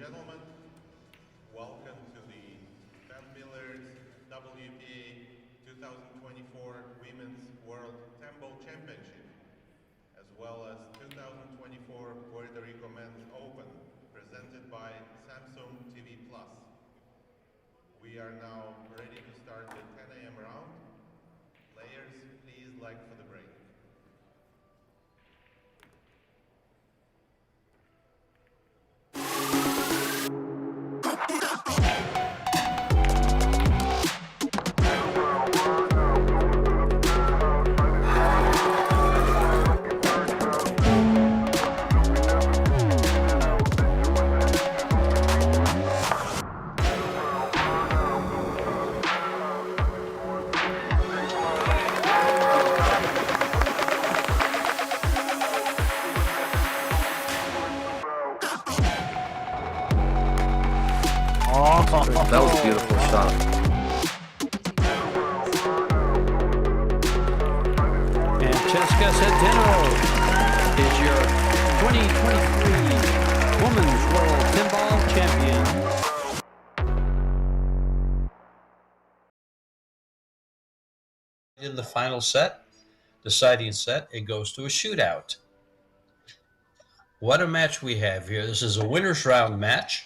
gentlemen, welcome to the VenBilliards WPA 2024 Women's World 10-Ball Championship, as well as 2024 Puerto Rico Men's Open, presented by Samsung TV Plus. We are now ready to start the 10 a.m. round. Players, please leg for the break. That was a beautiful shot. And Cheska Centeno is your 2023 Women's World 10-Ball Champion. In the final set, deciding set, it goes to a shootout. What a match we have here. This is a winner's round match.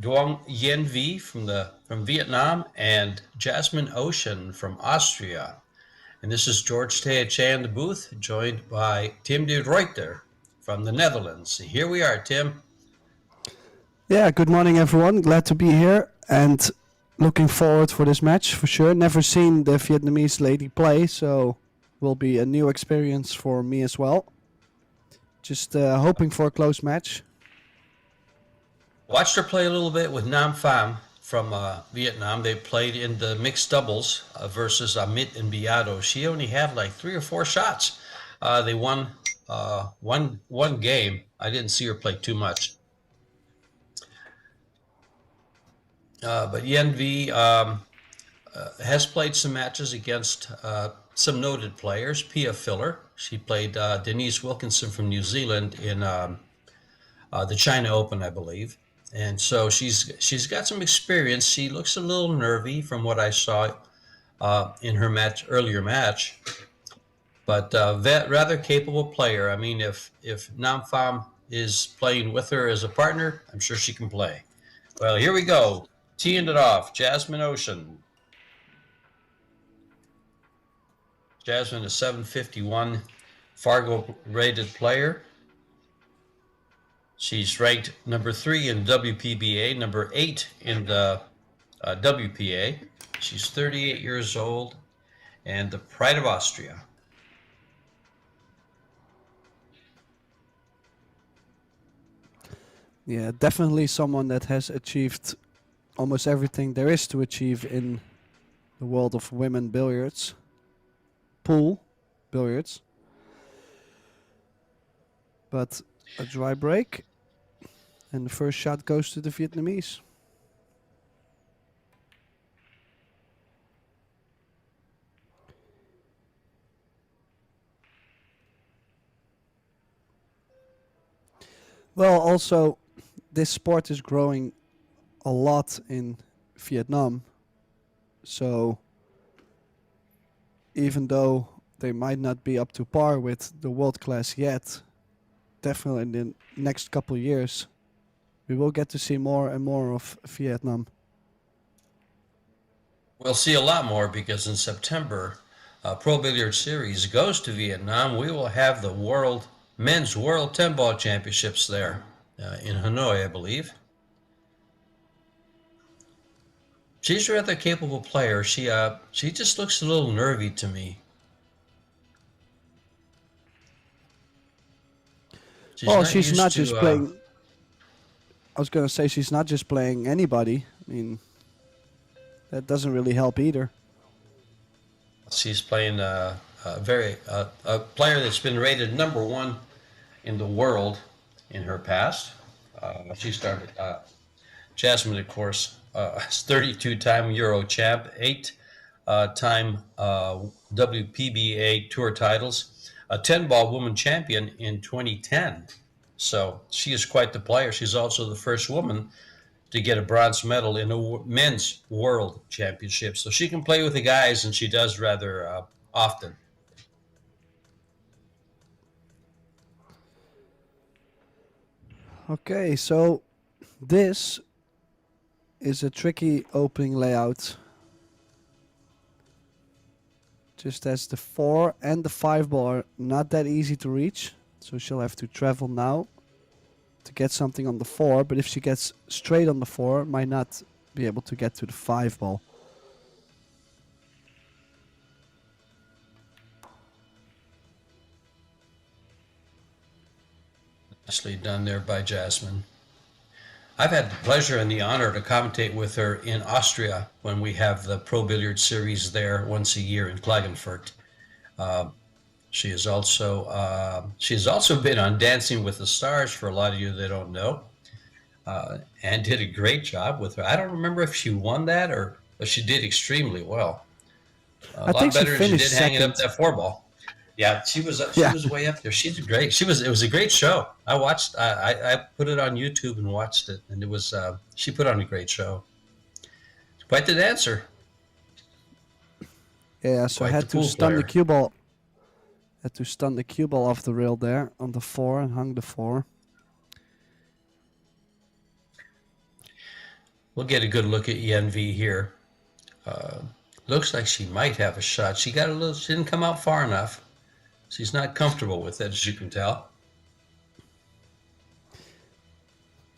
Duong V from Vietnam and Jasmine Ocean from Austria. And this is George Teache in the booth, joined by Tim de Ruyter from the Netherlands. Here we are, Tim. Yeah, good morning, everyone. Glad to be here and looking forward for this match for sure. Never seen the Vietnamese lady play, so will be a new experience for me as well. Just hoping for a close match. Watched her play a little bit with Nam Pham from Vietnam. They played in the mixed doubles versus Amit and Beato. She only had like 3 or 4 shots. They won one game. I didn't see her play too much. But Yen V has played some matches against some noted players. Pia Filler. She played Denise Wilkinson from New Zealand in the China Open, I believe. And so she's got some experience. She looks a little nervy from what I saw in her earlier match, but rather capable player. I mean, if Nam Pham is playing with her as a partner, I'm sure she can play. Well, here we go. Teeing it off, Jasmine Ocean. Jasmine, a 751 Fargo rated player. She's ranked number 3 in WPBA, number 8 in the WPA. She's 38 years old and the pride of Austria. Yeah, definitely someone that has achieved almost everything there is to achieve in the world of women billiards. Pool billiards. But a dry break. And the first shot goes to the Vietnamese. Well, also, this sport is growing a lot in Vietnam. So, even though they might not be up to par with the world class yet, definitely in the next couple of years, we will get to see more and more of Vietnam. We'll see a lot more because in September, Pro Billiard Series goes to Vietnam. We will have the Men's World 10-Ball Championships there in Hanoi, I believe. She's a rather capable player. She just looks a little nervy to me. She's not just playing. I was going to say she's not just playing anybody. I mean, that doesn't really help either. She's playing a player that's been rated number 1 in the world in her past. She started Jasmine, of course, 32-time Euro champ, 8-time WPBA tour titles, a 10-ball woman champion in 2010. So she is quite the player. She's also the first woman to get a bronze medal in a men's world championship. So she can play with the guys, and she does rather often. Okay, so this is a tricky opening layout. Just as the 4 and the 5 ball are not that easy to reach. So she'll have to travel now to get something on the 4. But if she gets straight on the 4, might not be able to get to the 5 ball. Nicely done there by Jasmine. I've had the pleasure and the honor to commentate with her in Austria when we have the Pro Billiard Series there once a year in Klagenfurt. She has also been on Dancing with the Stars for a lot of you that don't know, and did a great job with her. I don't remember if she won that but she did extremely well. I think she better than she did finished hanging up second. that 4 ball. Yeah, she was Yeah. way up there. She's great. It was a great show. I put it on YouTube and watched it, and it was she put on a great show. Quite the dancer. Yeah, so I Quite had the to pool stun the player. cue ball. Had to stun the cue ball off the rail there on the 4 and hung the 4. We'll get a good look at Yenvi here. Looks like she might have a shot. She didn't come out far enough. She's not comfortable with it, as you can tell.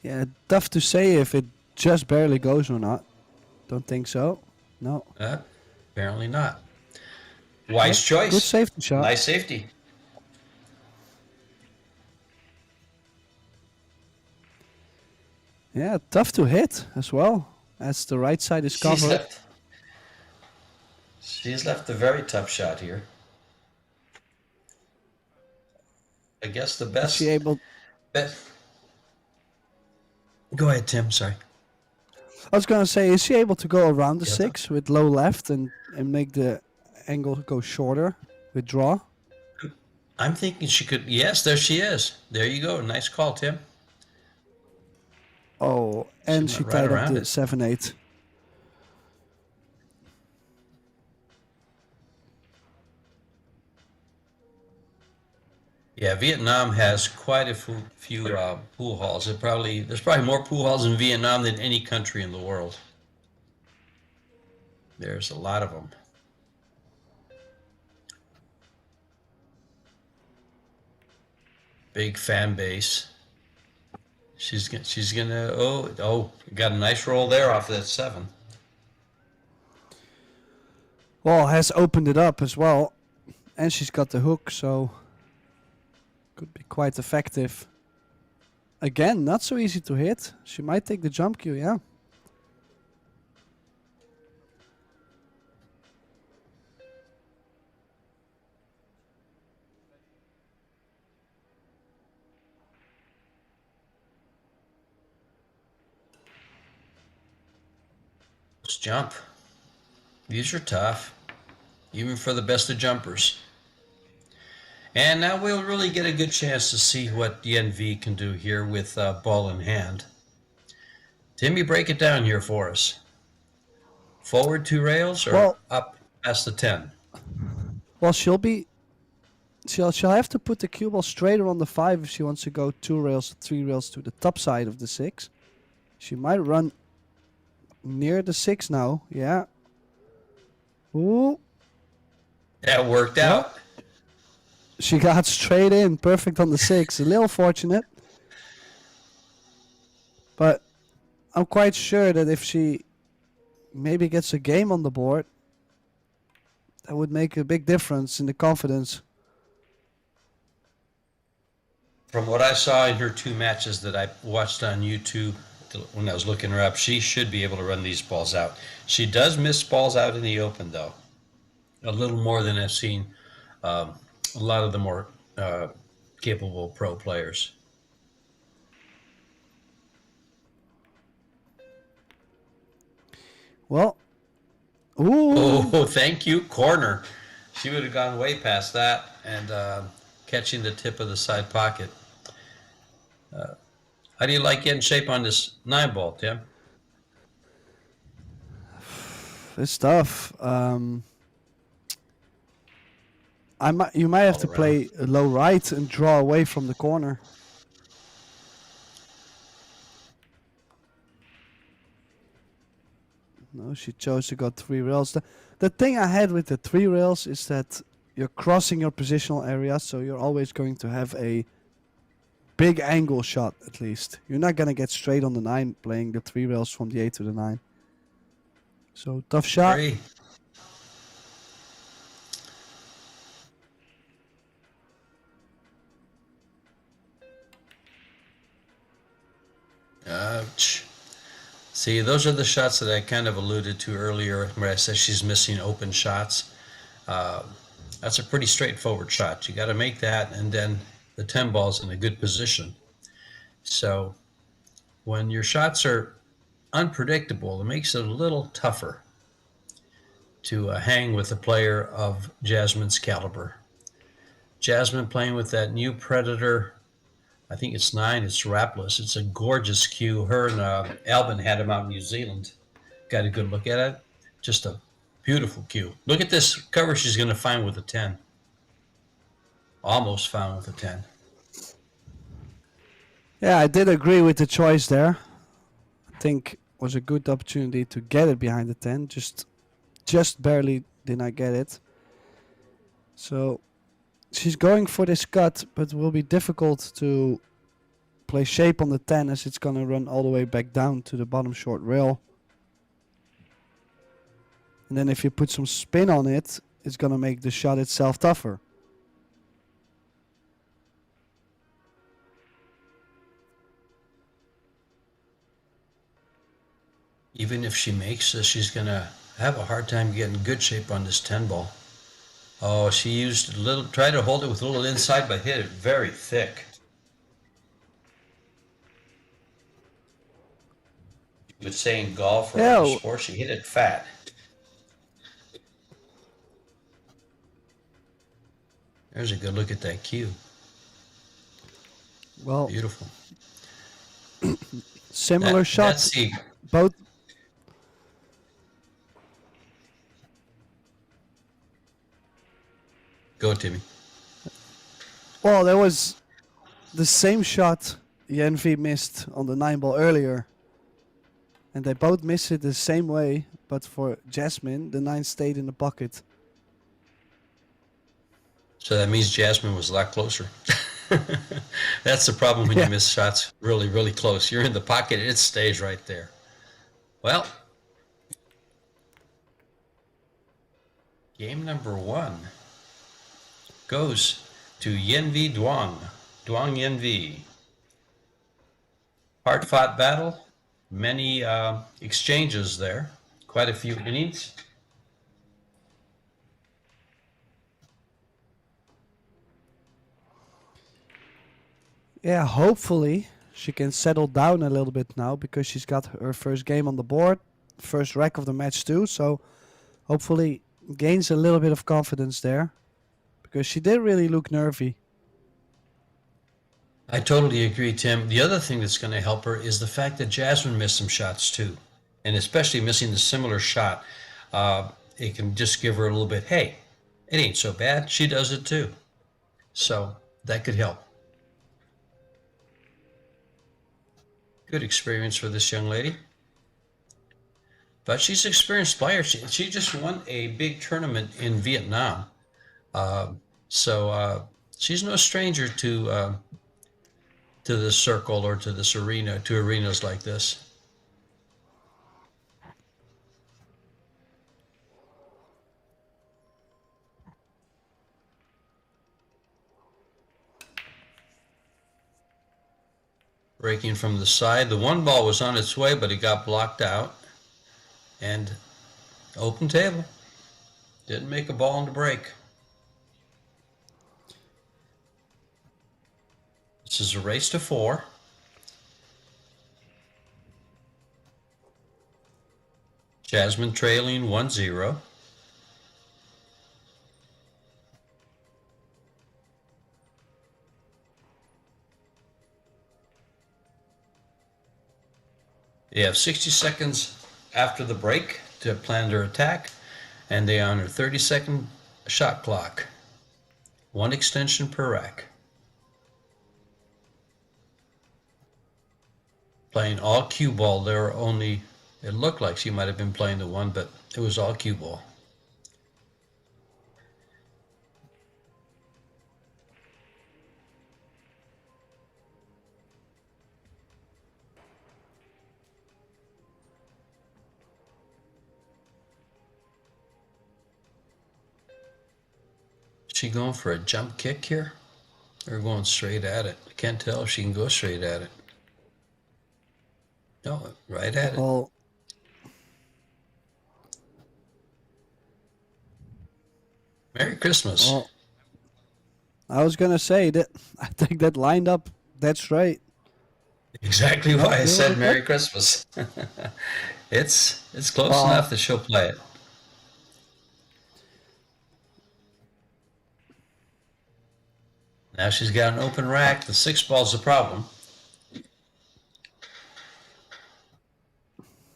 Yeah, tough to say if it just barely goes or not. Don't think so. No. Apparently not. Wise choice. Good safety shot. Nice safety. Yeah, tough to hit as well, as the right side is covered. She's left a very tough shot here. I guess the Is best. she able? Go ahead, Tim. Sorry. I was gonna say, is she able to go around the Yeah. 6 with low left and make the angle go shorter with draw? I'm thinking she could. Yes, there she is. There you go. Nice call, Tim. Oh, and She she went right tied up around the it. 7-8. Yeah, Vietnam has quite a few pool halls. There's probably more pool halls in Vietnam than any country in the world. There's a lot of them. Big fan base. She's gonna got a nice roll there off that 7. Well, has opened it up as well, and she's got the hook, so could be quite effective. Again, not so easy to hit. She might take the jump cue, yeah. Let's jump. These are tough, even for the best of jumpers. And now we'll really get a good chance to see what DNV can do here with ball in hand. Timmy, break it down here for us. Forward 2 rails or up past the 10? Well, she'll have to put the cue ball straighter on the 5 if she wants to go 2 rails, 3 rails to the top side of the 6. She might run near the 6 now, yeah. Ooh. That worked out. She got straight in, perfect on the 6. A little fortunate. But I'm quite sure that if she maybe gets a game on the board, that would make a big difference in the confidence. From what I saw in her 2 matches that I watched on YouTube when I was looking her up, she should be able to run these balls out. She does miss balls out in the open, though. A little more than I've seen a lot of the more capable pro players. Well, ooh. Oh, thank you, corner. She would have gone way past that and catching the tip of the side pocket. How do you like getting shape on this 9-ball, Tim? It's tough. You might have All to around. play a low right and draw away from the corner. No, she chose to go 3 rails. The thing I had with the 3 rails is that you're crossing your positional area, so you're always going to have a big angle shot at least. You're not going to get straight on the 9 playing the 3 rails from the 8 to the 9. So tough shot. Agree. Ouch. See, those are the shots that I kind of alluded to earlier where I said she's missing open shots. That's a pretty straightforward shot. You got to make that, and then the 10 ball's in a good position. So when your shots are unpredictable, it makes it a little tougher to hang with a player of Jasmine's caliber. Jasmine playing with that new Predator, I think it's 9, it's wrapless. It's a gorgeous cue. Her and Albin had him out in New Zealand. Got a good look at it. Just a beautiful cue. Look at this cover she's going to find with a 10. Almost found with a 10. Yeah, I did agree with the choice there. I think it was a good opportunity to get it behind the 10. Just barely did not get it. So she's going for this cut, but it will be difficult to play shape on the 10 as it's going to run all the way back down to the bottom short rail. And then if you put some spin on it, it's going to make the shot itself tougher. Even if she makes this, she's going to have a hard time getting good shape on this 10 ball. Oh, she used a little, tried to hold it with a little inside, but hit it very thick. She was saying golf or other sport, she hit it fat. There's a good look at that cue. Well, beautiful. Similar shots. Both. Go, Timmy. Well, there was the same shot Yenvi missed on the 9 ball earlier. And they both missed it the same way, but for Jasmine, the 9 stayed in the pocket. So that means Jasmine was a lot closer. That's the problem when you miss shots really, really close. You're in the pocket, it stays right there. Well, game number 1 goes to Yenvi Duong. Duong Yenvi. Hard-fought battle. Many exchanges there. Quite a few innings. Yeah, hopefully she can settle down a little bit now because she's got her first game on the board, first rack of the match too. So hopefully gains a little bit of confidence there because she did really look nervy. I totally agree, Tim. The other thing that's going to help her is the fact that Jasmine missed some shots too, and especially missing the similar shot. It can just give her a little bit, hey, it ain't so bad. She does it too. So that could help. Good experience for this young lady. But she's an experienced player. She just won a big tournament in Vietnam. So she's no stranger to this circle or to this arena, to arenas like this. Breaking from the side. The 1 ball was on its way, but it got blocked out. And open table. Didn't make a ball in the break. This is a race to 4. Jasmine trailing 1-0. You have 60 seconds after the break to plan their attack, and they are on a 30-second shot clock. 1 extension per rack. Playing all cue ball. There were only, it looked like she might have been playing the 1, but it was all cue ball. She going for a jump kick here? Or going straight at it? I can't tell if she can go straight at it. No, right at it. Well, Merry Christmas. well, I was gonna say that I think that lined up. That's right. Exactly why I you said wanna Merry Christmas. It's close Well, enough that she'll play it. Now she's got an open rack. The 6 ball's the problem.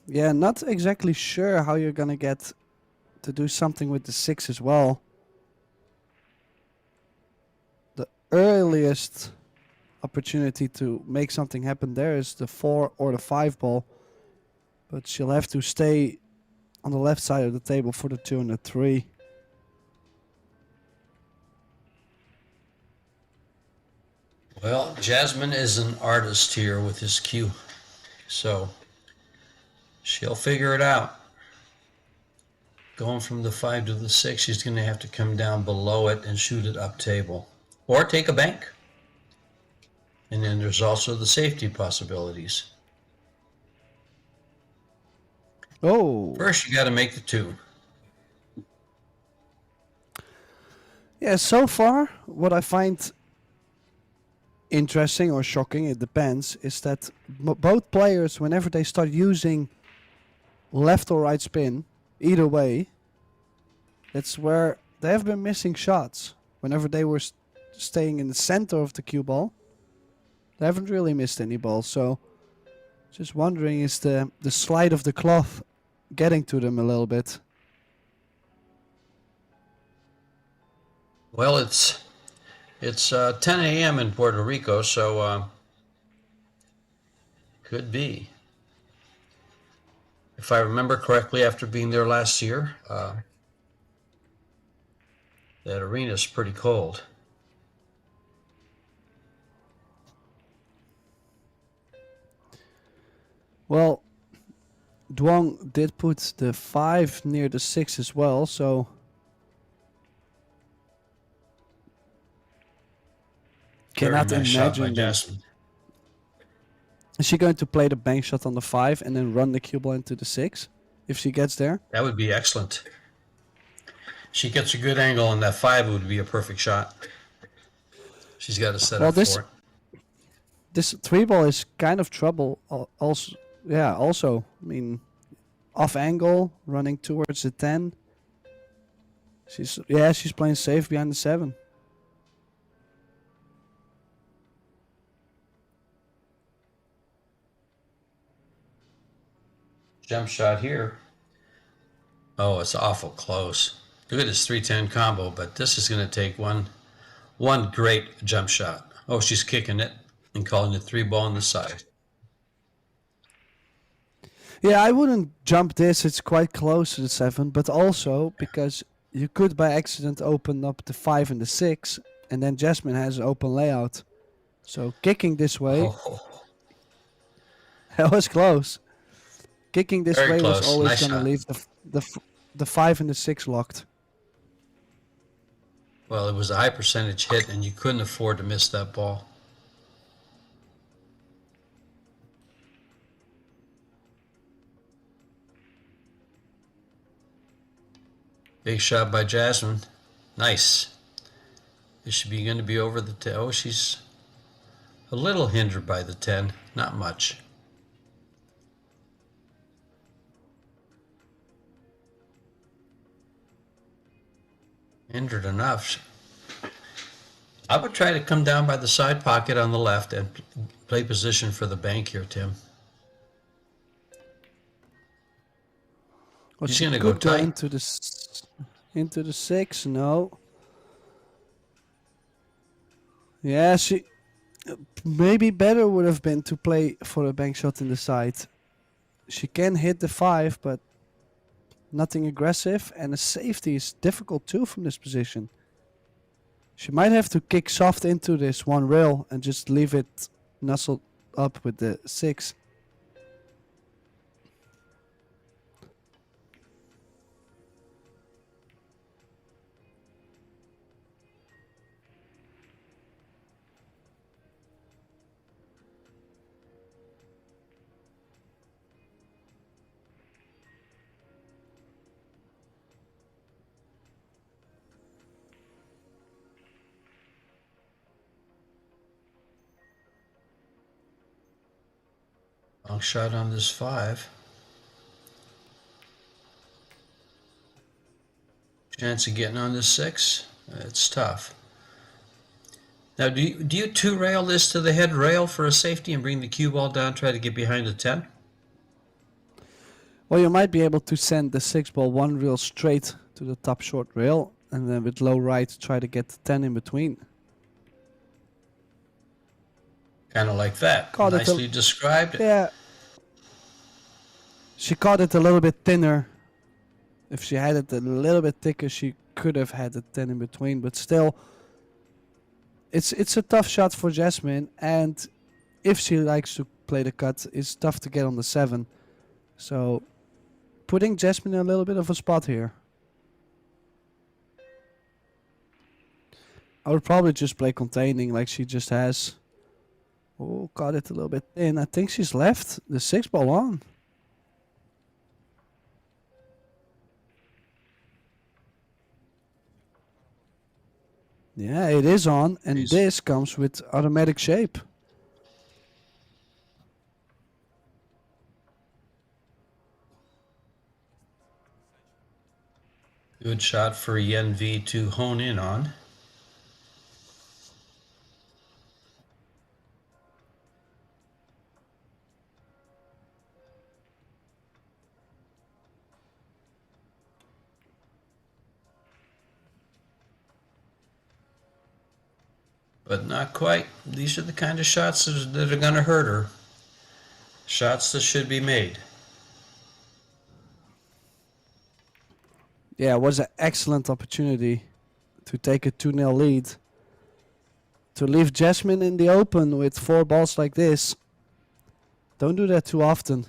Yeah, not exactly sure how you're gonna get to do something with the 6 as well. The earliest opportunity to make something happen there is the 4 or the 5 ball, but she'll have to stay on the left side of the table for the 2 and the 3. Well, Jasmine is an artist here with this cue, so she'll figure it out. Going from the 5 to the 6, she's going to have to come down below it and shoot it up table, or take a bank. And then there's also the safety possibilities. Oh, First, you got to make the 2. yeah. So far, what I find interesting or shocking, it depends, is that both players, whenever they start using left or right spin, either way, that's where they have been missing shots. Whenever they were staying in the center of the cue ball, they haven't really missed any balls. So just wondering, is the slide of the cloth getting to them a little bit? Well, it's 10 a.m. in Puerto Rico, so could be. If I remember correctly, after being there last year, that arena's pretty cold. Well, Duong did put the 5 near the 6 as well, so cannot Very nice shot by imagine them. Jasmine. Is she going to play the bank shot on the 5 and then run the cue ball into the 6 if she gets there? That would be excellent. She gets a good angle, and that 5 would be a perfect shot. She's got to set Well, up for it. This 3 ball is kind of trouble. Also, yeah. Also, I mean, off angle, running towards the 10. She's playing safe behind the 7. Jump shot here. Oh, it's awful close. Look at this 3-10 combo, but this is going to take one great jump shot. Oh, she's kicking it and calling it 3 ball on the side. Yeah, I wouldn't jump this. It's quite close to the 7, but also because you could by accident open up the 5 and the 6, and then Jasmine has an open layout. So kicking this way, Oh, that was close. Kicking this Very way close. was always Nice going to shot. leave the 5 and the 6 locked. well, it was a high percentage hit, and you couldn't afford to miss that ball. Big shot by Jasmine. Nice. This should be going to be over the 10. Oh, she's a little hindered by the 10. Not much. Hindered enough. I would try to come down by the side pocket on the left and play position for the bank here, Tim. Well, She's she gonna go could go tight. into the 6. No. Yeah, she maybe better would have been to play for a bank shot in the side. She can hit the 5, but nothing aggressive, and a safety is difficult too from this position. She might have to kick soft into this one rail and just leave it nuzzled up with the 6. Long shot on this 5. Chance of getting on this 6. It's tough. Now, do you 2-rail this to the head rail for a safety and bring the cue ball down, try to get behind the 10? Well, you might be able to send the 6 ball 1 rail straight to the top short rail, and then with low right try to get the 10 in between. Kind of like that. Caught it Nicely described. Yeah. She caught it a little bit thinner. If she had it a little bit thicker, she could have had the 10 in between, but still, it's a tough shot for Jasmine, and if she likes to play the cut, it's tough to get on the 7. So, putting Jasmine in a little bit of a spot here. I would probably just play containing like she just has. Oh, caught it a little bit thin. I think she's left the 6 ball on. Yeah, it is on, and this comes with automatic shape. Good shot for Yen V to hone in on. But not quite. These are the kind of shots that are going to hurt her. Shots that should be made. Yeah, it was an excellent opportunity to take a 2-0 lead. To leave Jasmine in the open with 4 balls like this. Don't do that too often.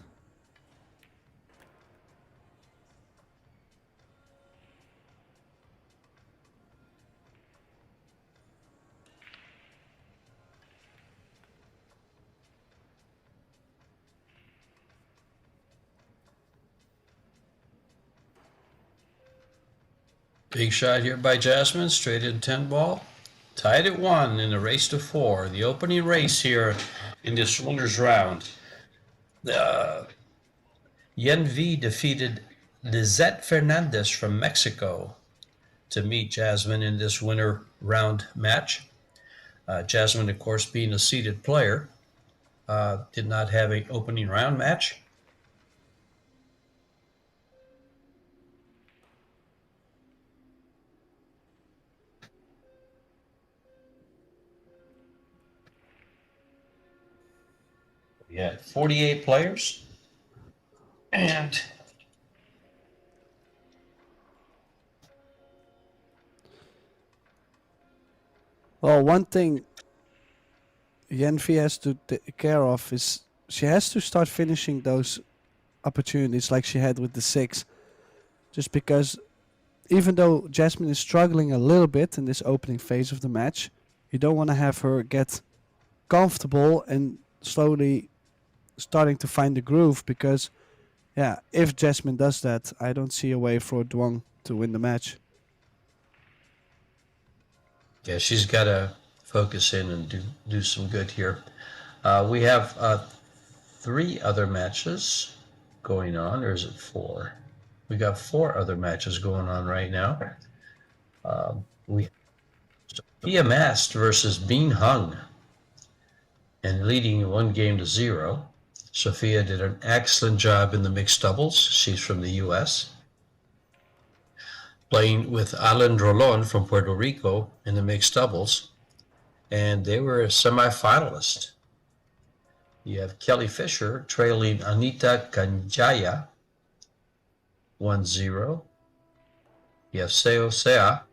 Big shot here by Jasmine, straight in 10 ball. Tied at 1 in the race to 4. The opening race here in this winner's round. Yen V defeated Lizette Fernandez from Mexico to meet Jasmine in this winner round match. Jasmine, of course, being a seeded player, did not have an opening round match. We had 48 players, and well, one thing Yenfi has to take care of is she has to start finishing those opportunities like she had with the 6. Just because even though Jasmine is struggling a little bit in this opening phase of the match, you don't want to have her get comfortable and slowly starting to find the groove, because yeah, if Jasmine does that, I don't see a way for DUONG to win the match. yeah, she's got to focus in and do some good here. We have 3 other matches going on, or is it 4? We got 4 other matches going on right now. We Sophia Mast versus Bean Hung, and leading 1-0. Sophia did an excellent job in the mixed doubles. She's from the U.S. playing with Alan Rolon from Puerto Rico in the mixed doubles, and they were a semifinalist. You have Kelly Fisher trailing Anita Kanjaya 1-0. You have Seo Sea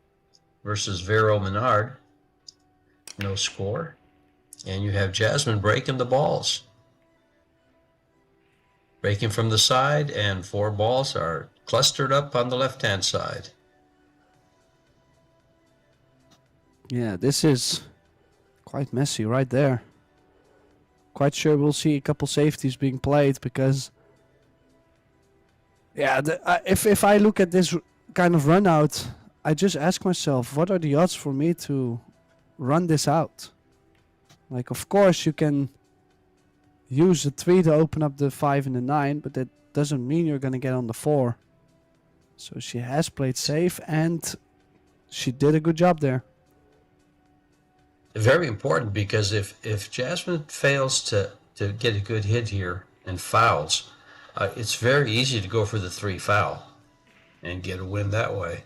versus Vero Menard, no score. And you have Jasmine breaking the balls. Breaking from the side, and 4 balls are clustered up on the left-hand side. Yeah, this is quite messy right there. Quite sure we'll see a couple safeties being played because, yeah, if I look at this kind of run out, I just ask myself, what are the odds for me to run this out? Like, of course, you can use the 3 to open up the 5 and the 9, but that doesn't mean you're going to get on the 4. So she has played safe, and she did a good job there. Very important, because if Jasmine fails to get a good hit here and fouls, it's very easy to go for the 3 foul and get a win that way.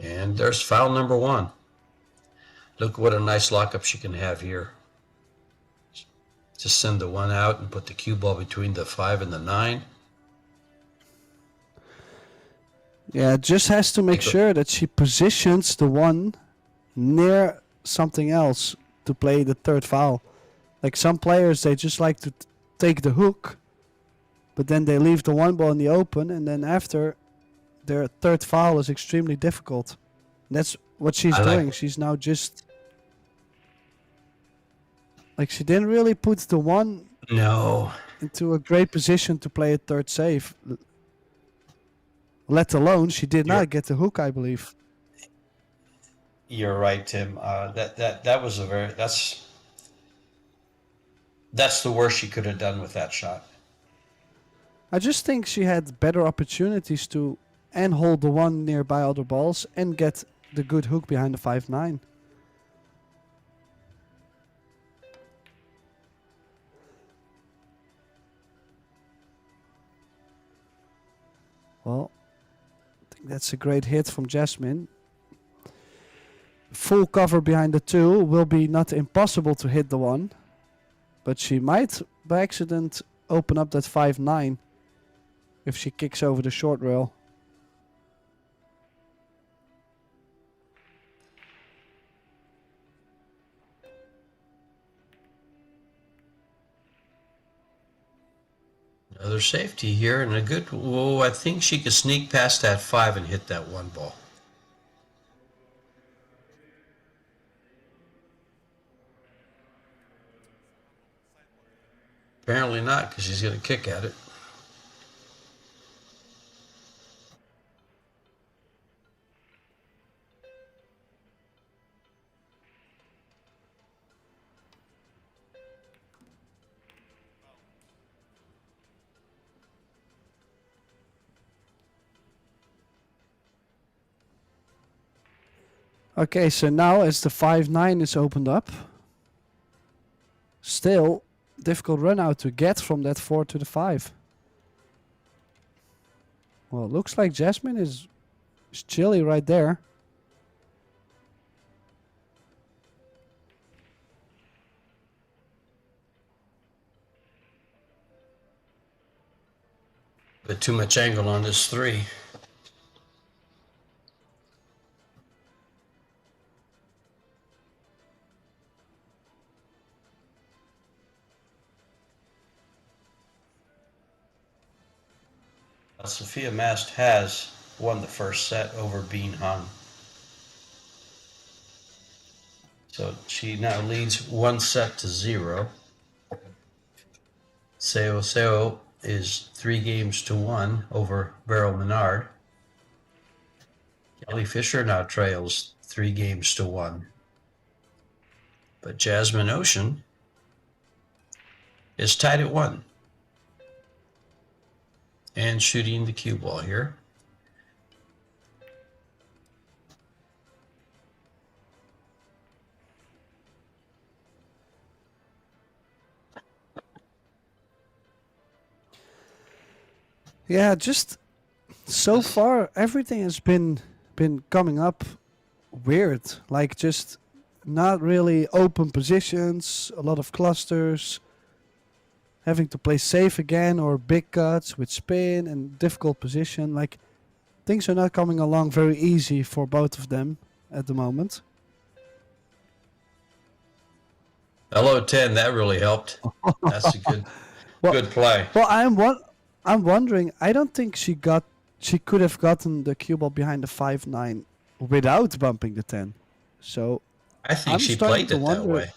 And there's foul number 1. Look what a nice lockup she can have here. Just send the 1 out and put the cue ball between the 5 and the 9. Yeah, just has to make sure that she positions the 1 near something else to play the 3rd foul. Like some players, they just like to take the hook, but then they leave the 1 ball in the open, and then after, their 3rd foul is extremely difficult. That's what she's doing. She's now just... Like, she didn't really put the 1 into a great position to play a 3rd save. Let alone, she did not get the hook, I believe. You're right, Tim. That was a very... That's the worst she could have done with that shot. I just think she had better opportunities to and hold the 1 nearby other balls and get the good hook behind the 5-9. Well, I think that's a great hit from Jasmine. Full cover behind the 2 will be not impossible to hit the 1, but she might by accident open up that 5-9 if she kicks over the short rail. Another safety here, and a good... Oh, I think she could sneak past that 5 and hit that 1 ball. Apparently not, because she's going to kick at it. Okay, so now as the 5-9 is opened up, still difficult run out to get from that 4 to the 5. Well, it looks like Jasmine is chilly right there. But too much angle on this 3. Sophia Mast has won the first set over Bean Han. So she now leads 1-0. Seo is 3-1 over Vero Menard. Kelly Fisher now trails 3-1. But Jasmine Ocean is tied at 1. And shooting the cue ball here. Yeah, just so far everything has been coming up weird. Like just not really open positions, a lot of clusters, having to play safe again or big cuts with spin and difficult position. Like things are not coming along very easy for both of them at the moment. Hello, 10. That really helped. That's a good Well, good play. well, I'm wondering. I don't think she could have gotten the cue ball behind the 5-9 without bumping the 10. So I think I'm she starting played to it that wonder. way.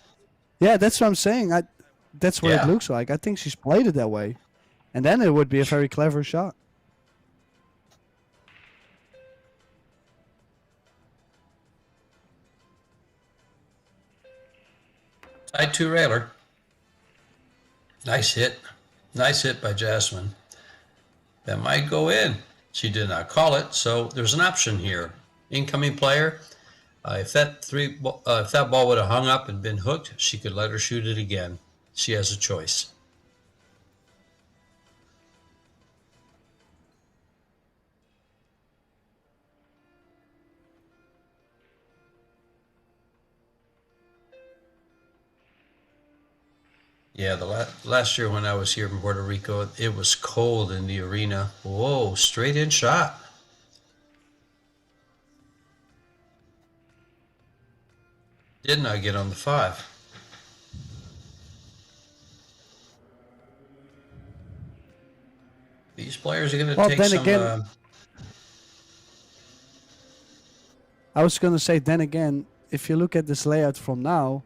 Yeah, that's what I'm saying. That's what it Yeah. looks like. I think she's played it that way, and then it would be a very clever shot. Side 2 railer. Nice hit. Nice hit by Jasmine. That might go in. She did not call it, so there's an option here. Incoming player. If that ball would have hung up and been hooked, she could let her shoot it again. She has a choice. Yeah, the last year when I was here in Puerto Rico, it was cold in the arena. Whoa, straight in shot. Did not get on the 5. These players are going to Well, take then some. again, I was gonna say then again, if you look at this layout from now,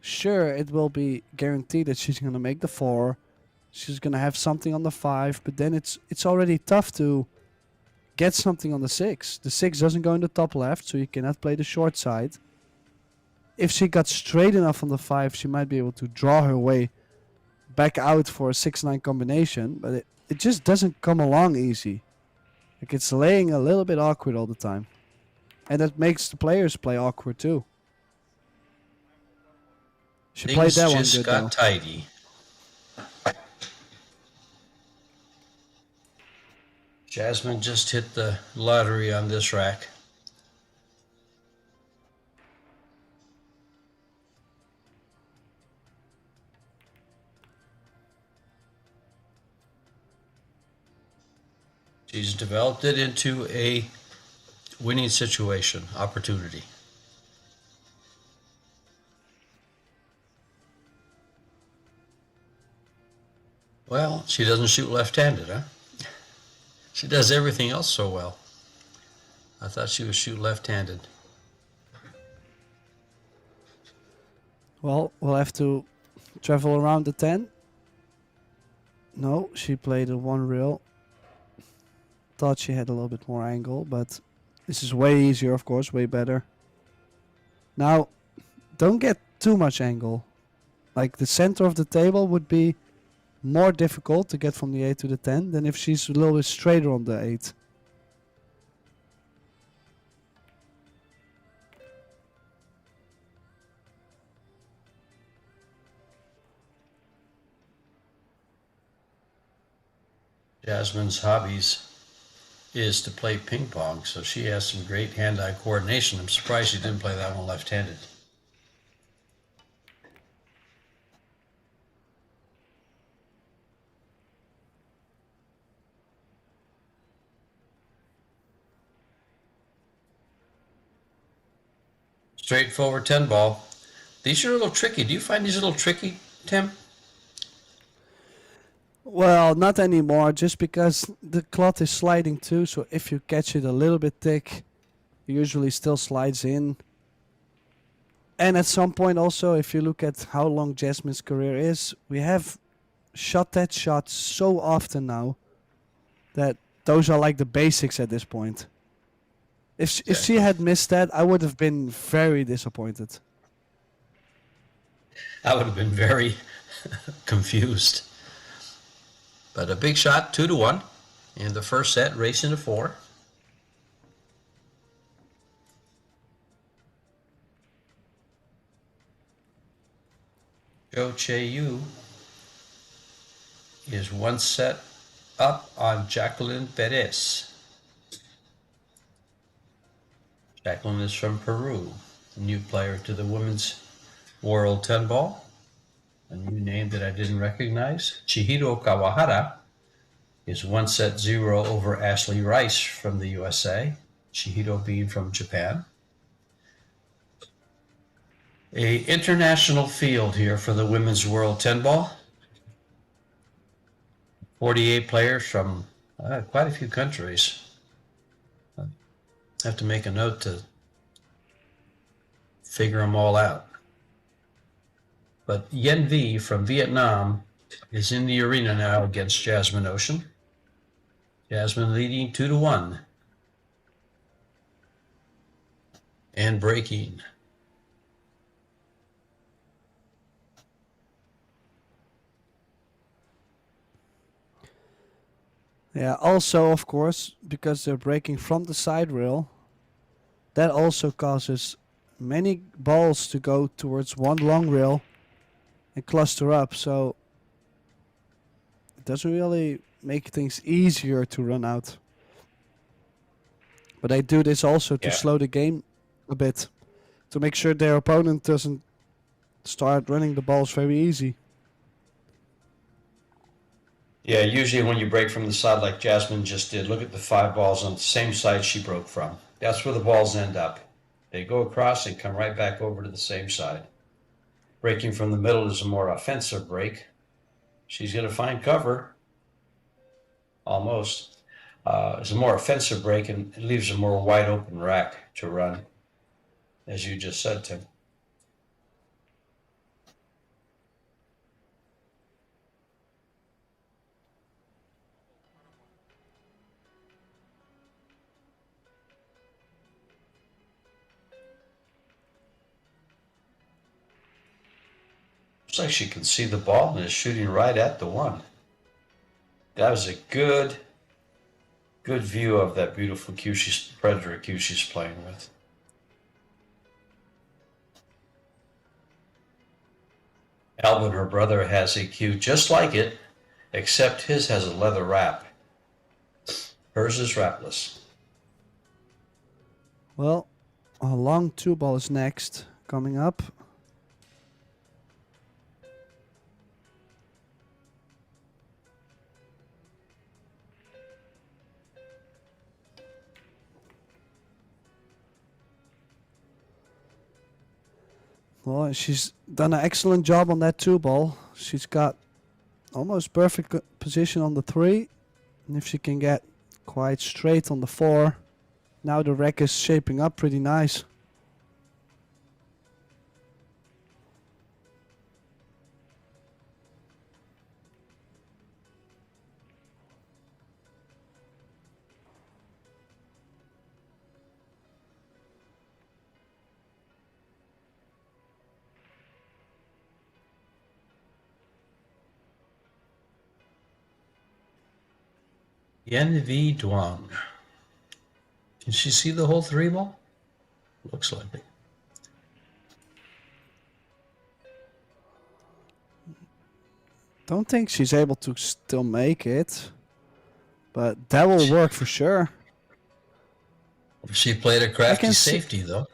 sure it will be guaranteed that she's gonna make the 4. She's gonna have something on the 5, but then it's already tough to get something on the 6. The 6 doesn't go in the top left, so you cannot play the short side. If she got straight enough on the 5, she might be able to draw her way back out for a 6-9 combination, but it just doesn't come along easy. Like it's laying a little bit awkward all the time. And that makes the players play awkward too. She played Things that one just good got though. tidy. Jasmine just hit the lottery on this rack. She's developed it into a winning situation, opportunity. Well, she doesn't shoot left-handed, huh? She does everything else so well. I thought she would shoot left-handed. Well, we'll have to travel around the 10. No, she played a 1 reel. Thought she had a little bit more angle, but this is way easier, of course, way better. Now, don't get too much angle. Like the center of the table would be more difficult to get from the 8 to the 10 than if she's a little bit straighter on the 8. Jasmine's hobbies is to play ping pong, so she has some great hand-eye coordination. I'm surprised she didn't play that one left-handed. Straightforward 10 ball. These are a little tricky. Do you find these a little tricky, Tim? Well, not anymore, just because the cloth is sliding too, so if you catch it a little bit thick, it usually still slides in. And at some point also, if you look at how long Jasmine's career is, we have shot that shot so often now that those are like the basics at this point. If she had missed that, I would have been very disappointed. I would have been very confused. But a big shot, 2-1 in the first set, racing to 4. Cho Che-Yu is 1 set up on Jacqueline Perez. Jacqueline is from Peru, a new player to the Women's World 10 Ball. A new name that I didn't recognize. Chihiro Kawahara is 1-0 over Ashley Rice from the USA. Chihiro being from Japan. A international field here for the Women's World 10 Ball. 48 players from quite a few countries. I have to make a note to figure them all out. But Yen V from Vietnam is in the arena now against Jasmine Ocean. Jasmine leading 2-1. And breaking. Yeah, also, of course, because they're breaking from the side rail, that also causes many balls to go towards one long rail and cluster up, so it doesn't really make things easier to run out. But they do this also to slow the game a bit, to make sure their opponent doesn't start running the balls very easy. Yeah, usually when you break from the side like Jasmine just did, look at the 5 balls on the same side she broke from. That's where the balls end up. They go across and come right back over to the same side. Breaking from the middle is a more offensive break. She's going to find cover. Almost. It's a more offensive break and it leaves a more wide open rack to run, as you just said, Tim. Looks like she can see the ball and is shooting right at the 1. That was a good view of that beautiful cue predator cue she's playing with. Alvin, her brother, has a cue just like it, except his has a leather wrap. Hers is wrapless. Well, a long 2 ball is next, coming up. Well, she's done an excellent job on that 2 ball. She's got almost perfect position on the 3. And if she can get quite straight on the 4, now the rack is shaping up pretty nice. Yen V Duong. Can she see the whole 3 ball? Looks like it. Don't think she's able to still make it, but that will work for sure. She played a crafty safety, though.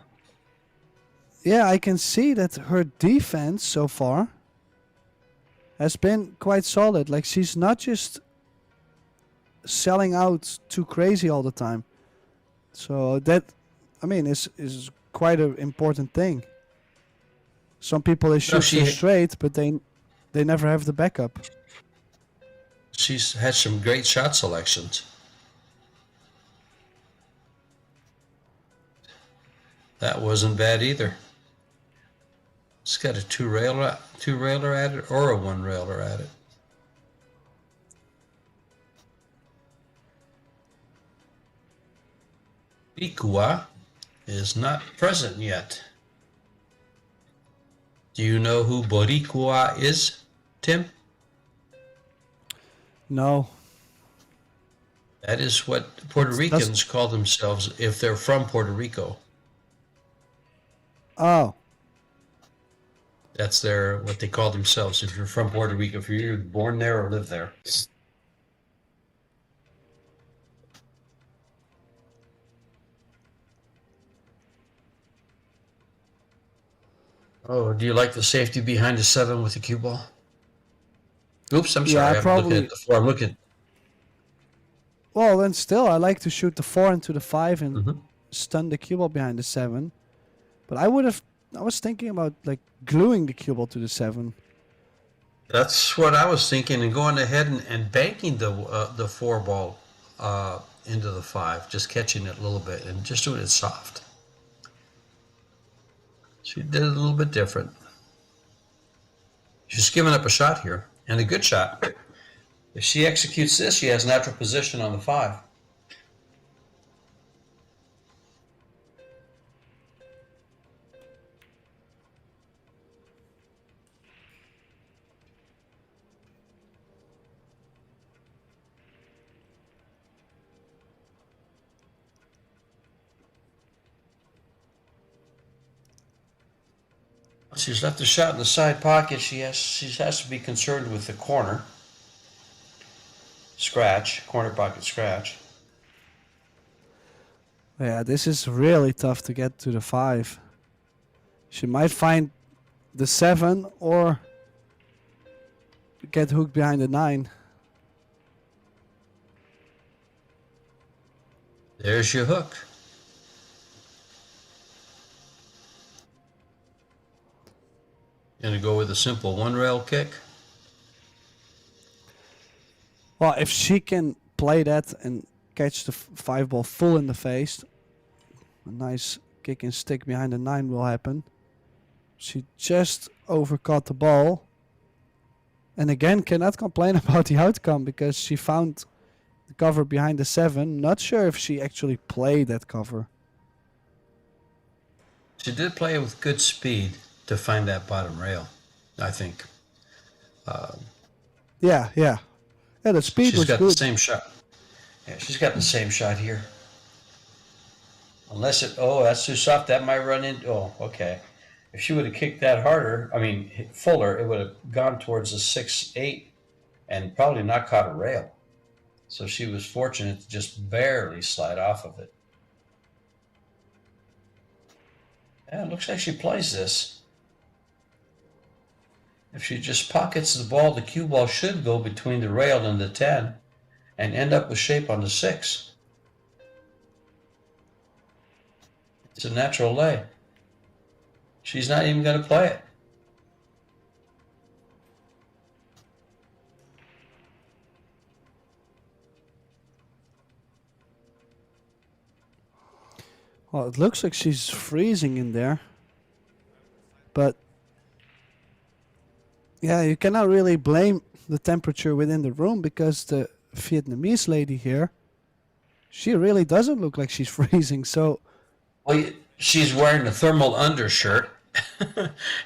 Yeah, I can see that her defense so far has been quite solid. Like, she's not just selling out too crazy all the time. So that, I mean, is quite an important thing. Some people they shoot too straight, but they never have the backup. She's had some great shot selections. That wasn't bad either. It's got a 2-railer at it or a 1-railer at it. Boricua is not present yet. Do you know who Boricua is, Tim? No. That is what Puerto Ricans call themselves if they're from Puerto Rico. Oh. That's what they call themselves if you're from Puerto Rico, if you're born there or live there. Oh, do you like the safety behind the 7 with the cue ball? Oops, I'm sorry. Yeah, I'm looking probably. at the 4. I'm looking. Well, then still, I like to shoot the 4 into the 5 and Mhm. stun the cue ball behind the 7. But I was thinking about like gluing the cue ball to the 7. That's what I was thinking, and going ahead and banking the 4 ball into the 5, just catching it a little bit and just doing it soft. She did it a little bit different. She's giving up a shot here, and a good shot. If she executes this, she has natural position on the 5. She's left a shot in the side pocket. She has to be concerned with the corner pocket scratch. Yeah, this is really tough to get to the 5. She might find the 7 or get hooked behind the 9. There's your hook. Gonna go with a simple 1-rail kick. Well, if she can play that and catch the 5 ball full in the face, a nice kick and stick behind the 9 will happen. She just overcaught the ball. And again, cannot complain about the outcome because she found the cover behind the 7. Not sure if she actually played that cover. She did play with good speed to find that bottom rail, I think. Yeah. Yeah, the speed She's was got good. the same shot. Yeah, she's got the same shot here. Unless that's too soft. That might run in. Oh, okay. If she would have kicked that harder, fuller, it would have gone towards the 6-8 and probably not caught a rail. So she was fortunate to just barely slide off of it. Yeah, it looks like she plays this. If she just pockets the ball, the cue ball should go between the rail and the 10 and end up with shape on the 6. It's a natural lay. She's not even going to play it. Well, it looks like she's freezing in there. But yeah, you cannot really blame the temperature within the room because the Vietnamese lady here, she really doesn't look like she's freezing. So, well, she's wearing a thermal undershirt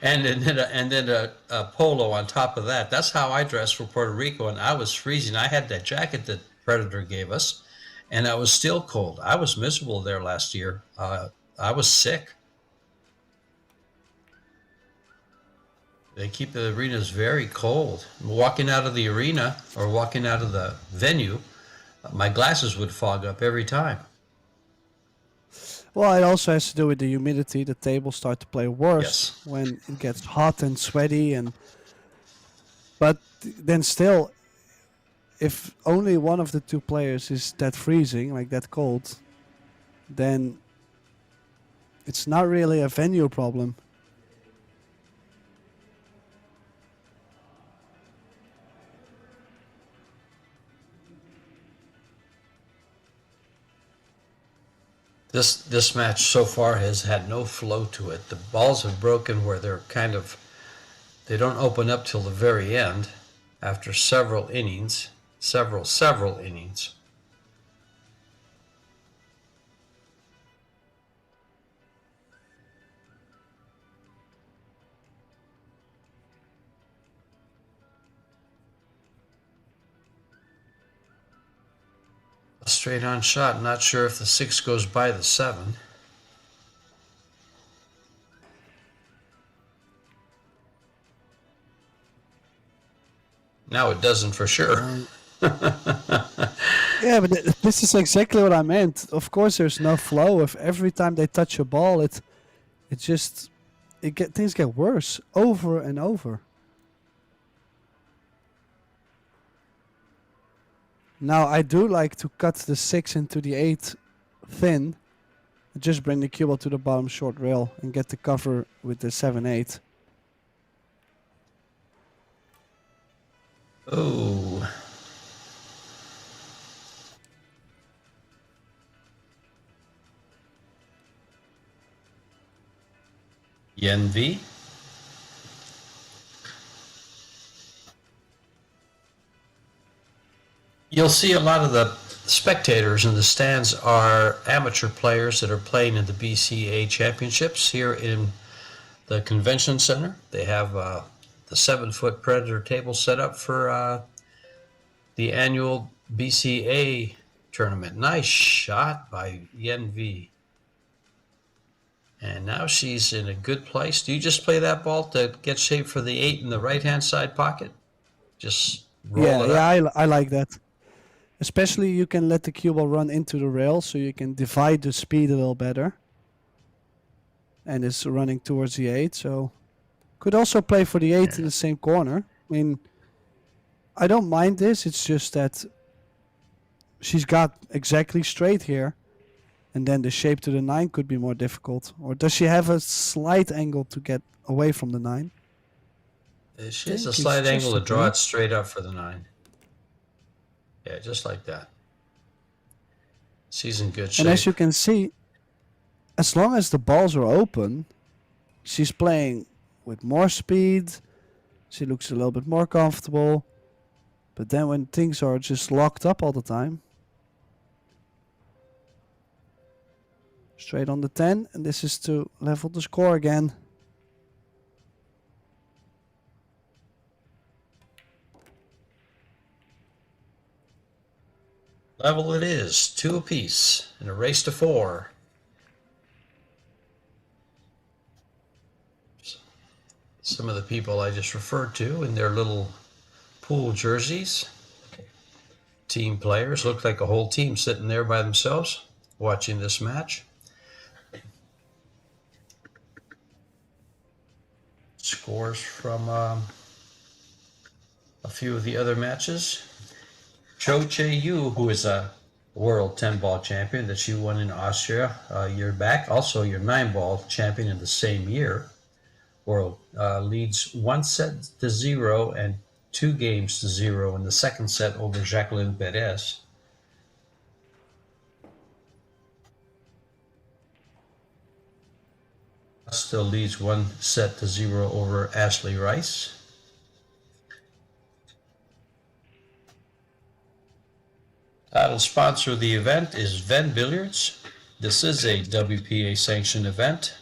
and then a polo on top of that. That's how I dressed for Puerto Rico, and I was freezing. I had that jacket that Predator gave us, and I was still cold. I was miserable there last year. I was sick. They keep the arenas very cold. Walking out of the arena or walking out of the venue, my glasses would fog up every time. well, it also has to do with the humidity. The tables start to play worse Yes. when it gets hot and sweaty, but then still, if only one of the two players is that freezing, like that cold, then it's not really a venue problem. This match so far has had no flow to it. The balls have broken where they don't open up till the very end after several innings, several innings. A straight on shot, not sure if the 6 goes by the 7. Now it doesn't for sure. Yeah, but this is exactly what I meant. Of course, there's no flow. If every time they touch a ball, it just things get worse over and over. Now I do like to cut the 6 into the 8 thin, and just bring the cue ball to the bottom short rail and get the cover with the 7-8. Oh. Yen V. You'll see a lot of the spectators in the stands are amateur players that are playing in the BCA championships here in the convention center. They have the 7-foot Predator table set up for the annual BCA tournament. Nice shot by Yen V. And now she's in a good place. Do you just play that ball to get shape for the 8 in the right-hand side pocket? Just roll it up? Yeah, I like that. Especially you can let the cue ball run into the rail, so you can divide the speed a little better. And it's running towards the 8, so could also play for the 8 in the same corner. I mean, I don't mind this. It's just that she's got exactly straight here, and then the shape to the 9 could be more difficult. Or does she have a slight angle to get away from the 9? She has a slight angle to draw it straight up for the 9. Yeah, just like that. She's in good shape. And as you can see, as long as the balls are open, she's playing with more speed. She looks a little bit more comfortable. But then when things are just locked up all the time, straight on the 10, and this is to level the score again. Level it is, 2 apiece in a race to 4. Some of the people I just referred to in their little pool jerseys. Team players, look like a whole team sitting there by themselves watching this match. Scores from a few of the other matches. Cho Che-Yu, who is a world 10-ball champion that she won in Austria a year back, also your 9-ball champion in the same year, world leads 1-0 and 2 games to 0 in the second set over Jacqueline Perez. Still leads 1-0 over Ashley Rice. Title sponsor of the event is VenBilliards. This is a WPA sanctioned event.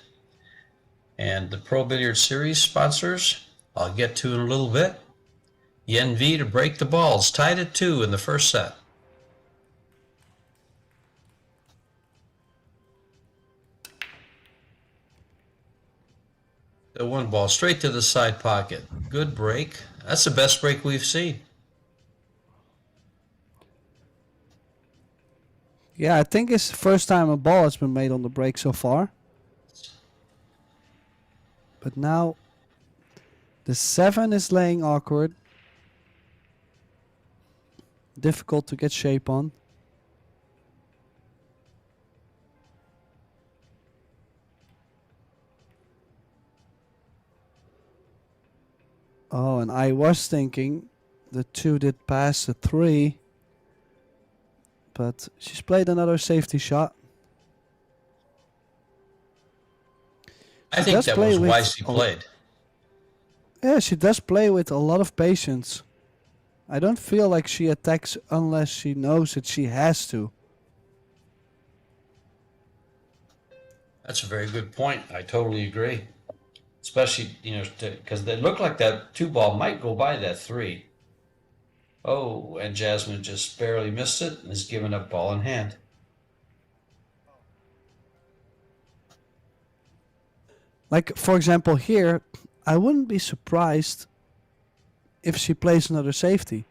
And the Pro Billiard Series sponsors, I'll get to in a little bit. Yen V to break the balls, tied at 2 in the first set. The 1 ball straight to the side pocket. Good break. That's the best break we've seen. Yeah, I think it's the first time a ball has been made on the break so far. But now the 7 is laying awkward. Difficult to get shape on. Oh, and I was thinking the 2 did pass the 3. But she's played another safety shot. I think that was wisely played. Yeah, she does play with a lot of patience. I don't feel like she attacks unless she knows that she has to. That's a very good point. I totally agree. Especially, because they look like that 2 ball might go by that 3. Oh, and Jasmine just barely missed it and is giving up ball in hand. Like, for example, here, I wouldn't be surprised if she plays another safety.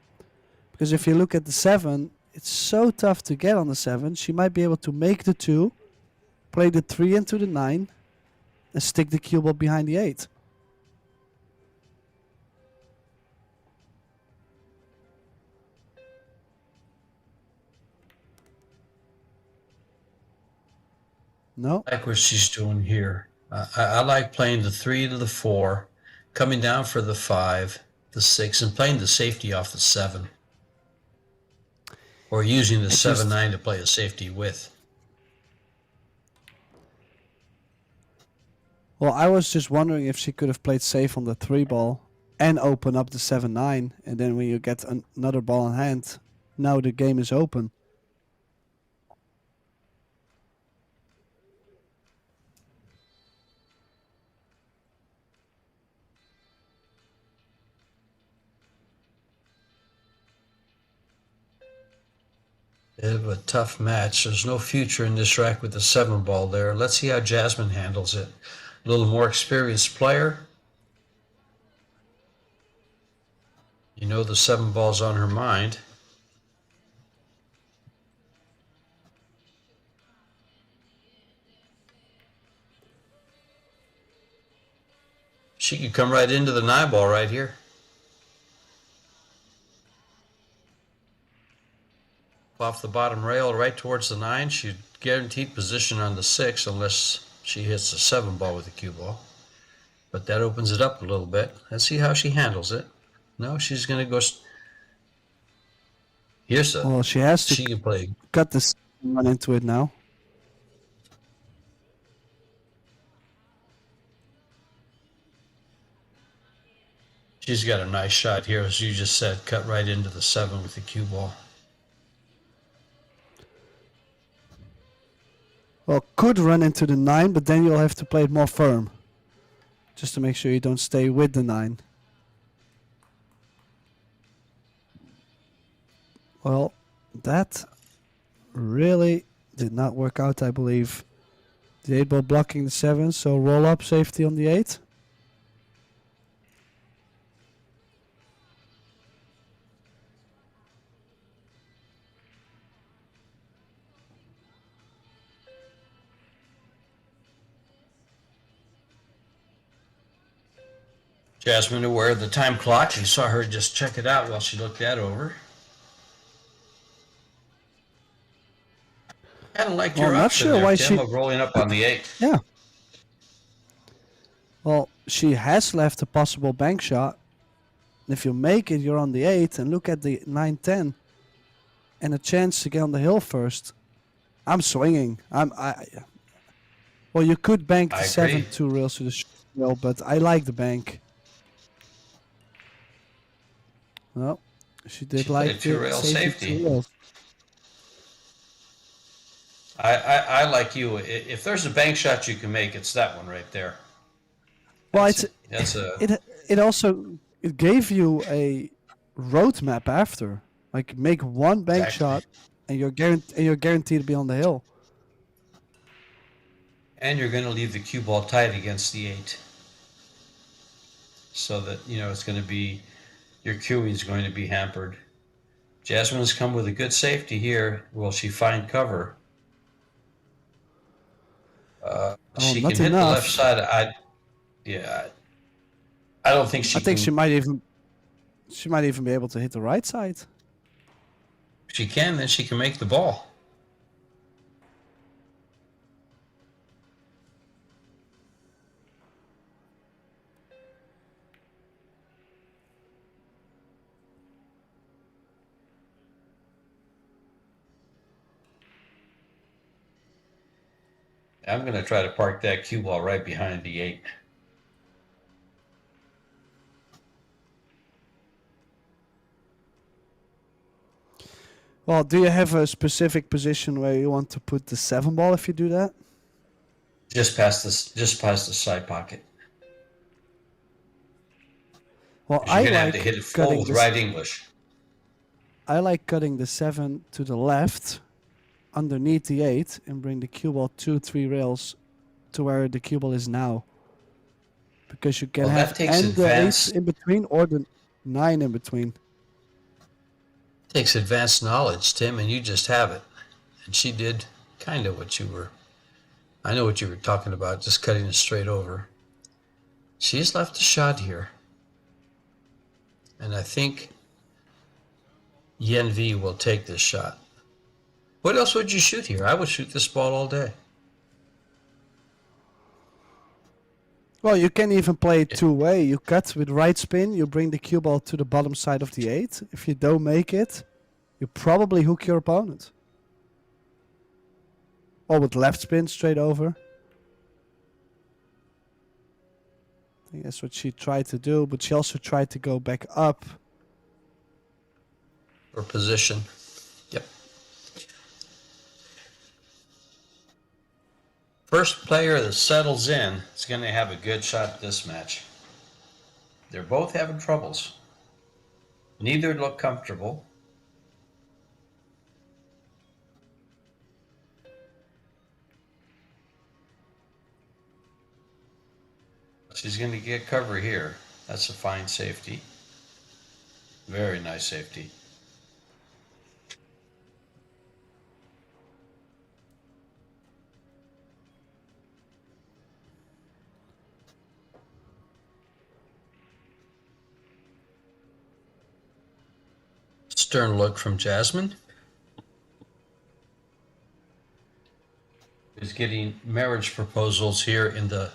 Because if you look at the 7, it's so tough to get on the 7. She might be able to make the 2, play the 3 into the 9, and stick the cue ball behind the 8. No? I like what she's doing here. I like playing the 3 to the 4, coming down for the 5, the 6, and playing the safety off the 7. Or using the 7-9 to play a safety with. Well, I was just wondering if she could have played safe on the 3 ball and open up the 7-9, and then when you get another ball in hand, now the game is open. Bit of a tough match. There's no future in this rack with the 7 ball there. Let's see how Jasmine handles it. A little more experienced player. You know the 7 ball's on her mind. She could come right into the 9 ball right here. Off the bottom rail right towards the 9. She'd guaranteed position on the 6 unless she hits the 7 ball with the cue ball. But that opens it up a little bit. Let's see how she handles it. No, she's going to go. Here's a. Well, she has to She can play. cut this run into it now. She's got a nice shot here, as you just said. Cut right into the 7 with the cue ball. Well, could run into the 9, but then you'll have to play it more firm. Just to make sure you don't stay with the 9. Well, that really did not work out, I believe. The 8 ball blocking the 7, so roll up safety on the 8. Jasmine aware of the time clock. You saw her just check it out while she looked that over. I don't like your Well, I'm not option sure there, why Tim, she- of rolling up on the 8. Yeah. Well, she has left a possible bank shot. And if you make it, you're on the 8. And look at the 9-10. And a chance to get on the hill first. I'm swinging. Well, you could bank the I 7 agree. 2 rails to the rail, but I like the bank. Well, she did She like played 2-rail safety. 2 rails. I like you. If there's a bank shot you can make, it's that one right there. Well, That's a it also it gave you a roadmap after. Like make one bank Exactly. shot, and you're guaranteed to be on the hill. and you're going to leave the cue ball tight against the 8, so that it's going to be your cueing is going to be hampered. Jasmine's come with a good safety here. Will she find cover? She not can hit enough. the left side. I don't think she. I think can, she might even be able to hit the right side. She can. Then she can make the ball. I'm going to try to park that cue ball right behind the 8. Well, do you have a specific position where you want to put the 7 ball if you do that? Just past the side pocket. Well, 'Cause you're I going to have like to hit it full cutting with this. right English. I like cutting the 7 to the left, underneath the 8, and bring the cue ball 2-3 rails to where the cue ball is now. Because you can Well, that have takes and the 8 advanced- in between or the 9 in between. Takes advanced knowledge, Tim, and you just have it. And she did kind of what you were. I know what you were talking about, just cutting it straight over. She's left a shot here. And I think Yen V will take this shot. What else would you shoot here? I would shoot this ball all day. Well, you can even play it two-way. You cut with right spin, you bring the cue ball to the bottom side of the 8. If you don't make it, you probably hook your opponent. Or with left spin straight over. I think that's what she tried to do, but she also tried to go back up. Or position. Yep. First player that settles in is going to have a good shot at this match. They're both having troubles. Neither look comfortable. She's going to get cover here. That's a fine safety. Very nice safety. Stern look from Jasmine. Is getting marriage proposals here in the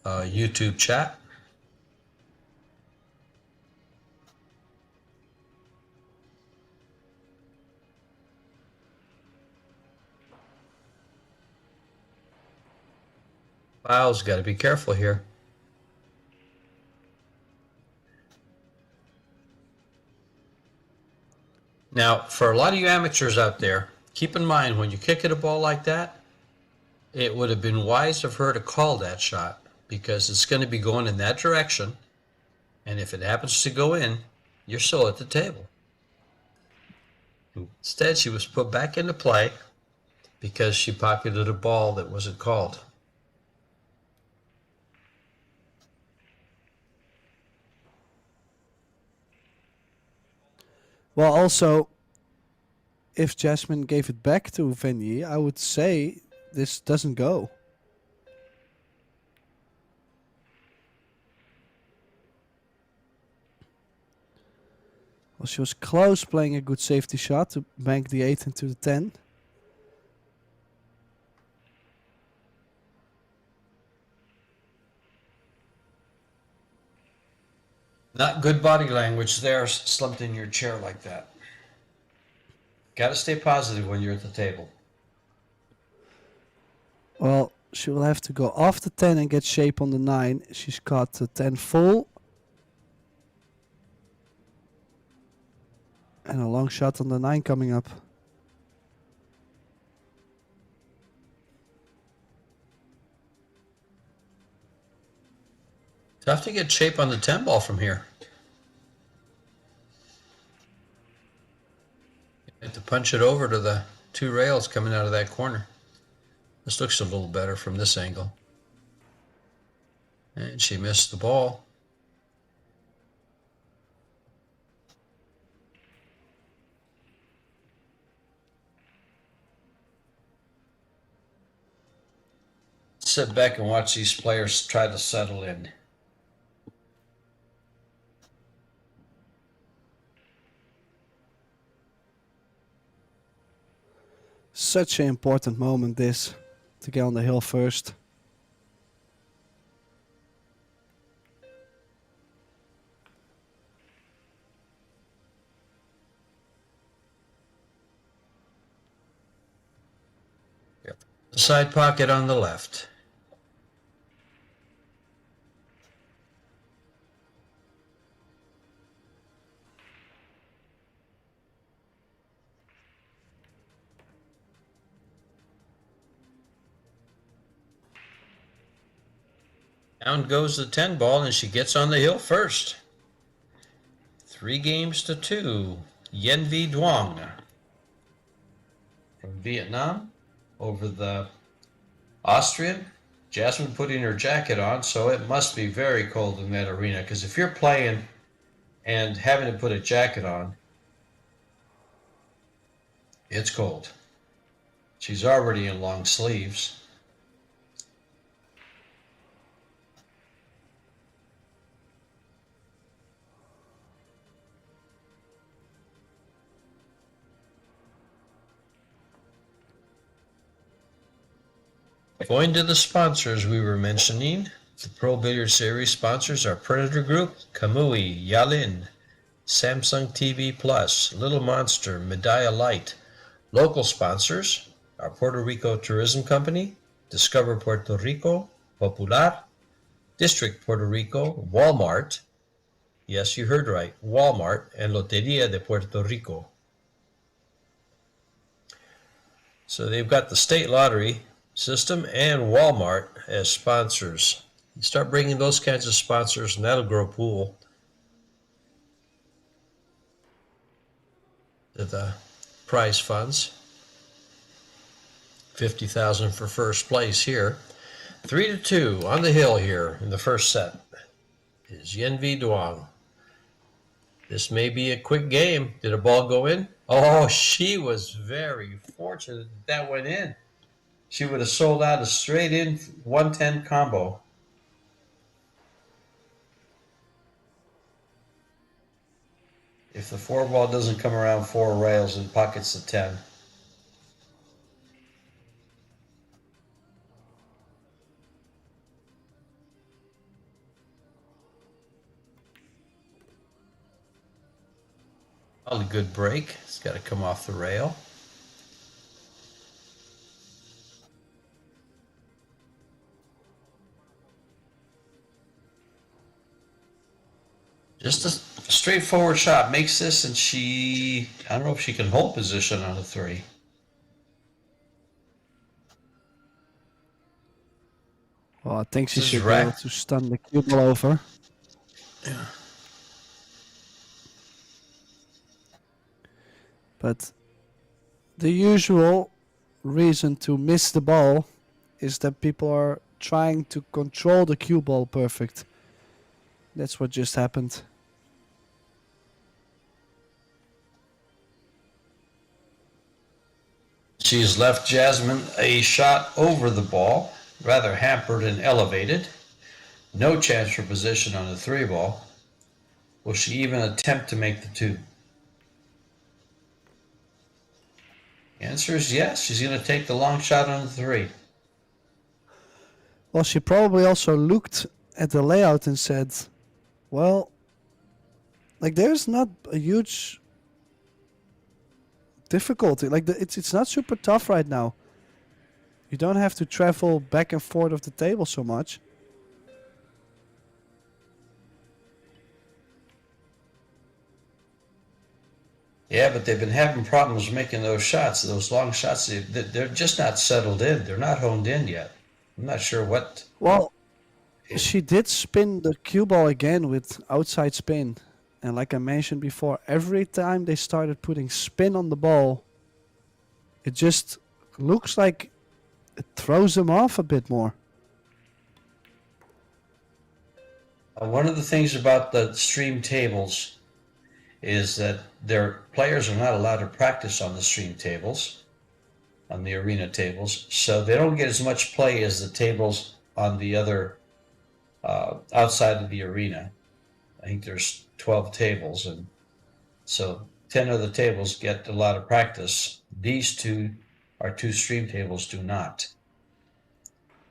YouTube chat. Fowles got to be careful here. Now, for a lot of you amateurs out there, keep in mind when you kick at a ball like that, it would have been wise of her to call that shot because it's going to be going in that direction. And if it happens to go in, you're still at the table. Instead, she was put back into play because she pocketed a ball that wasn't called. Well, also, if Jasmine gave it back to Venyi, I would say this doesn't go. Well, she was close playing a good safety shot to bank the 8 into the 10. Not good body language there, slumped in your chair like that. Got to stay positive when you're at the table. Well, she will have to go off the 10 and get shape on the 9. She's got the 10 full. And a long shot on the 9 coming up. Tough to get shape on the 10 ball from here. You have to punch it over to the 2 rails coming out of that corner. This looks a little better from this angle. And she missed the ball. Sit back and watch these players try to settle in. Such an important moment this, to get on the hill first. Yep. Side pocket on the left. Down goes the 10 ball, and she gets on the hill first. 3-2. Yen V Duong from Vietnam over the Austrian. Jasmine putting her jacket on, so it must be very cold in that arena, because if you're playing and having to put a jacket on, it's cold. She's already in long sleeves. Going to the sponsors we were mentioning, the Pro Billiard Series sponsors are Predator Group, Kamui, Yalin, Samsung TV Plus, Little Monster, Medalla Light. Local sponsors are Puerto Rico Tourism Company, Discover Puerto Rico, Popular, District Puerto Rico, Walmart, yes, you heard right, Walmart, and Loteria de Puerto Rico. So they've got the state lottery system and Walmart as sponsors. You start bringing those kinds of sponsors and that'll grow pool to the prize funds. 50,000 for first place here. 3-2 on the hill here in the first set is Yen V Duong. This may be a quick game. Did a ball go in? Oh, she was very fortunate that went in. She would have sold out a straight in 110 combo. If the 4 ball doesn't come around 4 rails and pockets the 10. A good break. It's got to come off the rail. Just a straightforward shot makes this, and she, I don't know if she can hold position on a 3. Well, I think she This is should be able rack. to stun the cue ball over. Yeah. But the usual reason to miss the ball is that people are trying to control the cue ball perfect. That's what just happened. She's left Jasmine a shot over the ball, rather hampered and elevated. No chance for position on the 3 ball. Will she even attempt to make the 2? The answer is yes. She's going to take the long shot on the 3. Well, she probably also looked at the layout and said, well, like there's not a huge difficulty. Like it's not super tough right now. You don't have to travel back and forth of the table so much. Yeah, but they've been having problems making those shots. Those long shots, they're just not settled in. They're not honed in yet. I'm not sure what. Well, she did spin the cue ball again with outside spin. And like I mentioned before, every time they started putting spin on the ball, it just looks like it throws them off a bit more. One of the things about the stream tables is that their players are not allowed to practice on the stream tables, on the arena tables, so they don't get as much play as the tables on the other outside of the arena. I think there's 12 tables, and so 10 of the tables get a lot of practice. These 2 are 2 stream tables do not.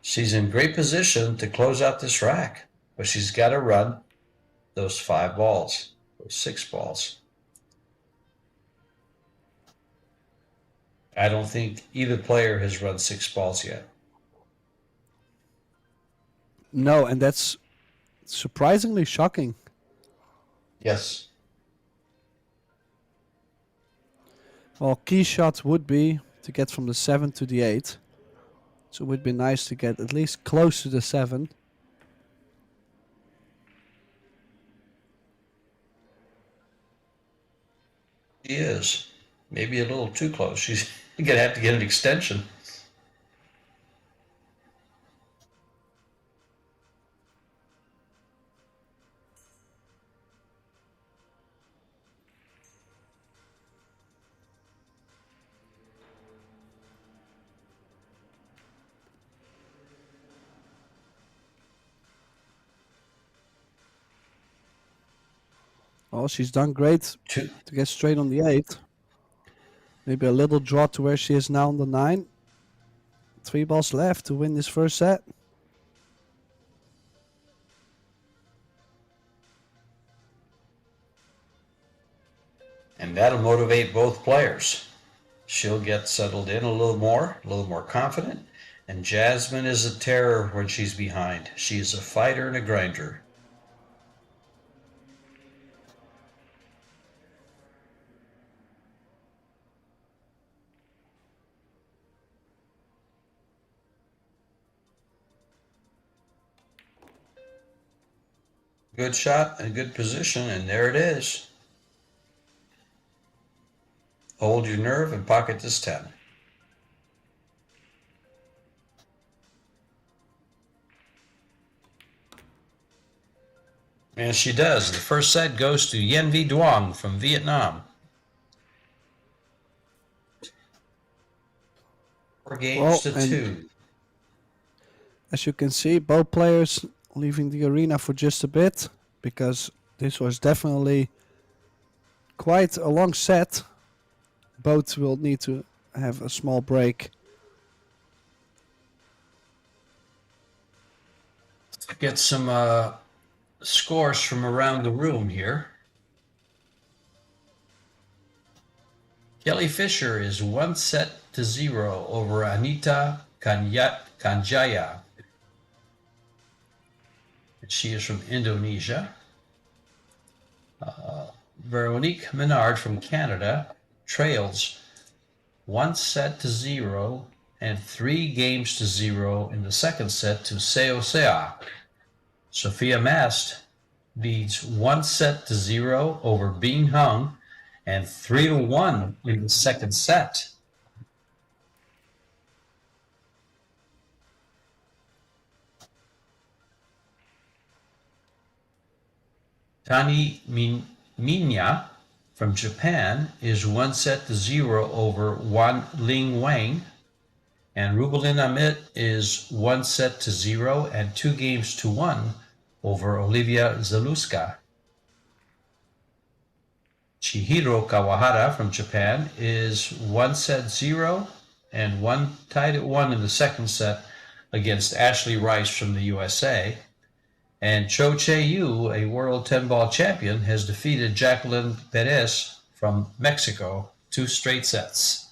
She's in great position to close out this rack, but she's got to run those 5 balls, those 6 balls. I don't think either player has run 6 balls yet. No, and that's surprisingly shocking. Yes. Well, key shot would be to get from the 7 to the 8. So it would be nice to get at least close to the 7. She is. Maybe a little too close. She's going to have to get an extension. Well, she's done great Two. to get straight on the 8. Maybe a little draw to where she is now on the 9. 3 balls left to win this first set. And that'll motivate both players. She'll get settled in a little more confident. And Jasmine is a terror when she's behind. She's a fighter and a grinder. Good shot and good position, and there it is. Hold your nerve and pocket this 10. And she does. The first set goes to DUONG from Vietnam. 4 games to 2. As you can see, both players leaving the arena for just a bit, because this was definitely quite a long set. Both will need to have a small break. Let's get some scores from around the room here. Kelly Fisher is 1-0 over Anita Kanjaya. She is from Indonesia. Veronique Menard from Canada trails 1-0 and 3 games to 0 in the second set to Seo Sea. Sophia Mast leads 1-0 over Bing Hung and 3-1 in the second set. Tani Minya from Japan is 1-0 over Wan Ling Wang, and Rubelin Amit is 1-0 and 2 games to 1 over Olivia Zaluska. Chihiro Kawahara from Japan is 1-0 and 1 tied at 1 in the second set against Ashley Rice from the USA. And Cho Che-Yu, a world 10-ball champion, has defeated Jacqueline Perez from Mexico 2 straight sets.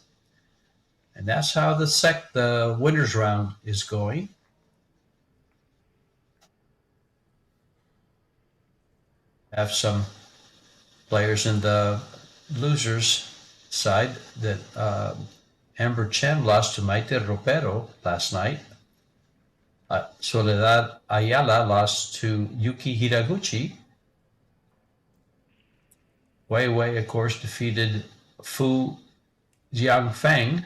And that's how the winners round is going. Have some players in the losers side that Amber Chen lost to Maite Ropero last night. Soledad Ayala lost to Yuki Hiraguchi. Wei Wei, of course, defeated Fu Jiangfeng.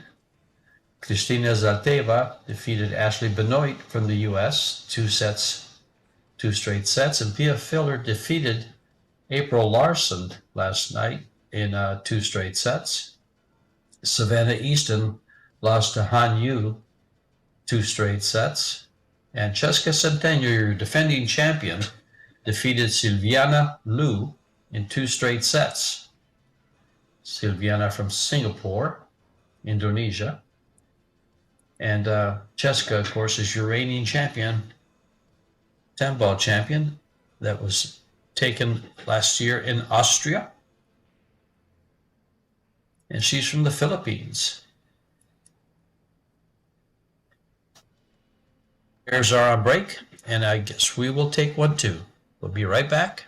Cristina Zalteva defeated Ashley Benoit from the U.S. 2 straight sets. And Pia Filler defeated April Larson last night in 2 straight sets. Savannah Easton lost to Han Yu 2 straight sets. And Cheska Centeno, your defending champion, defeated Silviana Liu in 2 straight sets. Silviana from Singapore, Indonesia. And Cheska, of course, is your reigning champion, 10-ball champion, that was taken last year in Austria. And she's from the Philippines. Pairs are on break, and I guess we will take one too. We'll be right back.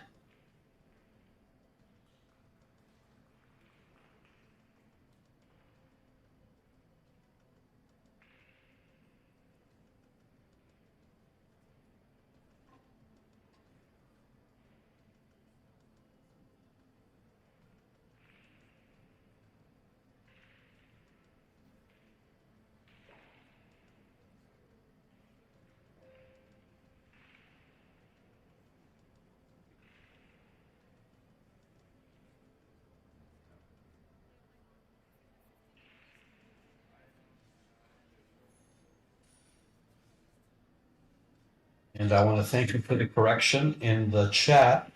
And I want to thank you for the correction in the chat.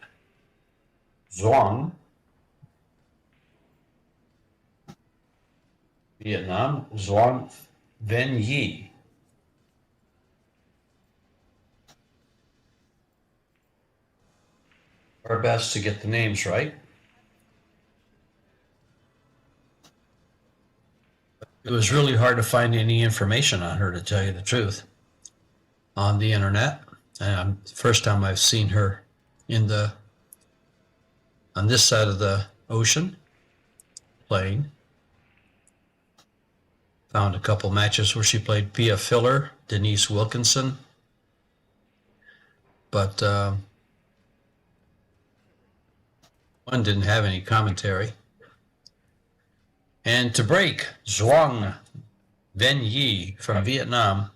Zhuang, Vietnam, Zhuang Ven Yi. our best to get the names right. It was really hard to find any information on her, to tell you the truth, on the internet. And first time I've seen her on this side of the ocean playing. Found a couple matches where she played Pia Filler, Denise Wilkinson, but one didn't have any commentary. And to break, Duong Ven from Vietnam,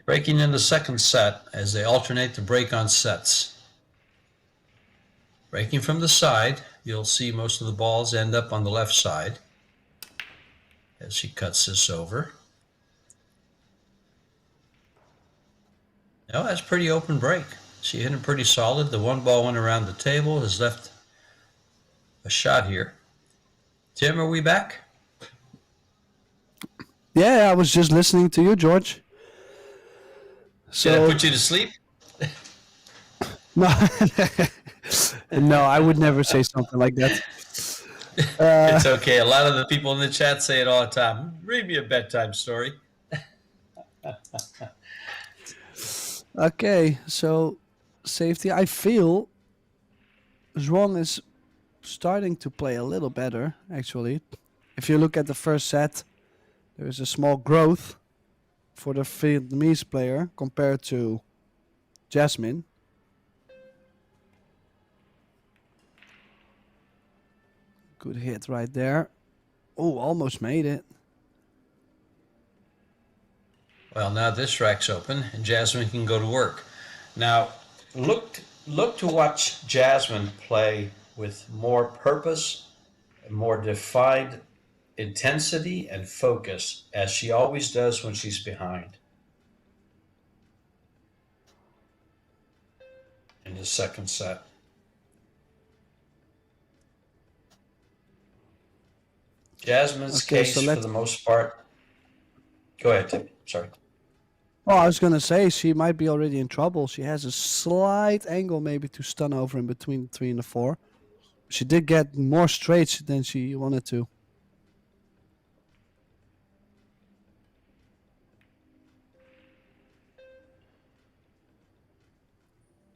breaking in the second set as they alternate the break on sets. Breaking from the side, you'll see most of the balls end up on the left side as she cuts this over. Now that's pretty open break. She hit it pretty solid. The one ball went around the table, has left a shot here. Tim, are we back? Yeah, I was just listening to you, George. Did I put you to sleep? No, no, I would never say something like that. It's okay. A lot of the people in the chat say it all the time. Read me a bedtime story. Okay, so safety. I feel Zhuang is starting to play a little better, actually. If you look at the first set, there is a small growth for the Vietnamese player compared to Jasmine. Good hit right there. Oh, almost made it. Well, now this rack's open and Jasmine can go to work. Now, look to watch Jasmine play with more purpose, more defined intensity and focus, as she always does when she's behind. In the second set. Jasmine's case, for the most part. Go ahead, Tim. Sorry. Oh, I was going to say she might be already in trouble. She has a slight angle maybe to stun over in between the 3 and the 4. She did get more straights than she wanted to.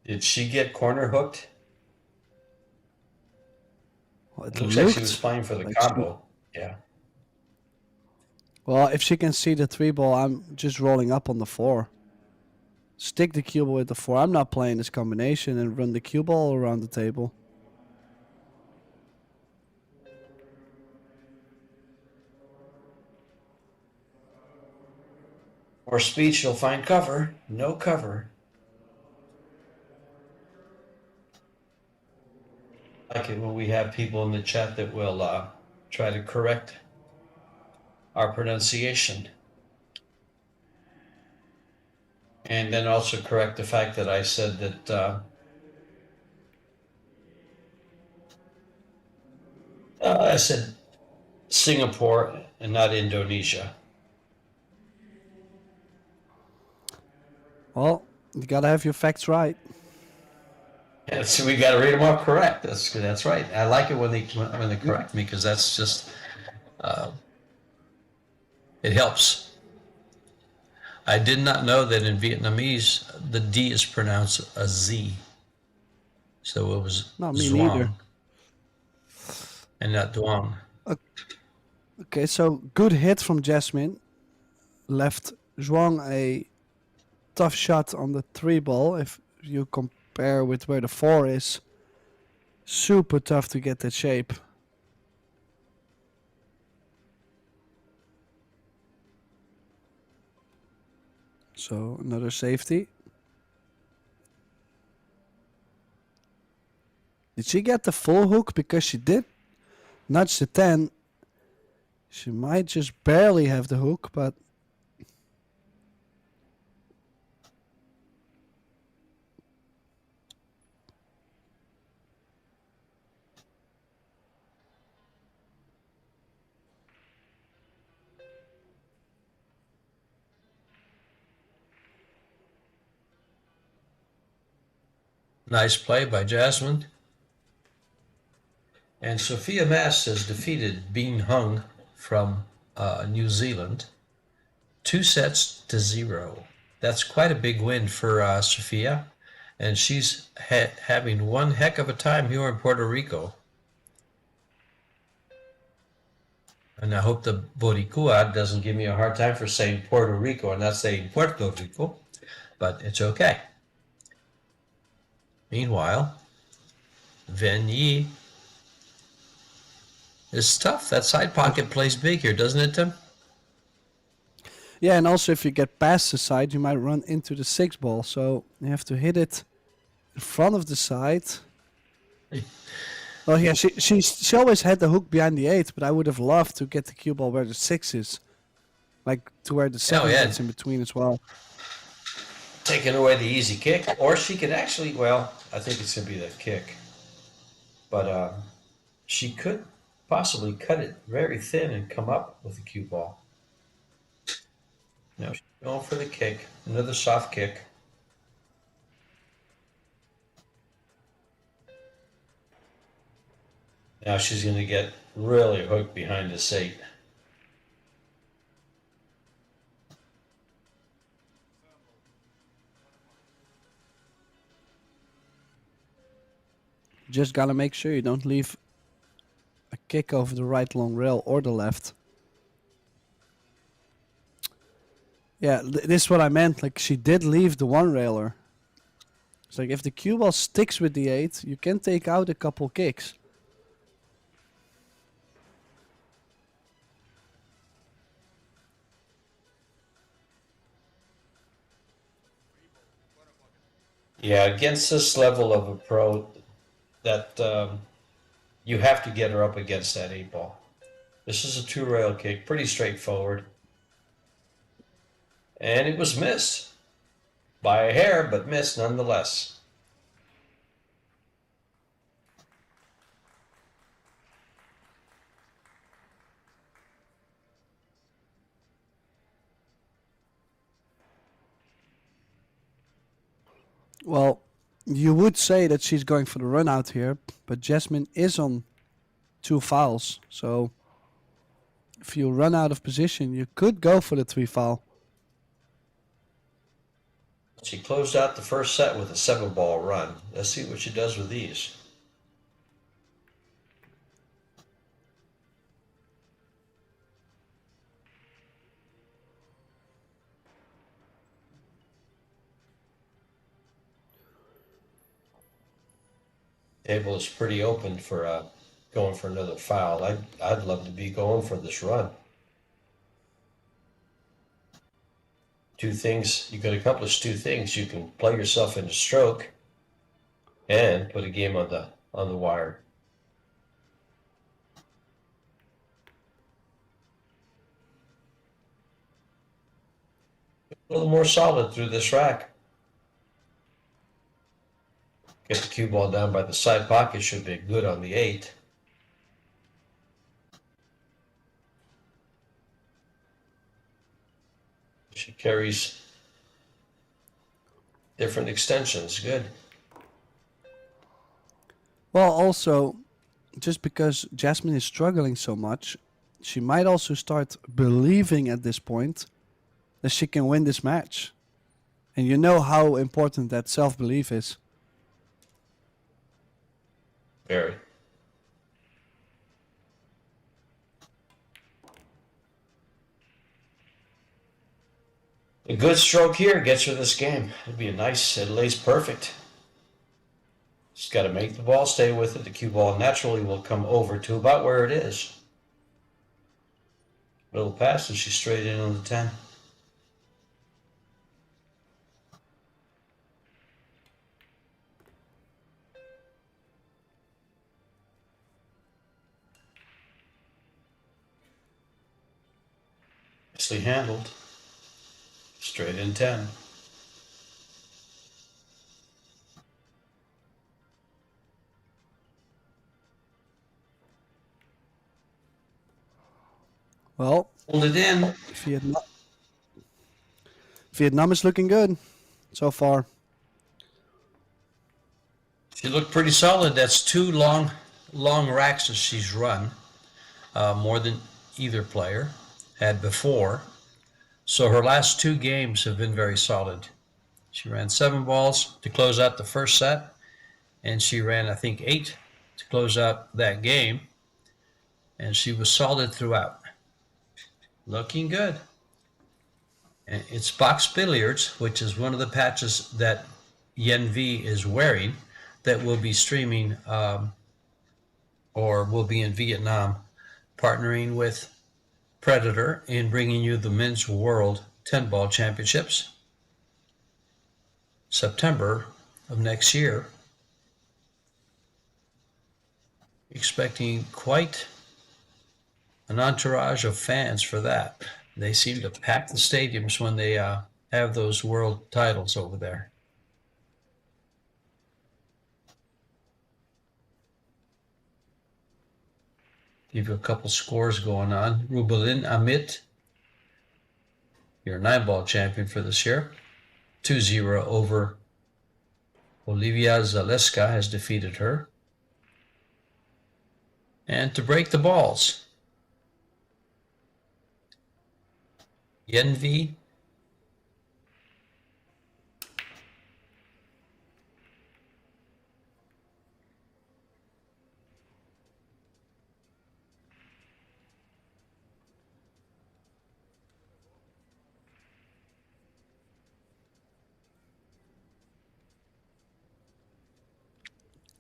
Did she get corner hooked? Well, it looks like she was playing for the combo. Yeah. Well, if she can see the 3 ball, I'm just rolling up on the 4. Stick the cue ball with the 4. I'm not playing this combination and run the cue ball around the table. Or speech, you'll find cover. No cover. I like it when we have people in the chat that will try to correct our pronunciation. And then also correct the fact that I said that I said Singapore and not Indonesia. Well, you gotta have your facts right. Yeah, so we got to read them all correct. That's right. I like it when they correct me, because that's just it helps. I did not know that in Vietnamese the D is pronounced a Z, so it was Not me Duong neither. and not Duong. Okay, so good hit from Jasmine. Left Zhuang a tough shot on the 3 ball. If you compare with where the 4 is, super tough to get that shape. So another safety. Did she get the full hook? Because she did nudge the 10. She might just barely have the hook, but Nice play by Jasmine. And Sophia Mass has defeated Bean Hung from New Zealand 2-0. That's quite a big win for Sophia, and she's having one heck of a time here in Puerto Rico. And I hope the Boricua doesn't give me a hard time for saying Puerto Rico and not saying Puerto Rico, but it's okay. Meanwhile, Ven Yi is tough. That side pocket plays big here, doesn't it, Tim? Yeah, and also if you get past the side, you might run into the 6 ball. So you have to hit it in front of the side. Well, yeah, she always had the hook behind the 8, but I would have loved to get the cue ball where the 6 is, like to where the 7 is in between as well. Taking away the easy kick, or she could actually, well, I think it's going to be that kick, but she could possibly cut it very thin and come up with the cue ball. No, she's going for the kick, another soft kick. Now she's going to get really hooked behind this 8. Just gotta make sure you don't leave a kick over the right long rail or the left. Yeah, this is what I meant. Like, she did leave the 1 railer. It's like if the cue ball sticks with the 8, you can take out a couple kicks. Yeah, against this level of a pro, that you have to get her up against that 8 ball. This is a 2 rail kick, pretty straightforward. And it was missed by a hair, but missed nonetheless. Well, you would say that she's going for the run out here, but Jasmine is on 2 fouls. So if you run out of position, you could go for the 3 foul. She closed out the first set with a 7 ball run. Let's see what she does with these. Table is pretty open for going for another foul. I'd love to be going for this run. 2 things, you can accomplish 2 things. You can play yourself into stroke and put a game on the wire. A little more solid through this rack. Get the cue ball down by the side pocket, should be good on the 8. She carries different extensions, good. Well, also, just because Jasmine is struggling so much, she might also start believing at this point that she can win this match. And you know how important that self-belief is. Very. A good stroke here gets her this game. It'd be a nice, it lays perfect. Just got to make the ball stay with it. The cue ball naturally will come over to about where it is. Little pass and she's straight in on the 10. Nicely handled. Straight in 10. Well, Hold it in. Vietnam is looking good so far. She looked pretty solid. That's 2 long long racks that she's run, more than either player had before. So her last 2 games have been very solid. She ran 7 balls to close out the first set, and she ran, I think, 8 to close out that game, and she was solid throughout. Looking good. And it's Box Billiards, which is one of the patches that Yen V is wearing, that will be streaming or will be in Vietnam, partnering with Predator in bringing you the Men's World 10-Ball Championships, September of next year. Expecting quite an entourage of fans for that. They seem to pack the stadiums when they have those world titles over there. Give you a couple scores going on. Rubelin Amit, your 9-ball champion for this year. 2-0 over Olivia Zaleska has defeated her. And to break the balls, Yenvi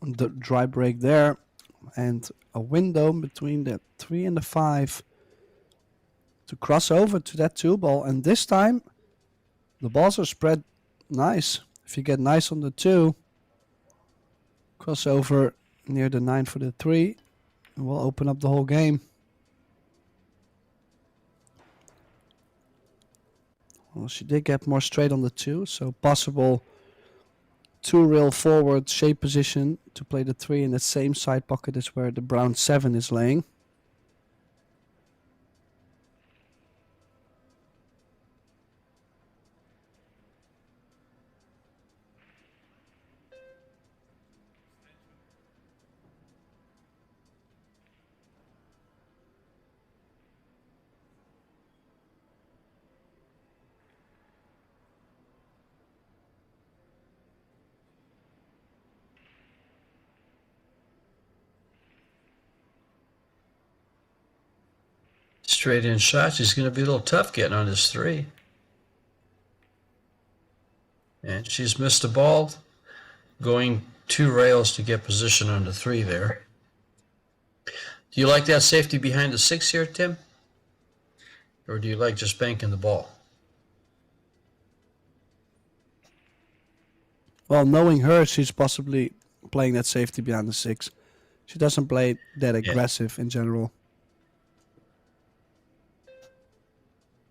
The dry break there, and a window between the 3 and the 5 to cross over to that 2-ball. And this time, the balls are spread nice. If you get nice on the 2, cross over near the 9 for the 3, and we'll open up the whole game. Well, she did get more straight on the 2, so possible 2-rail forward shape position to play the 3 in the same side pocket as where the brown 7 is laying. straight in shot. She's going to be a little tough getting on this 3. And she's missed a ball going 2 rails to get position on the 3 there. Do you like that safety behind the 6 here, Tim? Or do you like just banking the ball? Well, knowing her, she's possibly playing that safety behind the 6. She doesn't play that aggressive in general.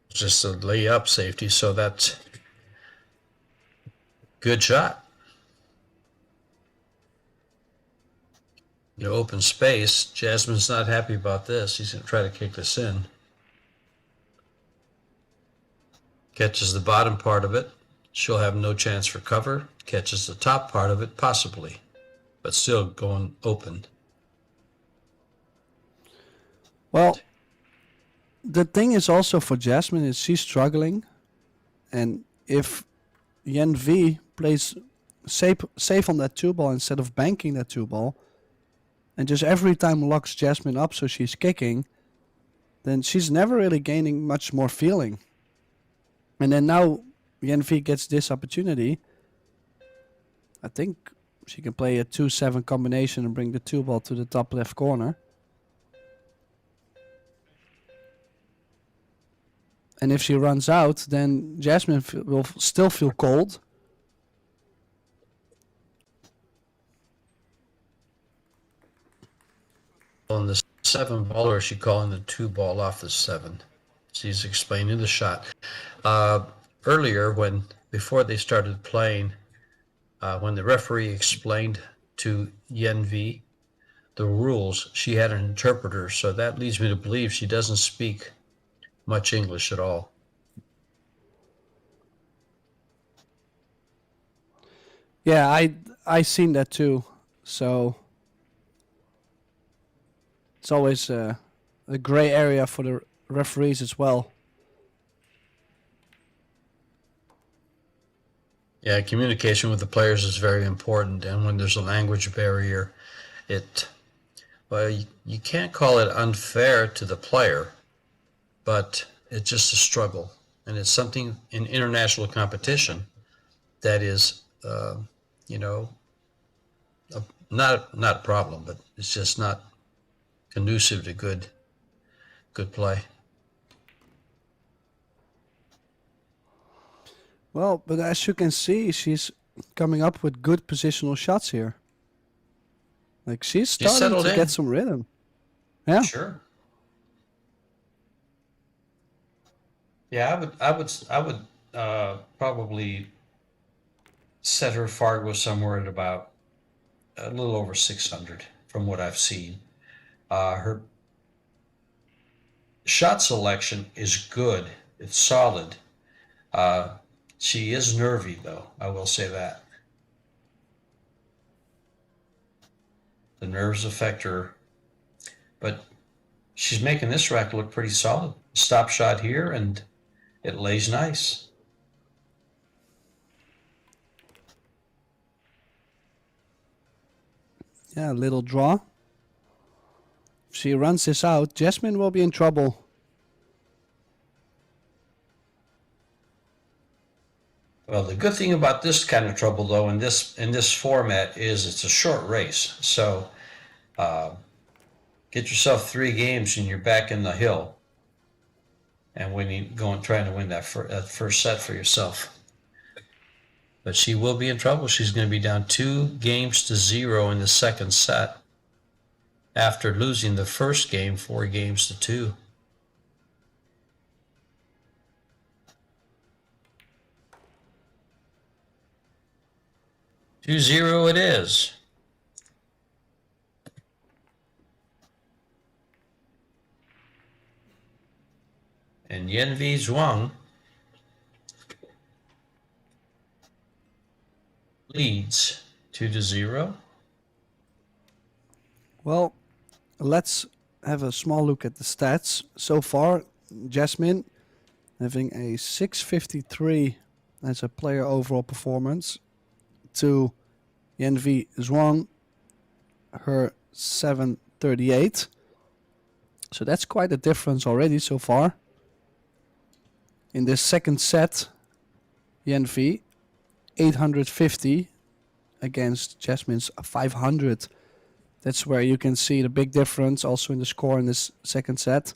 Just a layup safety, so that's good shot. The open space. Jasmine's not happy about this. He's going to try to kick this in. Catches the bottom part of it. She'll have no chance for cover. Catches the top part of it, possibly, but still going open. Well, the thing is also for Jasmine is she's struggling, and if Yen V plays safe on that 2-ball instead of banking that 2-ball, and just every time locks Jasmine up so she's kicking, then she's never really gaining much more feeling. And then now Yen V gets this opportunity. I think she can play a 2-7 combination and bring the 2-ball to the top left corner. And if she runs out, then Jasmine will still feel cold. On the 7-ball, or is she calling the 2-ball off the 7? She's explaining the shot. Earlier, before they started playing, when the referee explained to Yen V the rules, she had an interpreter, so that leads me to believe she doesn't speak much English at all. Yeah, I seen that too. So It's always a gray area for the referees as well. Yeah, communication with the players is very important, and when there's a language barrier, well, you can't call it unfair to the player, but it's just a struggle, and it's something in international competition that is, you know, not a problem, but it's just not conducive to good play. Well, but as you can see, she's coming up with good positional shots here. Like she's starting to get some rhythm. Yeah. Sure. Yeah, I would probably set her Fargo somewhere at about a little over 600 from what I've seen. Her shot selection is good. It's solid. She is nervy, though. I will say that. The nerves affect her. But she's making this rack look pretty solid. Stop shot here, and it lays nice. Yeah, little draw. If she runs this out, Jasmine will be in trouble. Well, the good thing about this kind of trouble, though, in this format, is it's a short race. So get yourself 3 games, and you're back in the hill. And when you go and trying to win that first set for yourself. But she will be in trouble. She's going to be down 2-0 in the second set after losing the first game 4-2. 2-0 it is. And Yenvi Zhuang leads 2-0. Well, let's have a small look at the stats. So far, Jasmine having a 653 as a player overall performance to Yenvi Zhuang, her 738. So that's quite a difference already so far. In this second set, Yenvi 850 against Jasmine's 500. That's where you can see the big difference also in the score in this second set.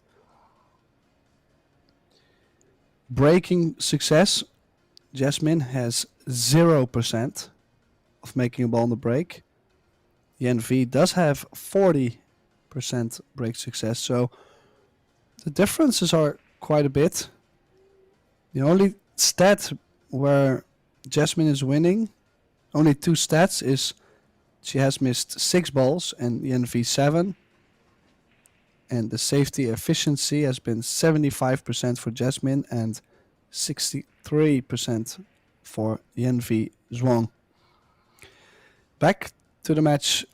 Breaking success, Jasmine has 0% of making a ball on the break. Yenvi does have 40% break success, so the differences are quite a bit. The only stat where Jasmine is winning, only 2 stats, is she has missed 6 balls and Yenvi 7. And the safety efficiency has been 75% for Jasmine and 63% for Yenvi Zhuang. Back to the match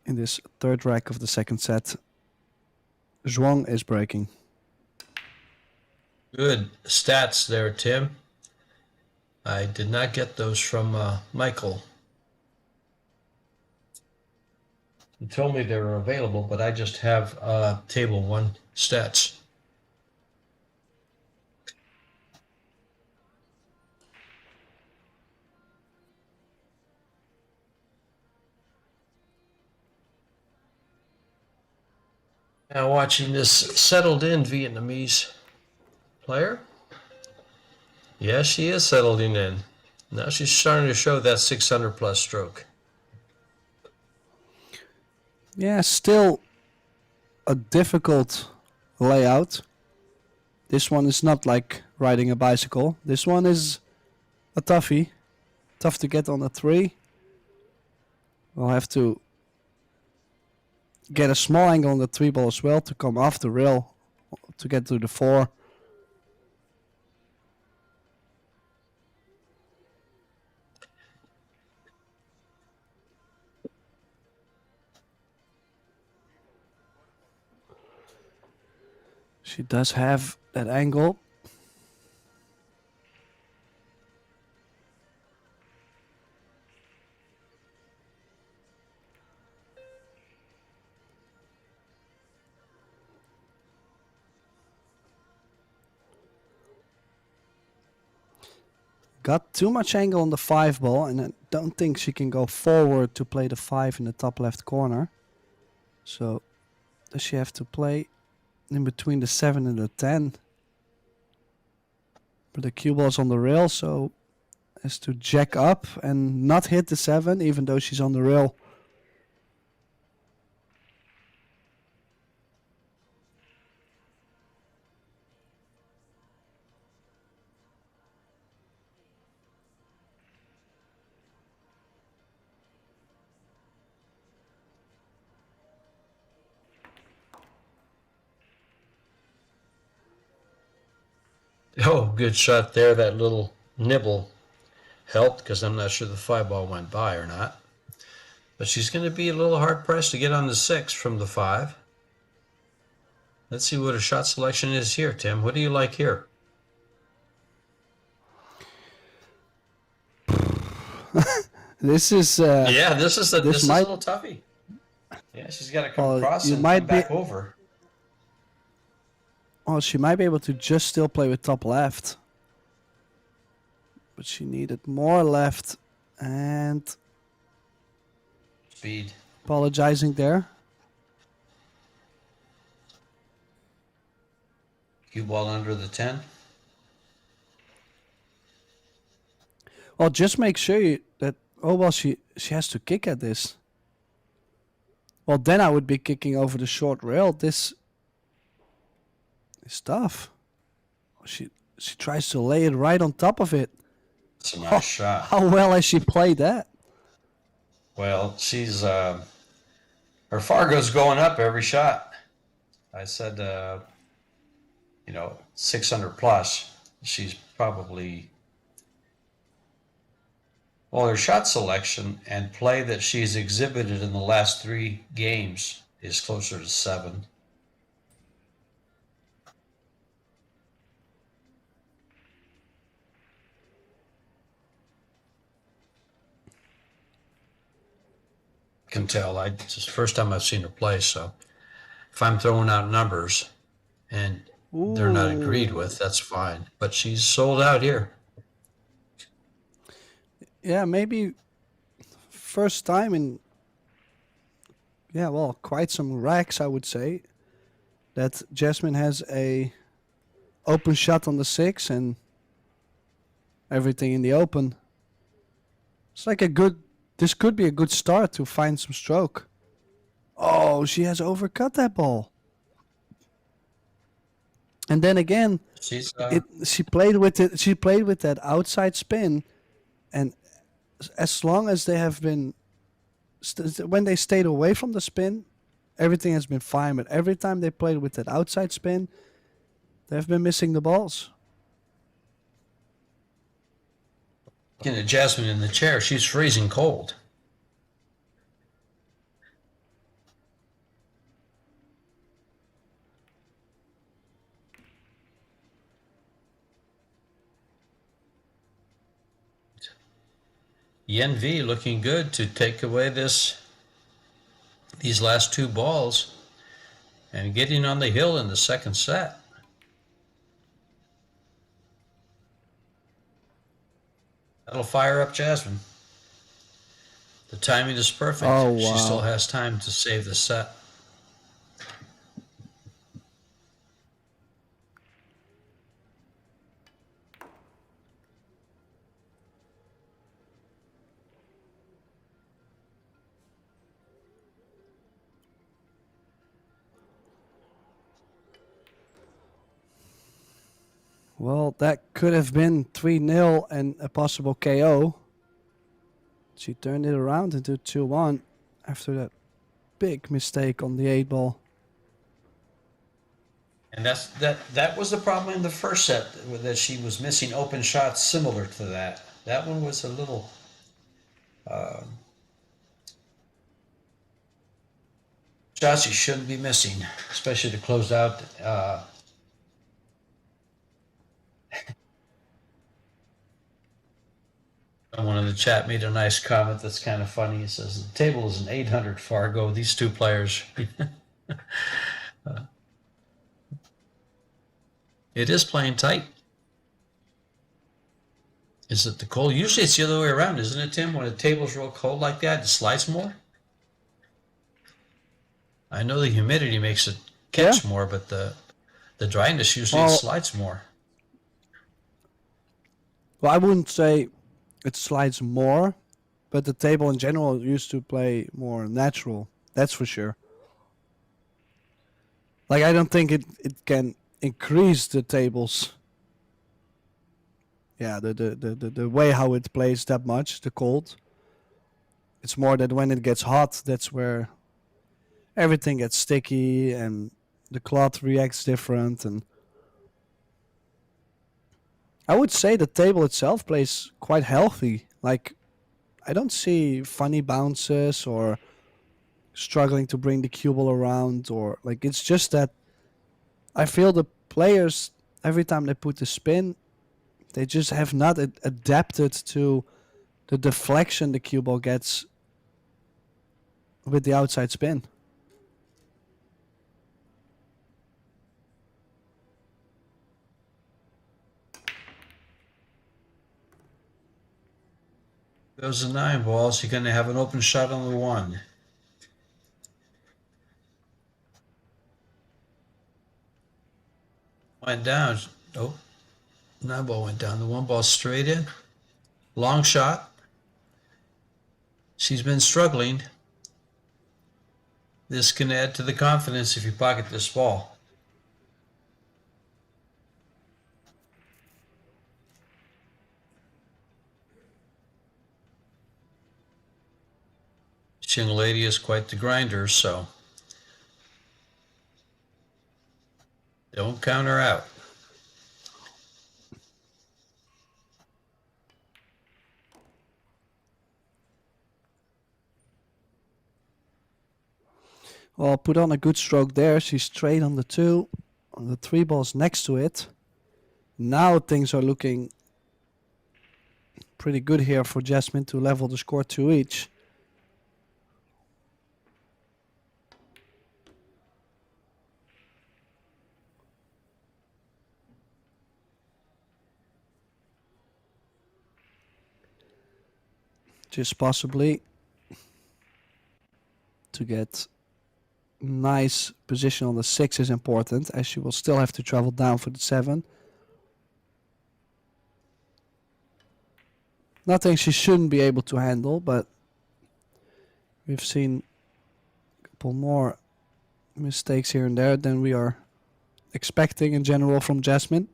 in this third rack of the second set. Zhuang is breaking. Good stats there, Tim. I did not get those from Michael. He told me they were available, but I just have Table 1 stats. Now watching this settled in Vietnamese player. Yes, she is settled in. Now she's starting to show that 600 plus stroke. Yeah, still a difficult layout. This one is not like riding a bicycle. This one is a toughie. Tough to get on a 3. We'll have to get a small angle on the 3 ball as well to come off the rail to get to the 4. She does have that angle. Got too much angle on the 5 ball, and I don't think she can go forward to play the 5 in the top left corner. So does she have to play in between the 7 and the 10? But the cue ball's on the rail, so has to jack up and not hit the 7, even though she's on the rail. Oh, good shot there. That little nibble helped because I'm not sure the 5 ball went by or not. But she's going to be a little hard pressed to get on the 6 from the 5. Let's see what her shot selection is here, Tim. What do you like here? This is Yeah, this is a little toughie. Yeah, she's got to come across and come back over. Oh, she might be able to just still play with top left. But she needed more left, and Speed. apologizing there. Cue ball under the 10. Well, just make sure that, oh well, she has to kick at this. Well, then I would be kicking over the short rail. This is tough. She tries to lay it right on top of it. It's a nice shot. How well has she played that? Well, she's her Fargo's going up every shot. I said, 600 plus. She's probably, well, her shot selection and play that she's exhibited in the last 3 games is closer to 7. Can tell. It's the first time I've seen her play, so if I'm throwing out numbers and they're not agreed with, that's fine. But she's sold out here. Yeah, maybe first time in, yeah, well, quite some racks, I would say, that Jasmine has a open shot on the 6 and everything in the open. It's like this could be a good start to find some stroke. Oh, she has overcut that ball. And then again, she played with it. She played with that outside spin, and as long as they have been, when they stayed away from the spin, everything has been fine. But every time they played with that outside spin, they've been missing the balls. Jasmine in the chair, she's freezing cold. Yen V looking good to take away these last 2 balls and getting on the hill in the second set. That'll fire up Jasmine. The timing is perfect. Oh, wow. She still has time to save the set. Well, that could have been 3-0 and a possible KO. She turned it around into 2-1 after that big mistake on the 8 ball. And that was the problem in the first set, that she was missing open shots similar to that. That one was a little shots you shouldn't be missing, especially to close out Someone in the chat made a nice comment that's kind of funny. He says, the table is an 800 Fargo. These two players. It is playing tight. Is it the cold? Usually it's the other way around, isn't it, Tim? When a table's real cold like that, it slides more? I know the humidity makes it catch more, but the dryness usually it slides more. Well, I wouldn't say it slides more, but the table in general used to play more natural. That's for sure. Like, I don't think it can increase the tables. Yeah, the way how it plays that much, the cold. It's more that when it gets hot, that's where everything gets sticky and the cloth reacts different. And I would say the table itself plays quite healthy. Like, I don't see funny bounces or struggling to bring the cue ball around, or like, it's just that I feel the players, every time they put the spin, they just have not adapted to the deflection the cue ball gets with the outside spin. Goes the 9 ball, so you're going to have an open shot on the 1. Went down. Oh, 9 ball went down. The 1 ball straight in. Long shot. She's been struggling. This can add to the confidence if you pocket this ball. This young lady is quite the grinder, so don't count her out. Well, put on a good stroke there. She's straight on the 2. On the 3 ball's next to it. Now things are looking pretty good here for Jasmine to level the score 2 each. Just possibly to get nice position on the 6 is important, as she will still have to travel down for the 7. Nothing she shouldn't be able to handle, but we've seen a couple more mistakes here and there than we are expecting in general from Jasmine.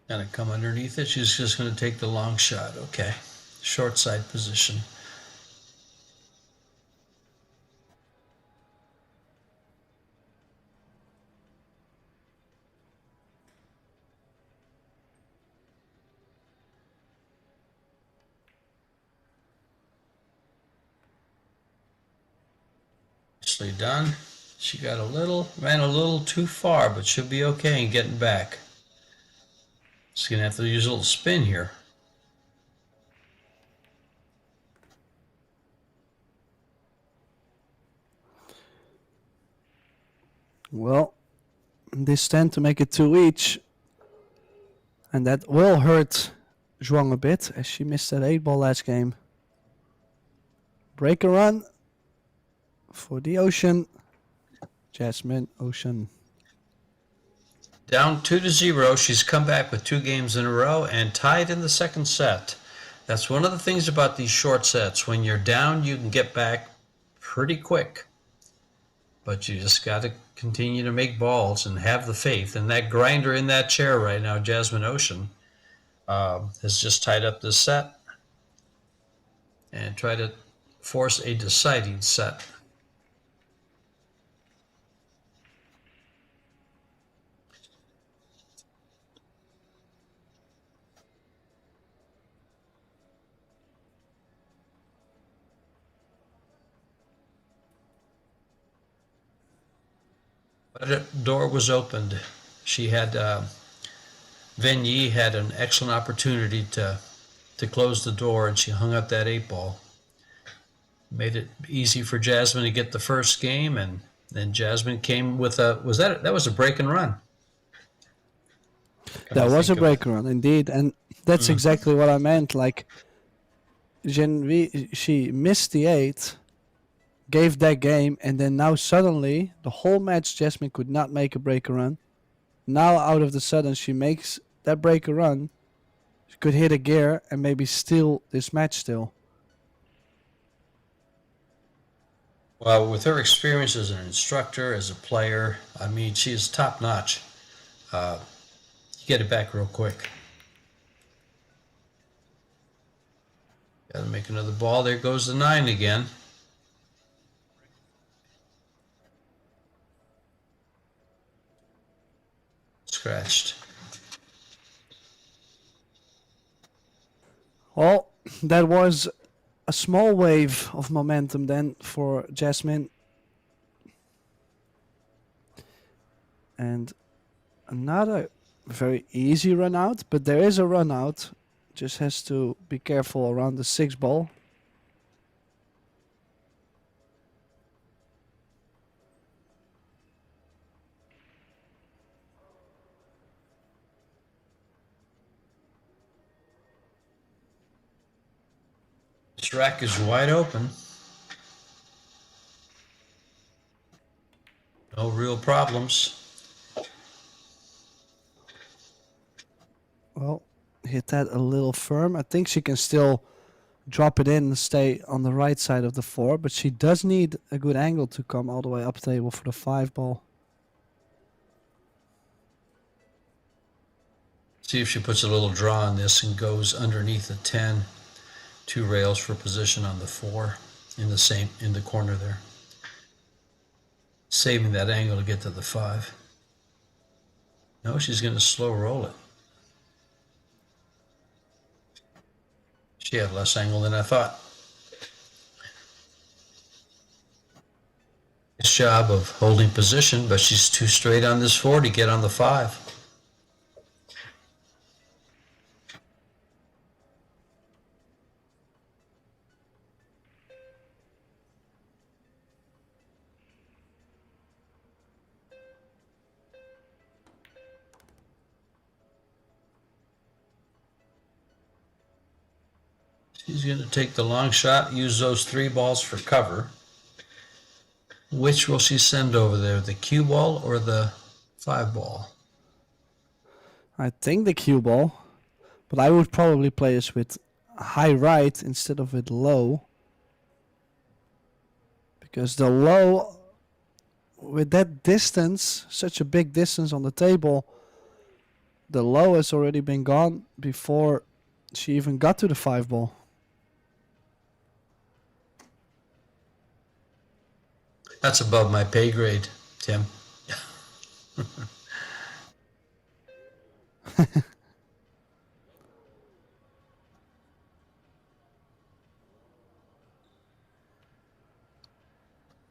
Gonna come underneath it. She's just gonna take the long shot. Okay. Short side position. Nicely done. She ran a little too far, but she'll be okay in getting back. She's gonna have to use a little spin here. Well, this tend to make it 2 each, and that will hurt Zhuang a bit, as she missed that 8 ball last game. Break a run for the Ocean. Jasmine, Ocean. Down 2-0. She's come back with 2 games in a row and tied in the second set. That's one of the things about these short sets. When you're down, you can get back pretty quick. But you just got to continue to make balls and have the faith. And that grinder in that chair right now, Jasmine Ocean, has just tied up this set and try to force a deciding set. But a door was opened. She had Ven Yi had an excellent opportunity to close the door, and she hung up that 8-ball. Made it easy for Jasmine to get the first game, and then Jasmine came with that was a break and run. That was a break run indeed, and that's exactly what I meant. Like, she missed the 8, gave that game, and then now suddenly the whole match Jasmine could not make a break run. Now out of the sudden she makes that break run. She could hit a gear and maybe steal this match still. Well, with her experience as an instructor, as a player, I mean, she is top notch. You get it back real quick. Got to make another ball. There goes the 9 again. Scratched. Well, that was a small wave of momentum then for Jasmine. And another very easy run out, but there is a run out. Just has to be careful around the 6 ball. This rack is wide open. No real problems. Well, hit that a little firm. I think she can still drop it in and stay on the right side of the 4, but she does need a good angle to come all the way up table for the 5 ball. See if she puts a little draw on this and goes underneath the 10. 2 rails for position on the 4 in the corner there. Saving that angle to get to the 5. No, she's going to slow roll it. She had less angle than I thought. Nice job of holding position, but she's too straight on this 4 to get on the 5. She's going to take the long shot, use those 3 balls for cover. Which will she send over there, the cue ball or the 5 ball? I think the cue ball, but I would probably play this with high right instead of with low. Because the low, with that distance, such a big distance on the table, the low has already been gone before she even got to the 5 ball. That's above my pay grade, Tim.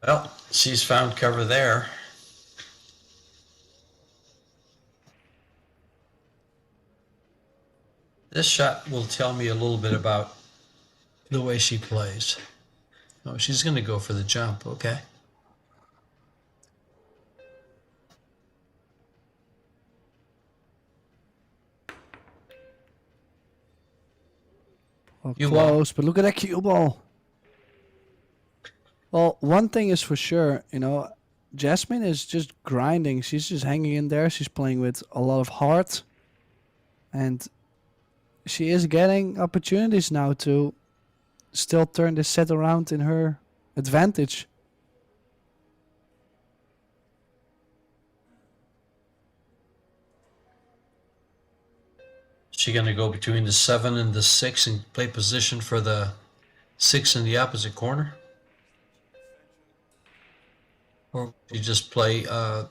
Well, she's found cover there. This shot will tell me a little bit about the way she plays. Oh, she's going to go for the jump, okay. Well, close, but look at that cue ball. Well, one thing is for sure, you know, Jasmine is just grinding. She's just hanging in there. She's playing with a lot of heart. And she is getting opportunities now to still turn this set around in her advantage. She going to go between the 7 and the 6 and play position for the 6 in the opposite corner? Or you just play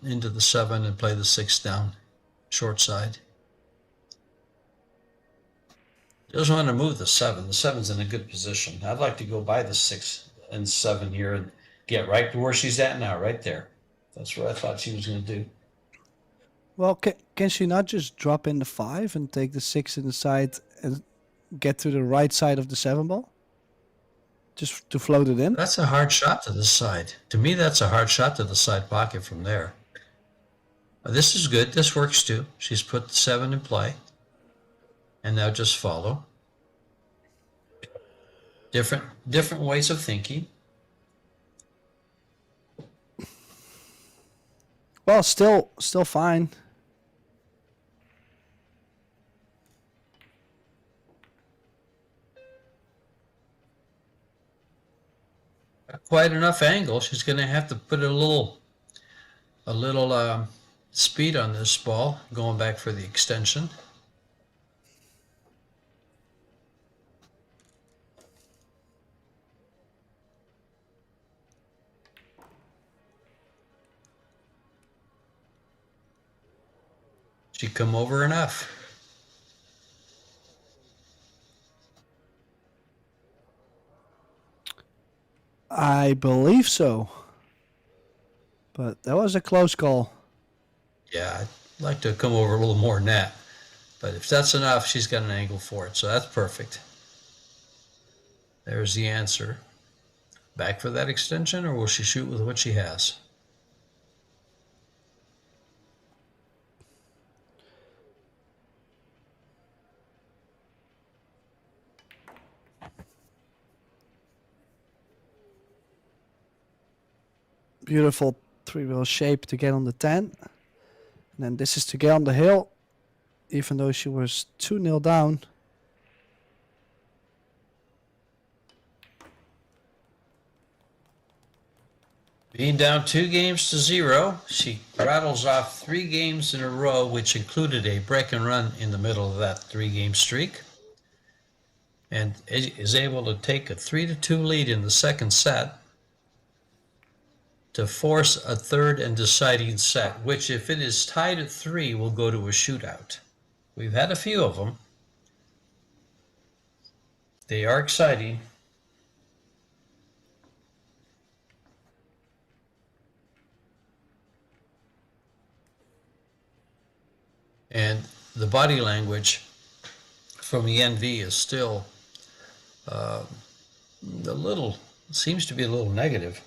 into the 7 and play the 6 down, short side? Doesn't want to move the 7. The 7's in a good position. I'd like to go by the 6 and 7 here and get right to where she's at now, right there. That's what I thought she was going to do. Well, can she not just drop in the 5 and take the 6 in the side and get to the right side of the 7 ball? Just to float it in? That's a hard shot to the side. To me, that's a hard shot to the side pocket from there. This is good. This works too. She's put the 7 in play. And now just follow. Different ways of thinking. Well, still fine. Not quite enough angle. She's going to have to put a little speed on this ball, going back for the extension. She come over enough. I believe so. But that was a close call. Yeah, I'd like to come over a little more than that. But if that's enough, she's got an angle for it, so that's perfect. There's the answer. Back for that extension, or will she shoot with what she has? Beautiful 3-wheel shape to get on the 10. And then this is to get on the hill. Even though she was 2-0 down. Being down 2-0, she rattles off 3 games in a row, which included a break and run in the middle of that 3-game streak, and is able to take a 3-2 lead in the second set to force a third and deciding set, which, if it is tied at 3, will go to a shootout. We've had a few of them. They are exciting. And the body language from the NV is still seems to be a little negative.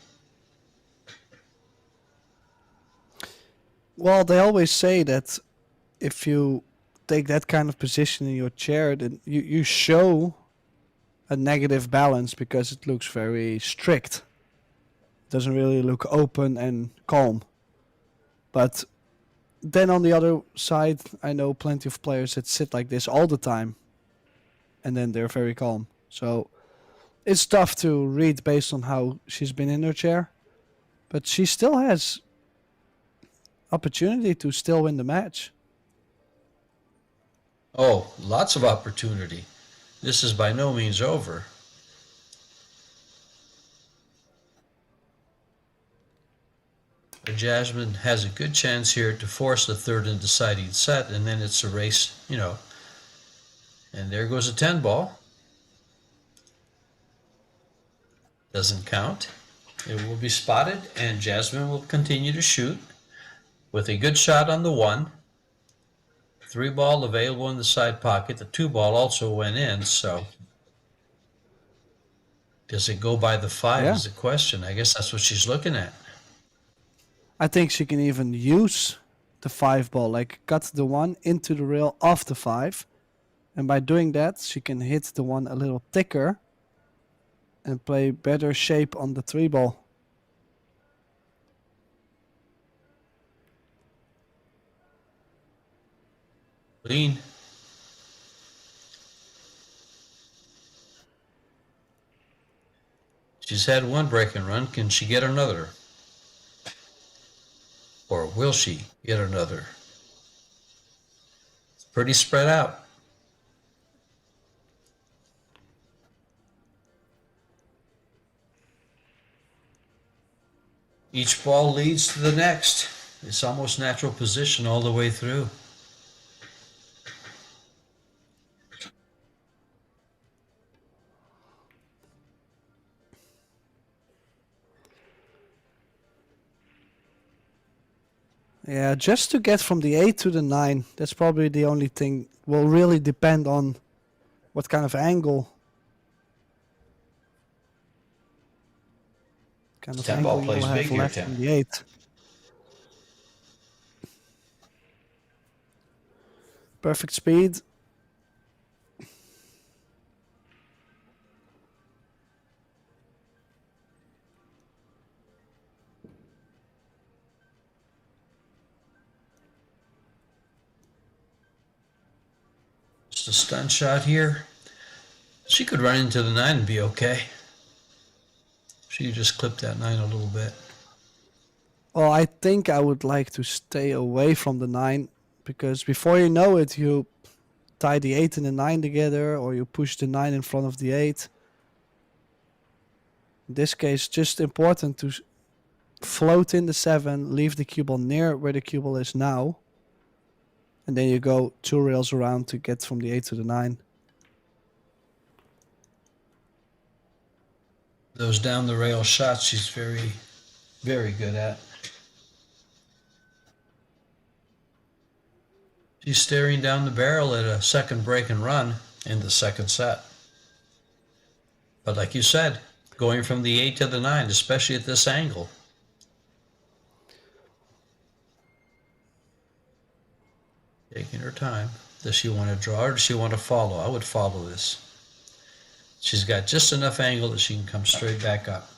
Well, they always say that if you take that kind of position in your chair, then you show a negative balance because it looks very strict. It doesn't really look open and calm. But then on the other side, I know plenty of players that sit like this all the time. And then they're very calm. So it's tough to read based on how she's been in her chair. But she still has opportunity to still win the match. Oh, lots of opportunity. This is by no means over. Jasmine has a good chance here to force the third and deciding set, and then it's a race, And there goes a 10 ball. Doesn't count. It will be spotted, and Jasmine will continue to shoot with a good shot on the 1. 3 ball available in the side pocket. The 2 ball also went in, so does it go by the 5 Yeah. is the question. I guess that's what she's looking at. I think she can even use the 5 ball, like cut the 1 into the rail of the 5. And by doing that, she can hit the 1 a little thicker and play better shape on the 3 ball. Lean. She's had one break and run. Can she get another? Or will she get another? It's pretty spread out. Each ball leads to the next. It's almost natural position all the way through. Yeah, just to get from the 8 to the 9, that's probably the only thing. Will really depend on what kind of angle. Kind of 10 angle ball you plays will big have here, left Tim. from the 8. Perfect speed. Just a stun shot here. She could run into the 9 and be okay. She just clipped that 9 a little bit. Well, I think I would like to stay away from the 9, because before you know it, you tie the 8 and the 9 together, or you push the 9 in front of the 8. In this case, just important to float in the 7, leave the cue ball near where the cue ball is now, and then you go 2 rails around to get from the 8 to the 9. Those down the rail shots she's very, very good at. She's staring down the barrel at a second break and run in the second set. But like you said, going from the 8 to the 9, especially at this angle. Taking her time. Does she want to draw or does she want to follow? I would follow this. She's got just enough angle that she can come straight back up.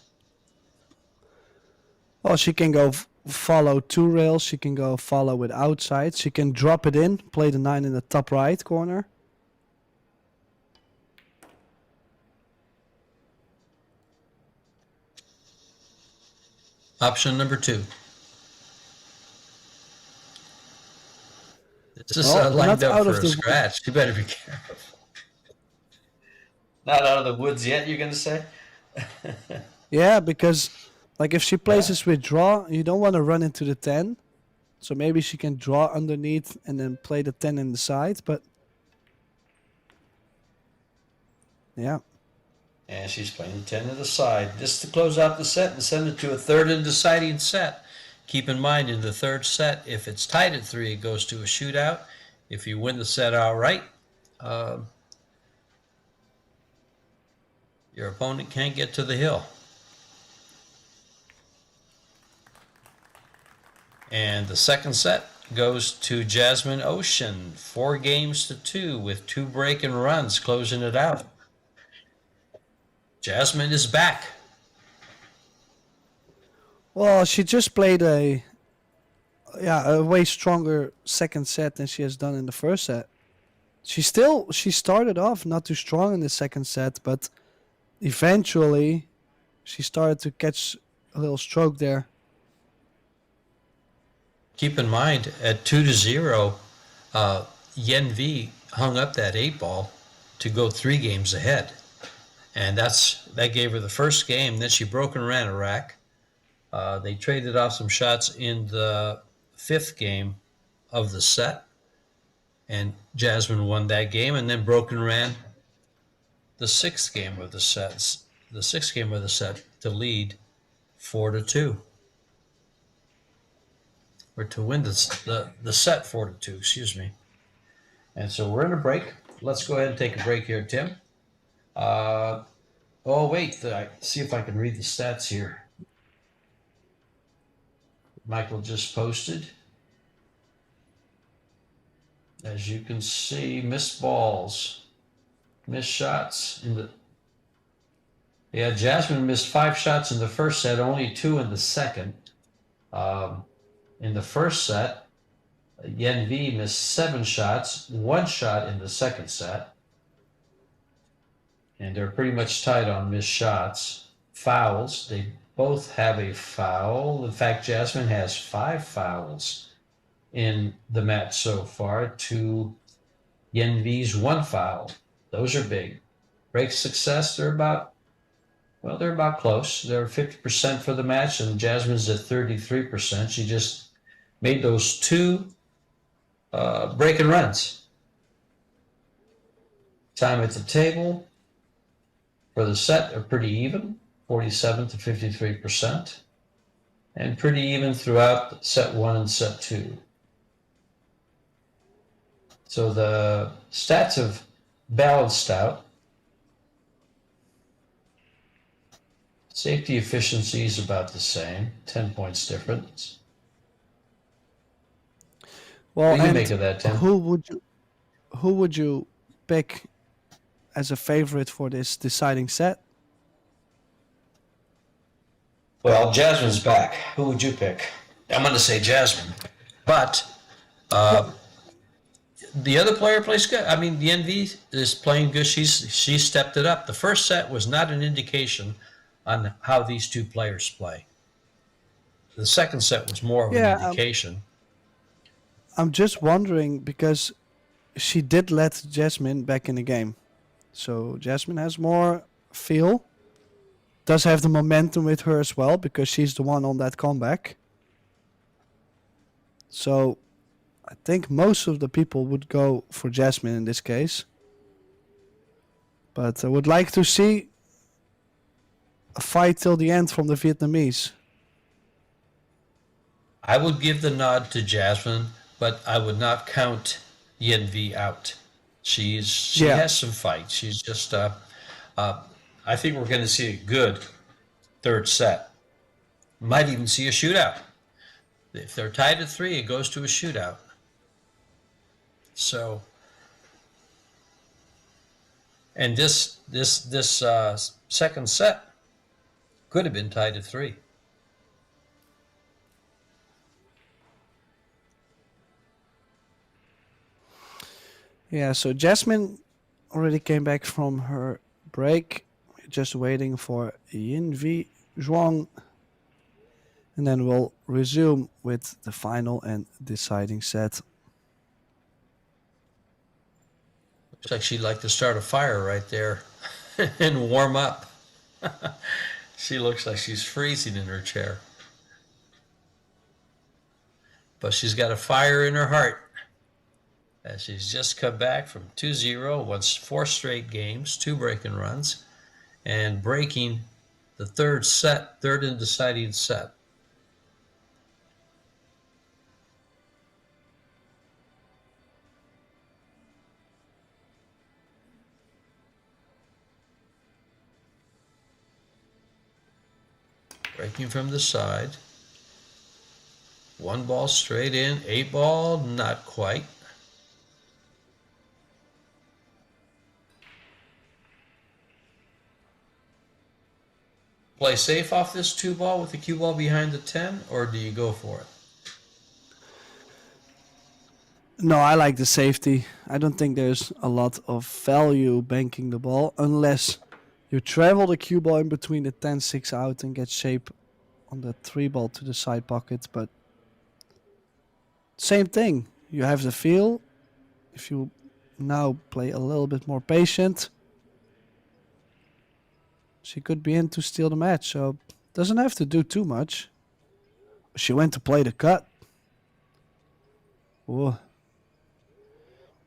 Well, she can go follow 2 rails. She can go follow with outside. She can drop it in, play the 9 in the top right corner. Option number 2. This is Well, lined not up out for of a the- scratch. You better be careful. Not out of the woods yet, you're going to say? Yeah, because like if she plays this with draw, you don't want to run into the 10. So maybe she can draw underneath and then play the 10 in the side, but yeah. And she's playing 10 to the side just to close out the set and send it to a third and deciding set. Keep in mind, in the third set, if it's tied at 3, it goes to a shootout. If you win the set outright, your opponent can't get to the hill. And the second set goes to Jasmine Ocean, 4 games to 2 with 2 break and runs closing it out. Jasmine is back. Well, she just played a way stronger second set than she has done in the first set. She started off not too strong in the second set, but eventually she started to catch a little stroke there. Keep in mind, at 2-0, Yen V hung up that 8 ball to go 3 games ahead. And that gave her the first game. Then she broke and ran a rack. They traded off some shots in the 5th game of the set. And Jasmine won that game and then broke and ran the 6th game of the set. The 6th game of the set to lead 4-2. Or to win the set 4-2, excuse me. And so we're in a break. Let's go ahead and take a break here, Tim. Oh, wait, see if I can read the stats here. Michael just posted. As you can see, missed balls, missed shots in the. Yeah, Jasmine missed 5 shots in the first set, only 2 in the second. In the first set, Yen V missed 7 shots, 1 shot in the second set. And they're pretty much tied on missed shots. Fouls, they both have a foul. In fact, Jasmine has 5 fouls in the match so far to Yen V's 1 foul. Those are big. Break success, they're about close. They're 50% for the match, and Jasmine's at 33%. She just made those 2 break and runs. Time at the table for the set are pretty even, 47 to 53%. and pretty even throughout set 1 and set 2. So the stats have balanced out. Safety efficiency is about the same, 10 points difference. Well, What do you and make of that, Tim? who would you pick as a favorite for this deciding set? Well, Jasmine's back. Who would you pick? I'm going to say Jasmine. But the other player plays good. I mean, the NV is playing good. She stepped it up. The first set was not an indication on how these two players play. The second set was more of an Yeah, indication. I'm just wondering because she did let Jasmine back in the game. So Jasmine has more feel. Does have the momentum with her as well because she's the one on that comeback. So I think most of the people would go for Jasmine in this case. But I would like to see a fight till the end from the Vietnamese. I would give the nod to Jasmine, but I would not count Yen V out. She has some fight. She's just I think we're going to see a good third set. Might even see a shootout. If they're tied at 3, it goes to a shootout. So, and this second set could have been tied at 3. Yeah, so Jasmine already came back from her break. Just waiting for Yinvi Zhuang. And then we'll resume with the final and deciding set. Looks like she'd like to start a fire right there and warm up. She looks like she's freezing in her chair. But she's got a fire in her heart. As she's just come back from 2-0, won 4 straight games, 2 break-in runs, and breaking the third and deciding set. Breaking from the side. 1 ball straight in, 8 ball, not quite. Play safe off this 2 ball with the cue ball behind the 10, or do you go for it? No, I like the safety. I don't think there's a lot of value banking the ball unless you travel the cue ball in between the 10-6 out and get shape on the 3 ball to the side pocket. But same thing. You have the feel. If you now play a little bit more patient, she could be in to steal the match. So doesn't have to do too much. She went to play the cut. Whoa.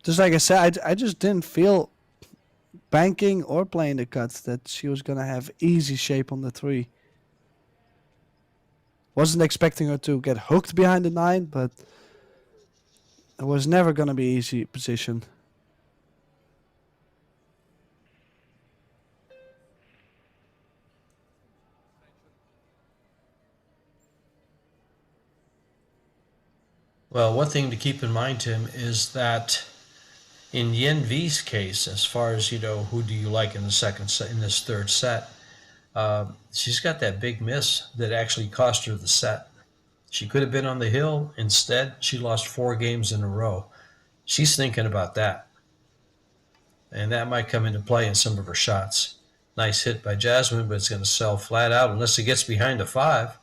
Just like I said, I just didn't feel banking or playing the cuts that she was going to have easy shape on the 3. Wasn't expecting her to get hooked behind the 9, but it was never going to be easy position. Well, one thing to keep in mind, Tim, is that in Yen V's case, as far as, who do you like in the second set, in this third set, she's got that big miss that actually cost her the set. She could have been on the hill. Instead, she lost 4 games in a row. She's thinking about that. And that might come into play in some of her shots. Nice hit by Jasmine, but it's going to sell flat out unless it gets behind a 5.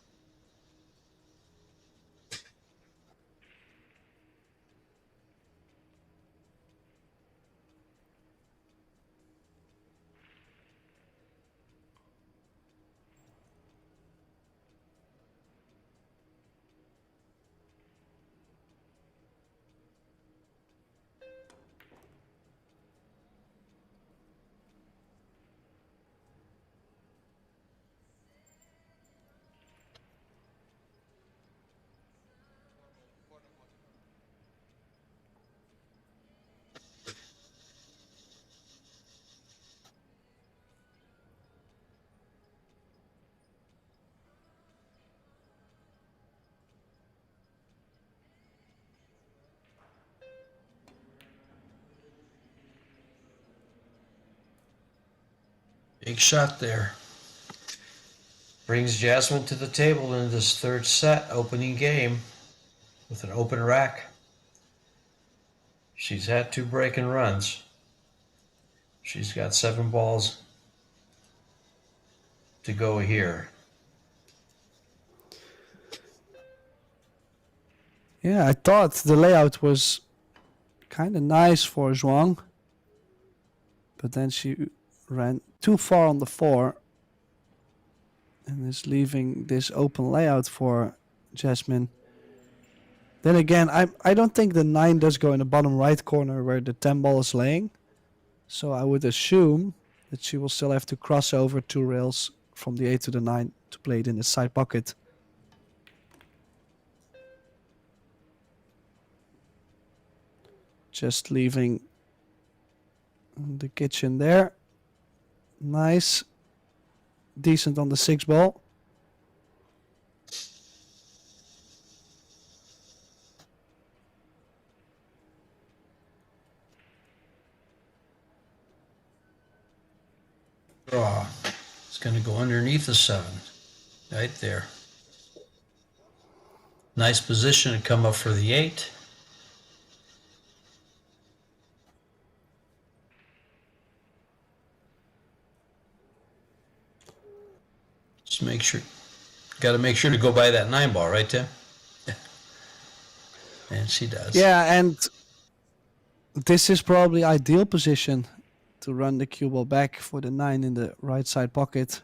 Big shot there. Brings Jasmine to the table in this third set, opening game, with an open rack. She's had 2 break and runs. She's got 7 balls to go here. Yeah, I thought the layout was kind of nice for Zhuang, but then she ran too far on the 4 and is leaving this open layout for Jasmine. Then again, I don't think the 9 does go in the bottom right corner where the 10 ball is laying, so I would assume that she will still have to cross over 2 rails from the 8 to the 9 to play it in the side pocket. Just leaving the kitchen there. Nice. Decent on the 6 ball. Draw. It's going to go underneath the 7. Right there. Nice position to come up for the 8. Just make sure, got to make sure to go by that 9 ball, right, Tim? Yeah. And she does. Yeah, and this is probably ideal position to run the cue ball back for the 9 in the right side pocket.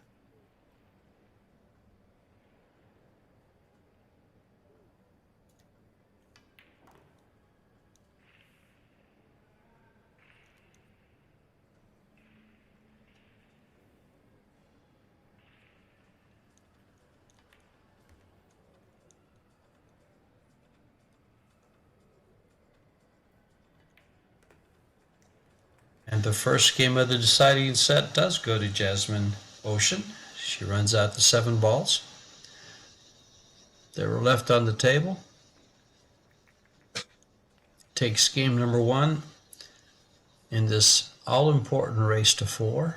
And the first game of the deciding set does go to Jasmine Ocean. She runs out the 7 balls that were left on the table. Takes game number 1 in this all-important race to 4.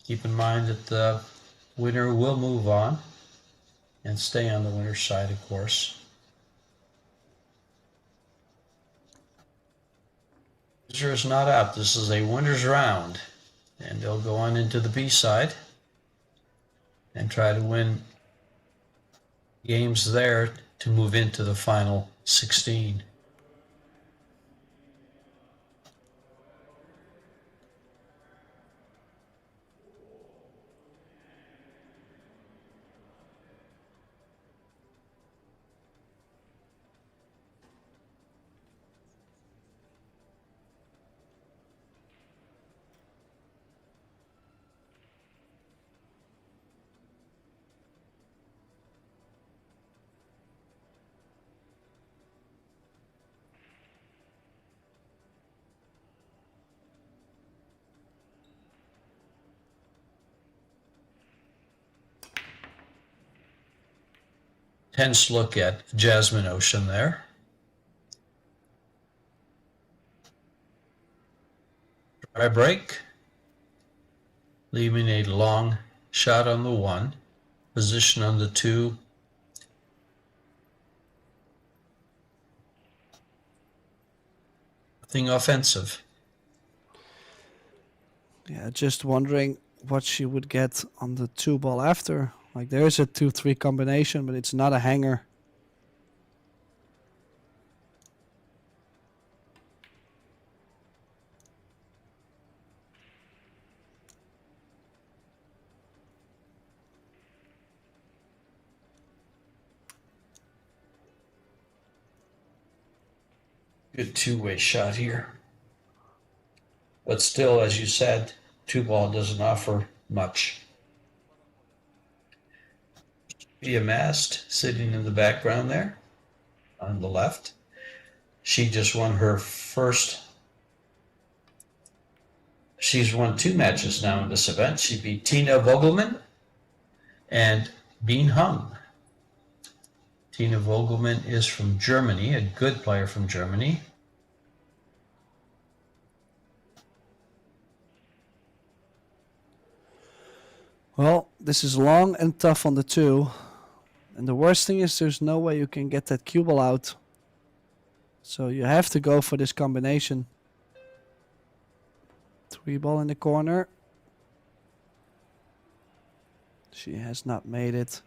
Keep in mind that the winner will move on and stay on the winner's side, of course. Loser is not out. This is a winner's round, and they'll go on into the B side and try to win games there to move into the final 16. Tense look at Jasmine Ocean there. Dry break. Leaving a long shot on the 1. Position on the 2. Nothing offensive. Yeah, just wondering what she would get on the 2 ball after. Like there is a 2-3 combination, but it's not a hanger. Good 2-way shot here. But still, as you said, 2 ball doesn't offer much. A mast sitting in the background there on the left. She just won her first. She's won 2 matches now in this event. She beat Tina Vogelman and Bean Hung. Tina Vogelman is from Germany, a good player from Germany. Well, this is long and tough on the 2. And the worst thing is there's no way you can get that cue ball out. So you have to go for this combination. 3 ball in the corner. She has not made it.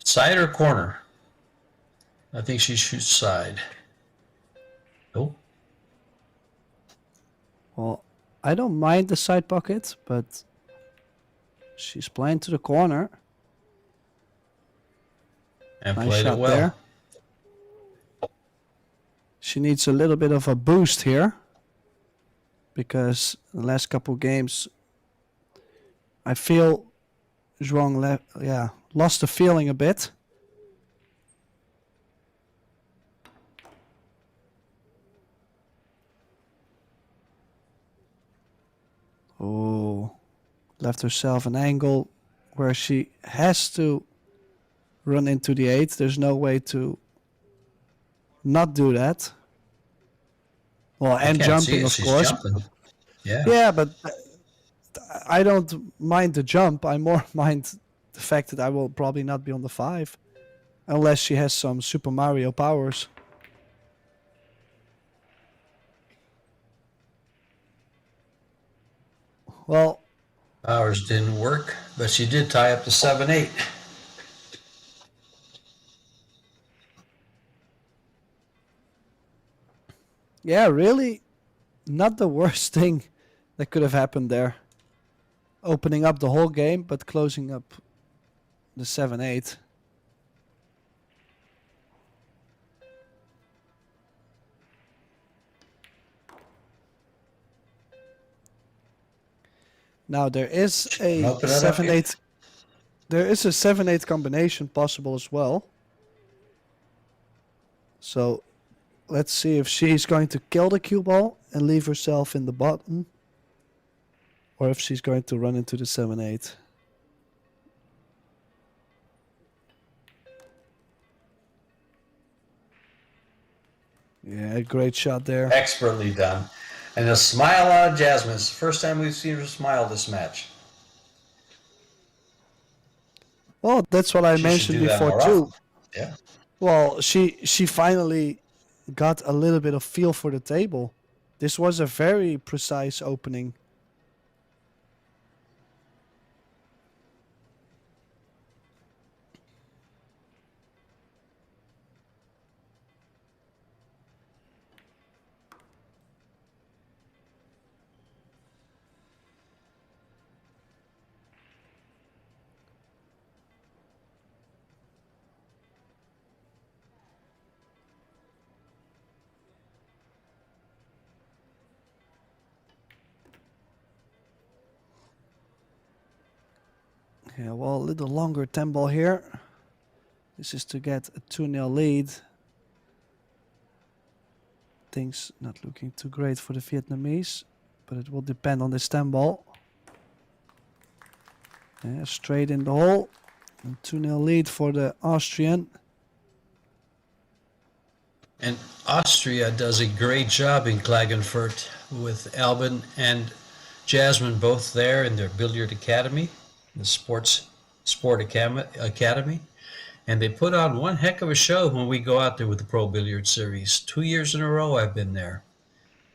Side or corner? I think she shoots side. Nope. Well, I don't mind the side pocket, but she's playing to the corner. And Nice played it shot well. there. She needs a little bit of a boost here, because the last couple games I feel Zhuang lost the feeling a bit. Oh, left herself an angle where she has to run into the 8. There's no way to not do that. Well, and Can't see jumping, it. of She's course. jumping. Yeah. Yeah, but I don't mind the jump. I more mind the fact that I will probably not be on the 5. Unless she has some Super Mario powers. Well, Ours didn't work, but she did tie up to 7-8. yeah, really not the worst thing that could have happened there. Opening up the whole game, but closing up the 7-8. Now there is a Open it up 7-8. There is a 7-8 combination possible as well. So let's see if she's going to kill the cue ball and leave herself in the bottom, or if she's going to run into the 7-8. Yeah, great shot there. Expertly done. And a smile on Jasmine. It's the first time we've seen her smile this match. Well, that's what I She should mentioned do that before more too. often. Yeah. Well, she finally got a little bit of feel for the table. This was a very precise opening. Yeah, well, a little longer 10 ball here. This is to get a 2-0 lead. Things not looking too great for the Vietnamese, but it will depend on this 10 ball. Yeah, straight in the hole. 2-0 lead for the Austrian. And Austria does a great job in Klagenfurt with Albin and Jasmine both there in their billiard academy, the sport academy. And they put on one heck of a show when we go out there with the Pro Billiard Series. 2 years in a row I've been there.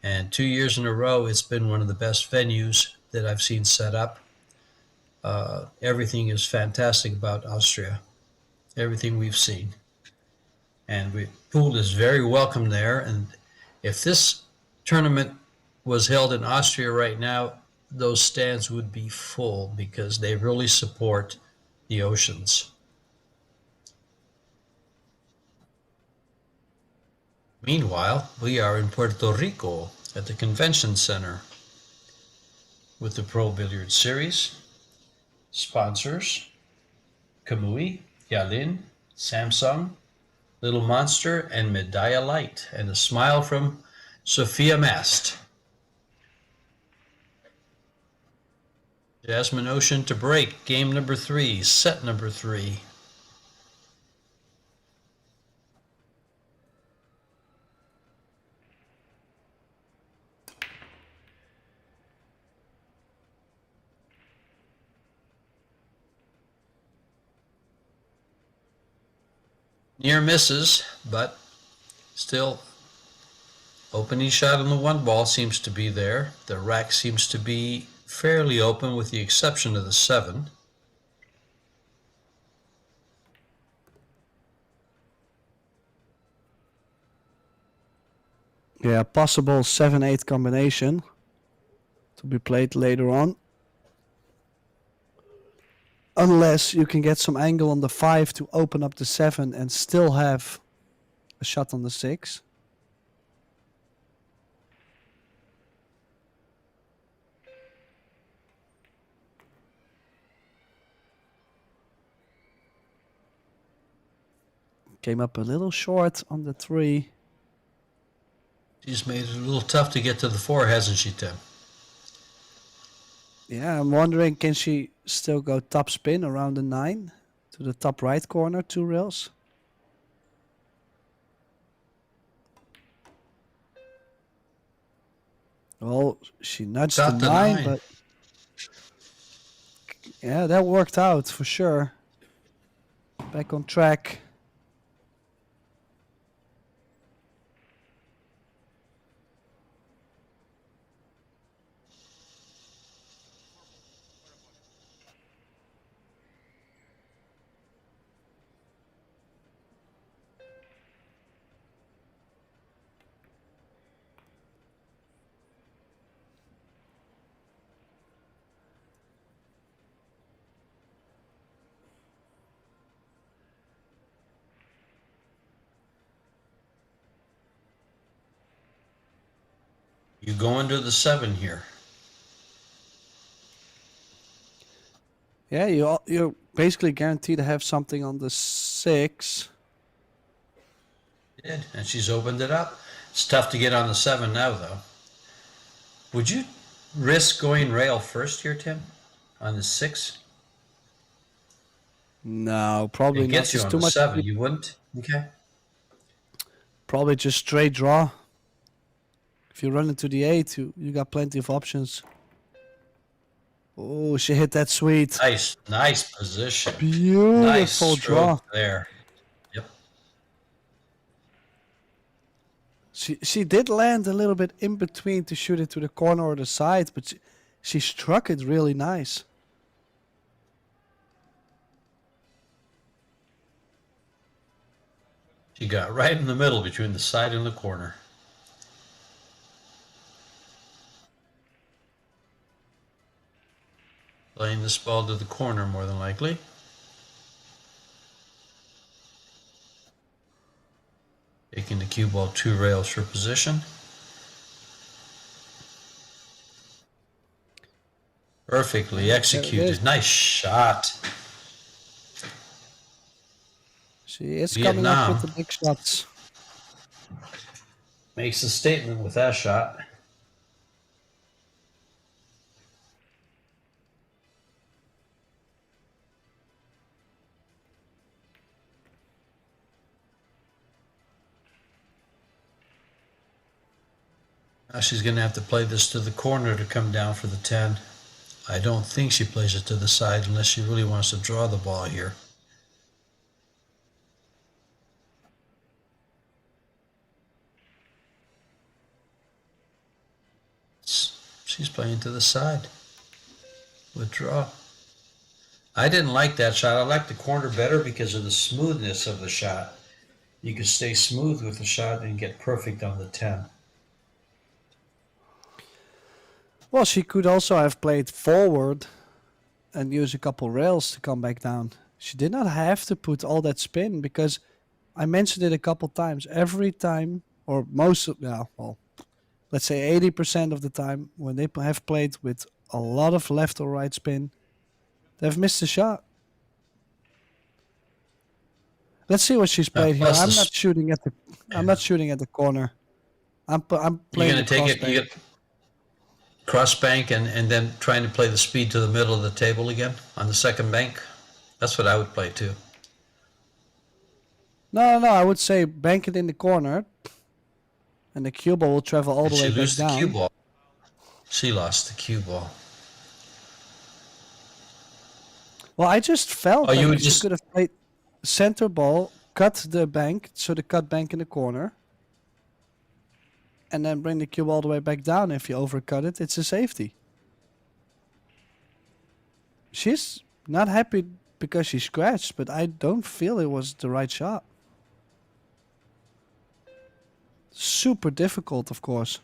And 2 years in a row it's been one of the best venues that I've seen set up. Everything is fantastic about Austria. Everything we've seen. And pool is very welcome there. And if this tournament was held in Austria right now, those stands would be full because they really support the oceans. Meanwhile, we are in Puerto Rico at the Convention Center with the Pro Billiard Series. Sponsors: Kamui, Yalin, Samsung, Little Monster, and Medalla Light, and a smile from Sophia Mast. Jasmine Ocean to break. Game number 3, set number 3. Near misses, but still opening shot on the 1 ball seems to be there. The rack seems to be fairly open with the exception of the 7. Yeah, possible 7-8 combination to be played later on. Unless you can get some angle on the 5 to open up the 7 and still have a shot on the 6. Came up a little short on the 3. She's made it a little tough to get to the 4, hasn't she, Tim? Yeah, I'm wondering, can she still go top spin around the 9 to the top right corner, 2 rails? Well, she nudged Got the the 9, 9. but yeah, that worked out for sure. Back on track. You go into the 7 here. Yeah, you're basically guaranteed to have something on the 6. Did, and she's opened it up. It's tough to get on the 7 now, though. Would you risk going rail first here, Tim, on the 6? No, probably It not. gets you It's on too the much. 7. You wouldn't? Okay. Probably just straight draw. If you run into the 8, you got plenty of options. Oh, she hit that sweet. Nice position. Beautiful Nice draw. stroke there. Yep. She did land a little bit in between to shoot it to the corner or the side, but she struck it really nice. She got right in the middle between the side and the corner. Playing this ball to the corner more than likely. Taking the cue ball 2 rails for position. Perfectly executed. Nice shot. She is coming up with the big shots. Makes a statement with that shot. Now she's going to have to play this to the corner to come down for the 10. I don't think she plays it to the side unless she really wants to draw the ball here. She's playing to the side. Withdraw. I didn't like that shot. I like the corner better because of the smoothness of the shot. You can stay smooth with the shot and get perfect on the 10. Well, she could also have played forward and use a couple rails to come back down. She did not have to put all that spin because I mentioned it a couple times. Every time, or most of, yeah, well, let's say 80% of the time, when they have played with a lot of left or right spin, they've missed a shot. Let's see what she's played here. I'm not shooting at the. I'm not shooting at the corner. I'm playing. You're gonna take it. cross bank and then trying to play the speed to the middle of the table again on the second bank. That's what I would play too. No, I would say bank it in the corner, and the cue ball will travel all the way She back loses the cue down. ball. She lost the cue ball. Well, I just felt Oh, you like would she just could have played center ball, cut the bank, so the cut bank in the corner, and then bring the cue all the way back down. If you overcut it, it's a safety. She's not happy because she scratched, but I don't feel it was the right shot. Super difficult, of course.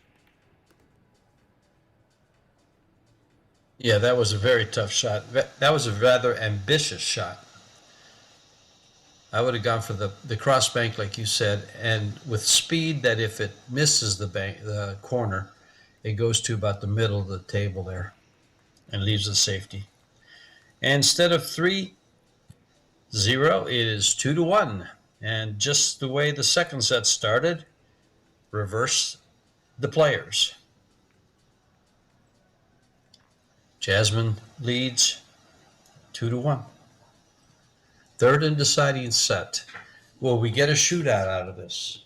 Yeah, that was a very tough shot. That was a rather ambitious shot. I would have gone for the cross bank, like you said, and with speed that if it misses the corner, it goes to about the middle of the table there and leaves a safety. And instead of 3-0, it is 2-1. And just the way the second set started, reverse the players. Jasmine leads 2-1. Third and deciding set. Will we get a shootout out of this?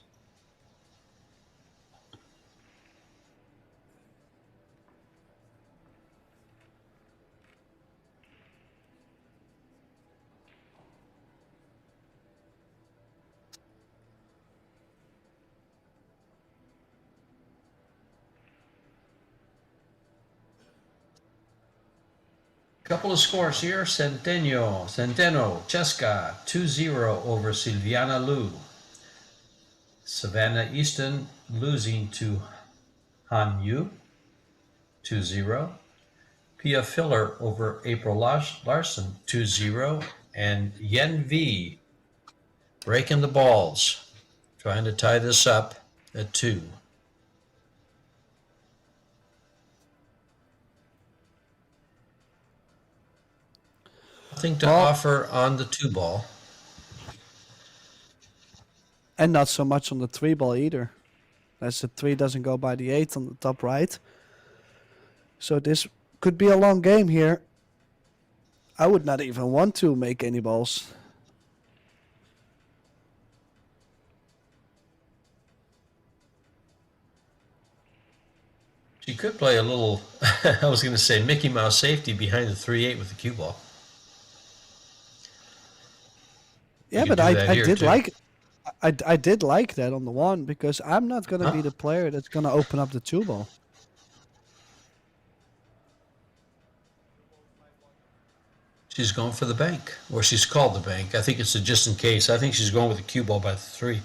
Couple of scores here. Centeno, Cheska, 2-0 over Silviana Liu. Savannah Easton losing to Han Yu, 2-0. Pia Filler over April Larson, 2-0. And Yen V breaking the balls, trying to tie this up at 2. Nothing to offer on the 2 ball. And not so much on the 3 ball either. As the 3 doesn't go by the 8 on the top right. So this could be a long game here. I would not even want to make any balls. She could play a little, I was going to say, Mickey Mouse safety behind the 3-8 with the cue ball. Yeah, but I did like I did like that on the 1 because I'm not going to be the player that's going to open up the 2 ball. She's going for the bank, or she's called the bank. I think it's a just in case. I think she's going with the cue ball by the 3.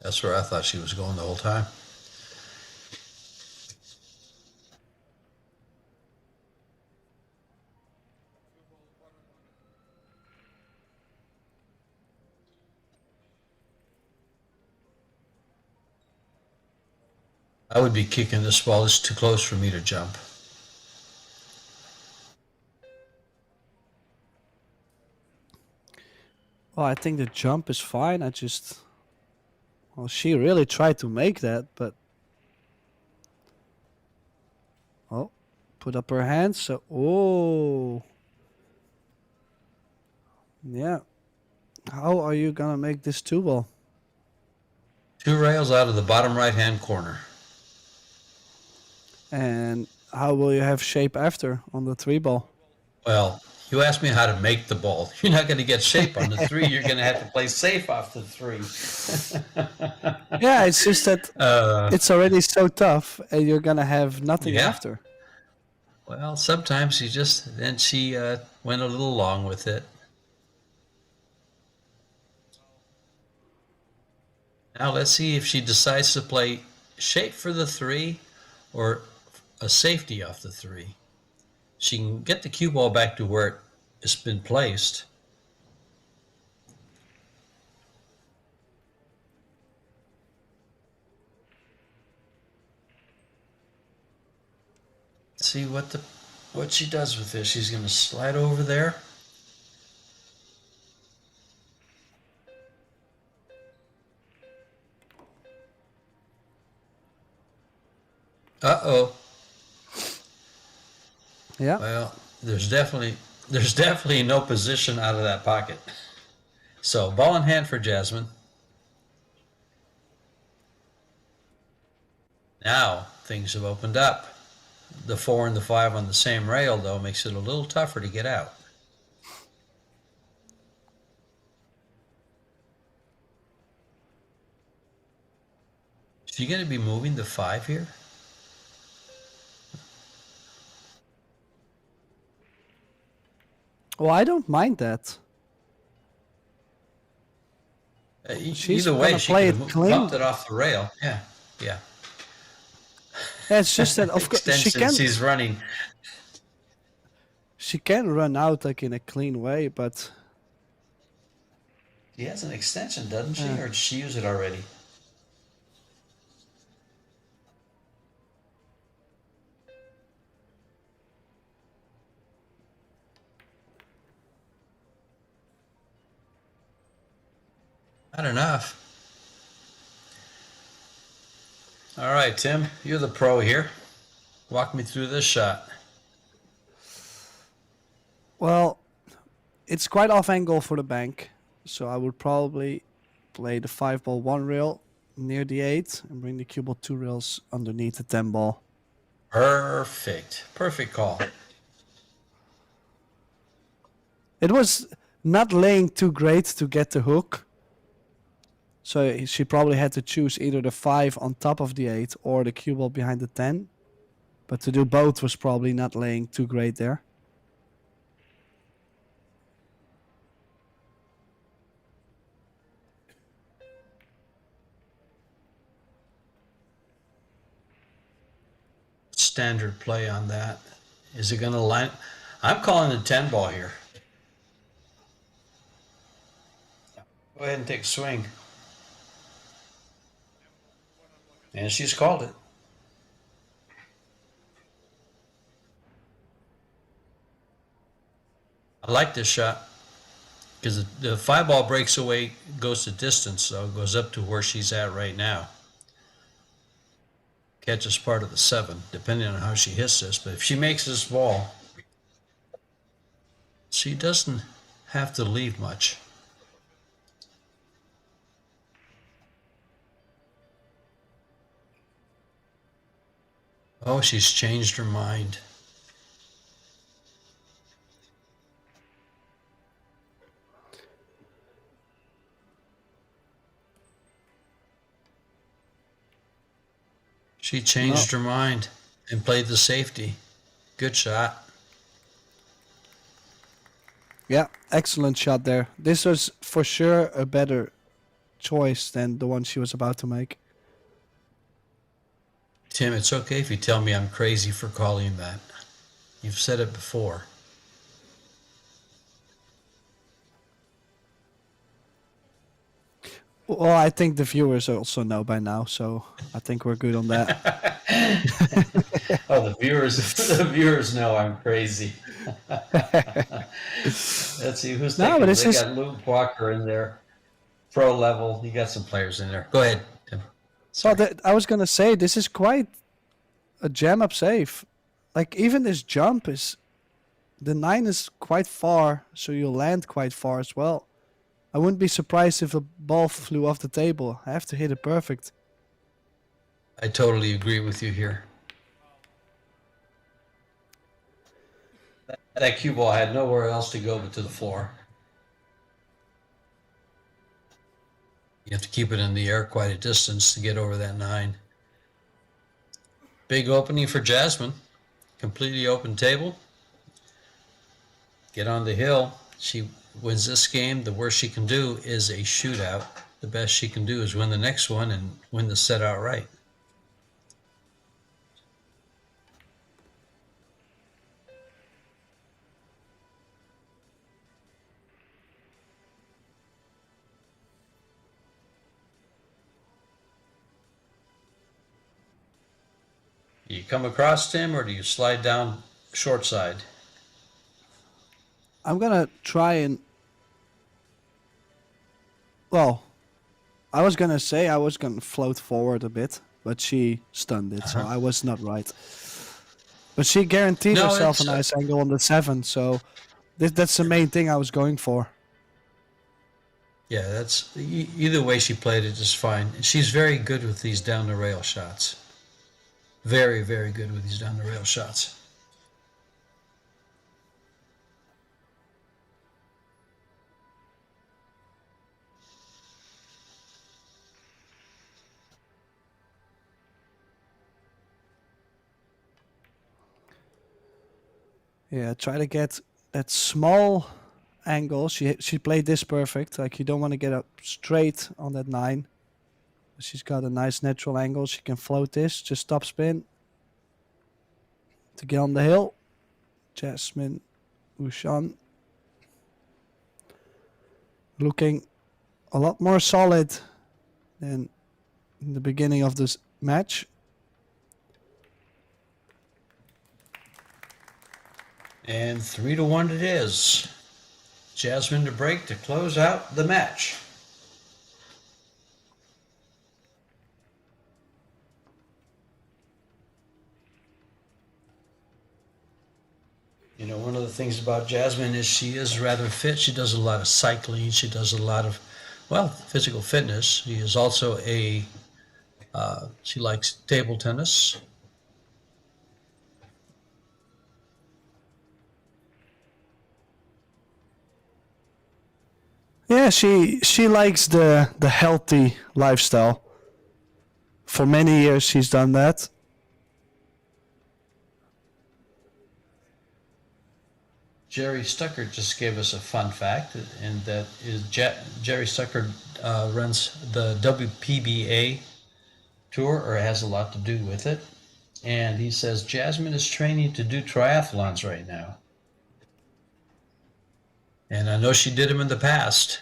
That's where I thought she was going the whole time. I would be kicking this ball. It's too close for me to jump. Well, I think the jump is fine. Well, she really tried to make that, but oh, put up her hands. So, oh, yeah. How are you gonna make this 2 ball? 2 rails out of the bottom right-hand corner. And how will you have shape after on the 3 ball? Well, you asked me how to make the ball. You're not going to get shape on the 3. You're going to have to play safe off the 3. Yeah, it's just that it's already so tough, and you're gonna have nothing after. Well, sometimes then she went a little long with it. Now let's see if she decides to play shape for the 3 or a safety off the 3. She can get the cue ball back to where it's been placed. Let's see what she does with this. She's going to slide over there. Uh-oh. Yeah. Well, there's definitely no position out of that pocket. So ball in hand for Jasmine. Now things have opened up. The 4 and the 5 on the same rail, though, makes it a little tougher to get out. Is she going to be moving the 5 here? Well, I don't mind that. She's Either way, gonna she play could it have clean. bumped it off the rail. Yeah, yeah. Yeah, it's just that of course Extension, she's running. she can run out like in a clean way, but She has an extension, doesn't she? Yeah. Or did she use it already? Not enough. All right, Tim, you're the pro here. Walk me through this shot. well, it's quite off angle for the bank, so I would probably play the 5 ball 1 rail near the 8 and bring the cue ball 2 rails underneath the 10 ball. Perfect. Perfect call. It was not laying too great to get the hook, so she probably had to choose either the 5 on top of the 8 or the cue ball behind the 10. But to do both was probably not laying too great there. Standard play on that. Is it going to line? I'm calling the 10 ball here. Go ahead and take a swing. And she's called it. I like this shot because the 5 ball breaks away, goes to distance, so it goes up to where she's at right now. Catches part of the 7, depending on how she hits this. But if she makes this ball, she doesn't have to leave much. Oh, she's changed her mind. She changed her mind and played the safety. Good shot. Yeah, excellent shot there. This was for sure a better choice than the one she was about to make. Tim, it's okay if you tell me I'm crazy for calling that. You've said it before. Well, I think the viewers also know by now, so I think we're good on that. Oh, the viewers know I'm crazy. Let's see who's No, taking. but They it's just- got Luke Walker in there, pro level. You got some players in there. Go ahead, Tim. So I was gonna say this is quite a jam up save. Like even this jump is, the 9 is quite far, so you'll land quite far as well. I wouldn't be surprised if a ball flew off the table. I have to hit it perfect. I totally agree with you here. That cue ball had nowhere else to go but to the floor. You have to keep it in the air quite a distance to get over that 9. Big opening for Jasmine. Completely open table. Get on the hill. She wins this game. The worst she can do is a shootout. The best she can do is win the next one and win the set outright. Do you come across, Tim, or do you slide down short side? I'm gonna try and. Well, I was gonna say I was gonna float forward a bit, but she stunned it, so I was not right. But she guaranteed No, herself a it's, nice angle on the 7, so that's the main thing I was going for. yeah, that's either way she played it is fine. She's very good with these down the rail shots. Very, very good with these down the rail shots. Yeah, try to get that small angle. She played this perfect. Like, you don't want to get up straight on that 9. She's got a nice natural angle. She can float this, just top spin to get on the hill. Jasmine OUSCHAN looking a lot more solid than in the beginning of this match. And 3-1 it is. Jasmine to break to close out the match. You know, one of the things about Jasmine is she is rather fit. She does a lot of cycling. She does a lot of, well, physical fitness. She is also she likes table tennis. Yeah, she likes the healthy lifestyle. For many years she's done that. Jerry Stucker just gave us a fun fact, and that is Jerry Stucker runs the WPA tour, or has a lot to do with it. And he says Jasmine is training to do triathlons right now. And I know she did them in the past.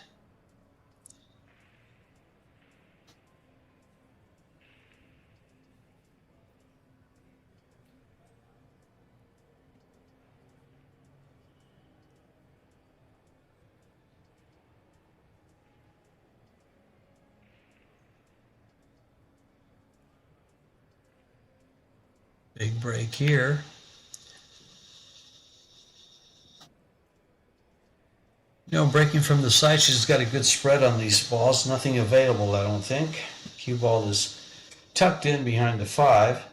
Big break here. You know, breaking from the side, she's got a good spread on these balls. Nothing available, I don't think. Cue ball is tucked in behind the 5.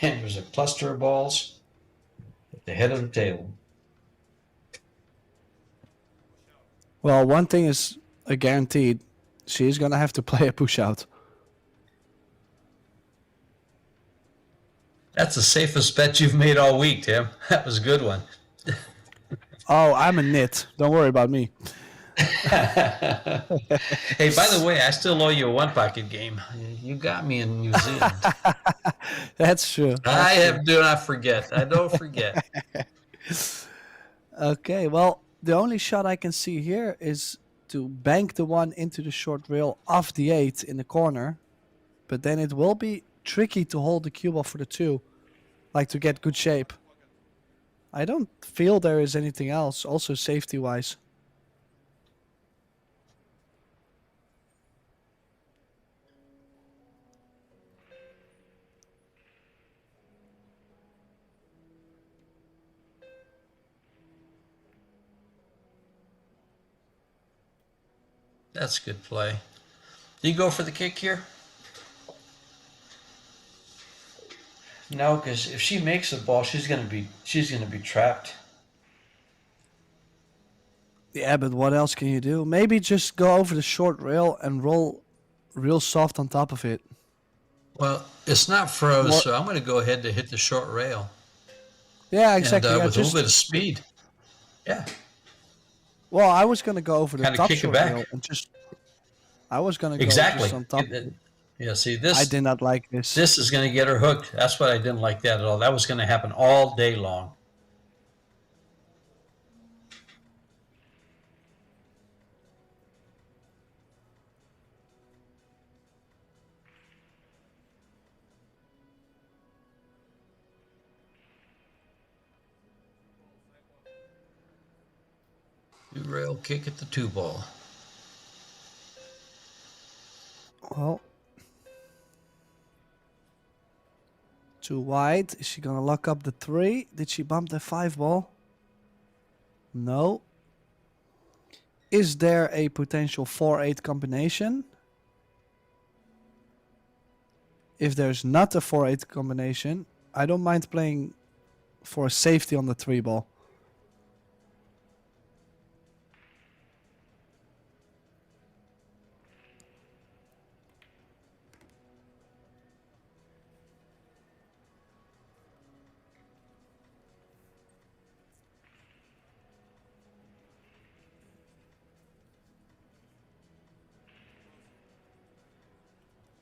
And there's a cluster of balls at the head of the table. Well, one thing is guaranteed. She's going to have to play a push out. That's the safest bet you've made all week, Tim. That was a good one. Oh, I'm a nit. Don't worry about me. Hey, by the way, I still owe you a one pocket game. You got me in New Zealand. That's true. Do not forget. I don't forget. Okay, well, the only shot I can see here is to bank the 1 into the short rail off the 8 in the corner. But then it will be tricky to hold the cue ball for the 2. Like, to get good shape. I don't feel there is anything else, also safety-wise. That's good play. Do you go for the kick here? No, because if she makes the ball, she's gonna be trapped. Yeah, but what else can you do? Maybe just go over the short rail and roll real soft on top of it. Well, it's not froze, What? so I'm going to go ahead to hit the short rail. Yeah, exactly. And Yeah, with a little bit of speed. Yeah. Well, I was gonna go over the Kinda top kick it short back. rail and just. I was gonna go Exactly. just on top. Yeah, see, this I did not like this. this is going to get her hooked. That's what I didn't like that at all. That was going to happen all day long. Rail kick at the 2 ball. Well, Too wide. Is she gonna lock up the 3? Did she bump the 5 ball? No. Is there a potential 4-8 combination? If there's not a 4-8 combination, I don't mind playing for safety on the 3 ball.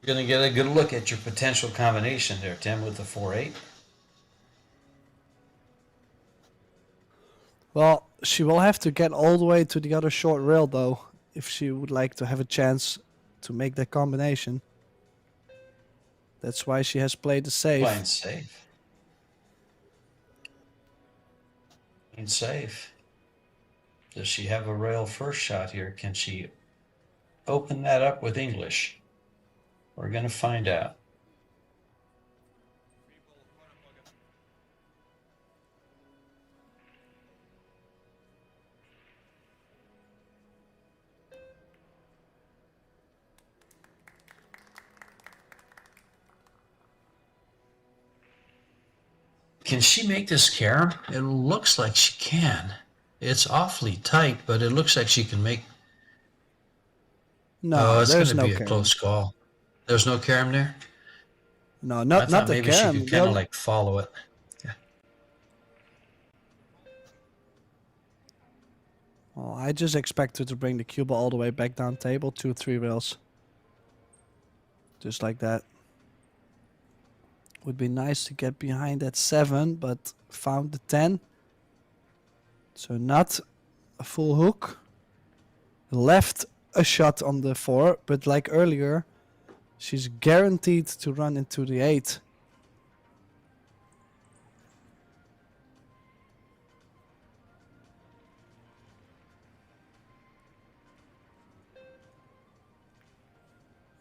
You're going to get a good look at your potential combination there, Tim, with the 4-8. Well, she will have to get all the way to the other short rail, though, if she would like to have a chance to make that combination. That's why she has played the safe. Playing safe. Playing safe. Does she have a rail first shot here? Can she open that up with English? We're going to find out. Can she make this carom? It looks like she can. It's awfully tight, but it looks like she can make... No, it's there's going to no be a carom. close call. There's no carom there? No, I not thought the maybe carom. she could kind of like follow it. Yeah. Well, I just expect her to bring the cue ball all the way back down table, 2-3 rails. Just like that. Would be nice to get behind that 7, but found the 10. So not a full hook. Left a shot on the 4, but like earlier, she's guaranteed to run into the 8.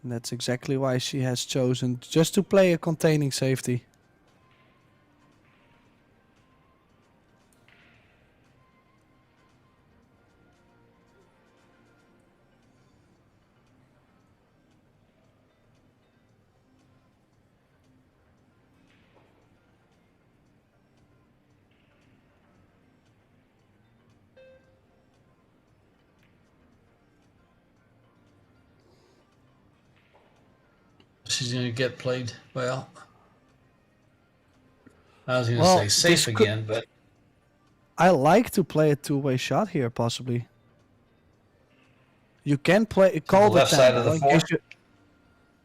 And that's exactly why she has chosen just to play a containing safety. She's going to get played, well, I was going to Well, say safe this could- again, but I like to play a two-way shot here, possibly. You can call the left 10. side of the in 4? case you-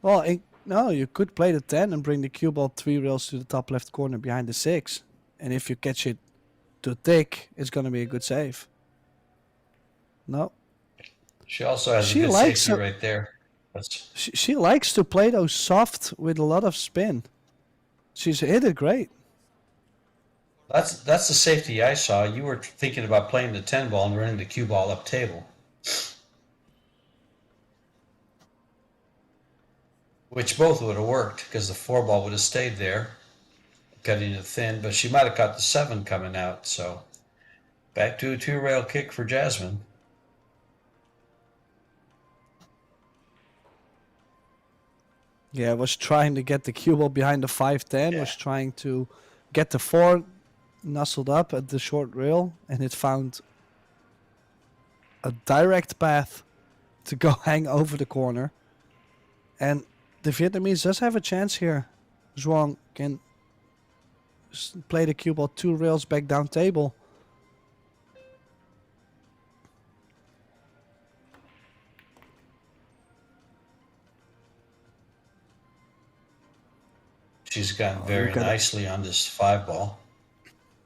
well, no, you could play the 10 and bring the cue ball 3 rails to the top left corner behind the 6. And if you catch it too thick, it's going to be a good save. No. she also has She a good likes safety her- right there. That's, She likes to play those soft with a lot of spin. She's hit it great. that's the safety I saw. You were thinking about playing the 10 ball and running the cue ball up table. Which both would have worked because the 4 ball would have stayed there, cutting it thin, but she might have caught the 7 coming out. So back to a 2-rail kick for Jasmine. Yeah, was trying to get the cue ball behind the 5-10, was trying to get the 4 nuzzled up at the short rail, and it found a direct path to go hang over the corner. And the Vietnamese does have a chance here. Duong can play the cue ball 2 rails back down table. She's gotten very look at it. nicely on this 5 ball.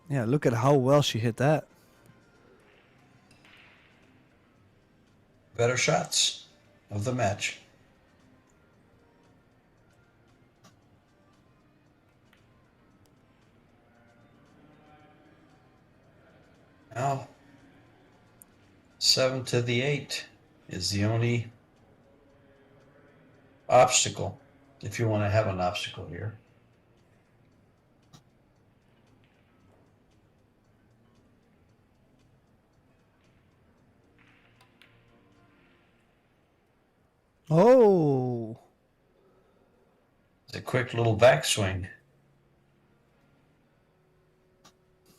Yeah, look at how well she hit that. Better shots of the match. Now, 7 to the 8 is the only obstacle, if you want to have an obstacle here. Oh. It's a quick little backswing.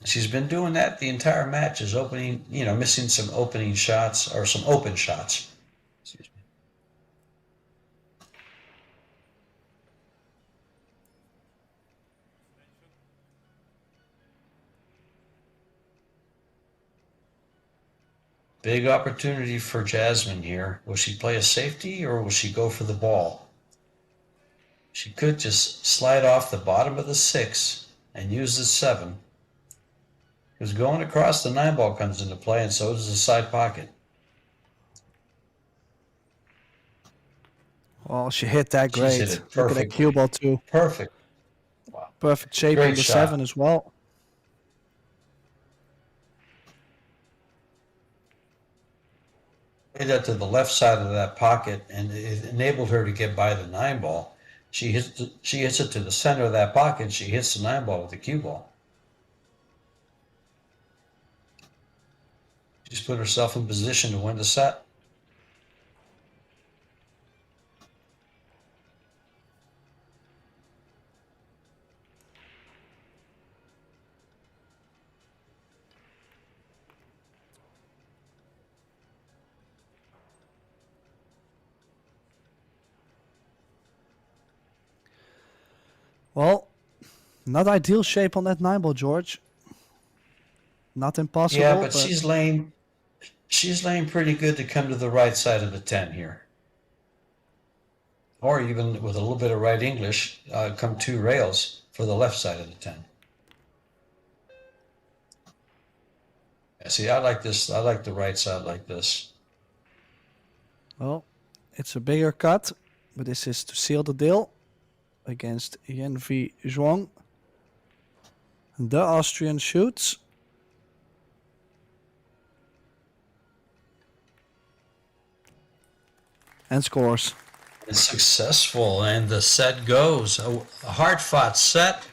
She's been doing that the entire match, is opening, missing some opening shots or some open shots. Excuse me. Big opportunity for Jasmine here. Will she play a safety or will she go for the ball? She could just slide off the bottom of the 6 and use the 7. Because going across the 9 ball comes into play, and so does the side pocket. Well, she hit that She's great. hit it Look at that perfectly. cue ball too. Perfect. Wow. Perfect shape Great on the shot. 7 as well. Hit that to the left side of that pocket, and it enabled her to get by the 9 ball. She hits it to the center of that pocket, and she hits the 9 ball with the cue ball. She's put herself in position to win the set. Well, not ideal shape on that 9 ball, George. Not impossible. Yeah, but she's laying pretty good to come to the right side of the 10 here. Or even with a little bit of right English, come 2 rails for the left side of the 10. Yeah, see, I like this. I like the right side like this. Well, it's a bigger cut, but this is to seal the deal against DUONG. The Austrian shoots. And scores. It's successful, and the set goes. A hard-fought set,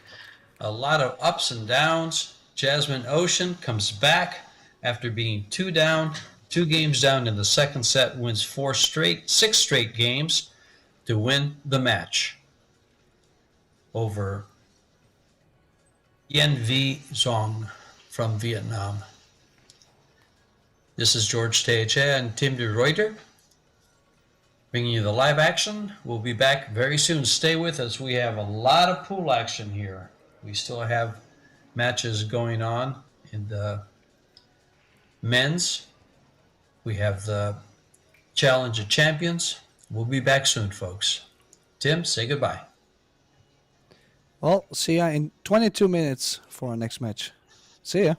a lot of ups and downs. Jasmine Ocean comes back after being 2 games down in the second set, wins 6 straight games to win the match over DUONG from Vietnam. This is George Tejcha and Tim de Ruyter bringing you the live action. We'll be back very soon. Stay with us. We have a lot of pool action here. We still have matches going on in the men's. We have the Challenge of Champions. We'll be back soon, folks. Tim, say goodbye. Well, see ya in 22 minutes for our next match. See ya.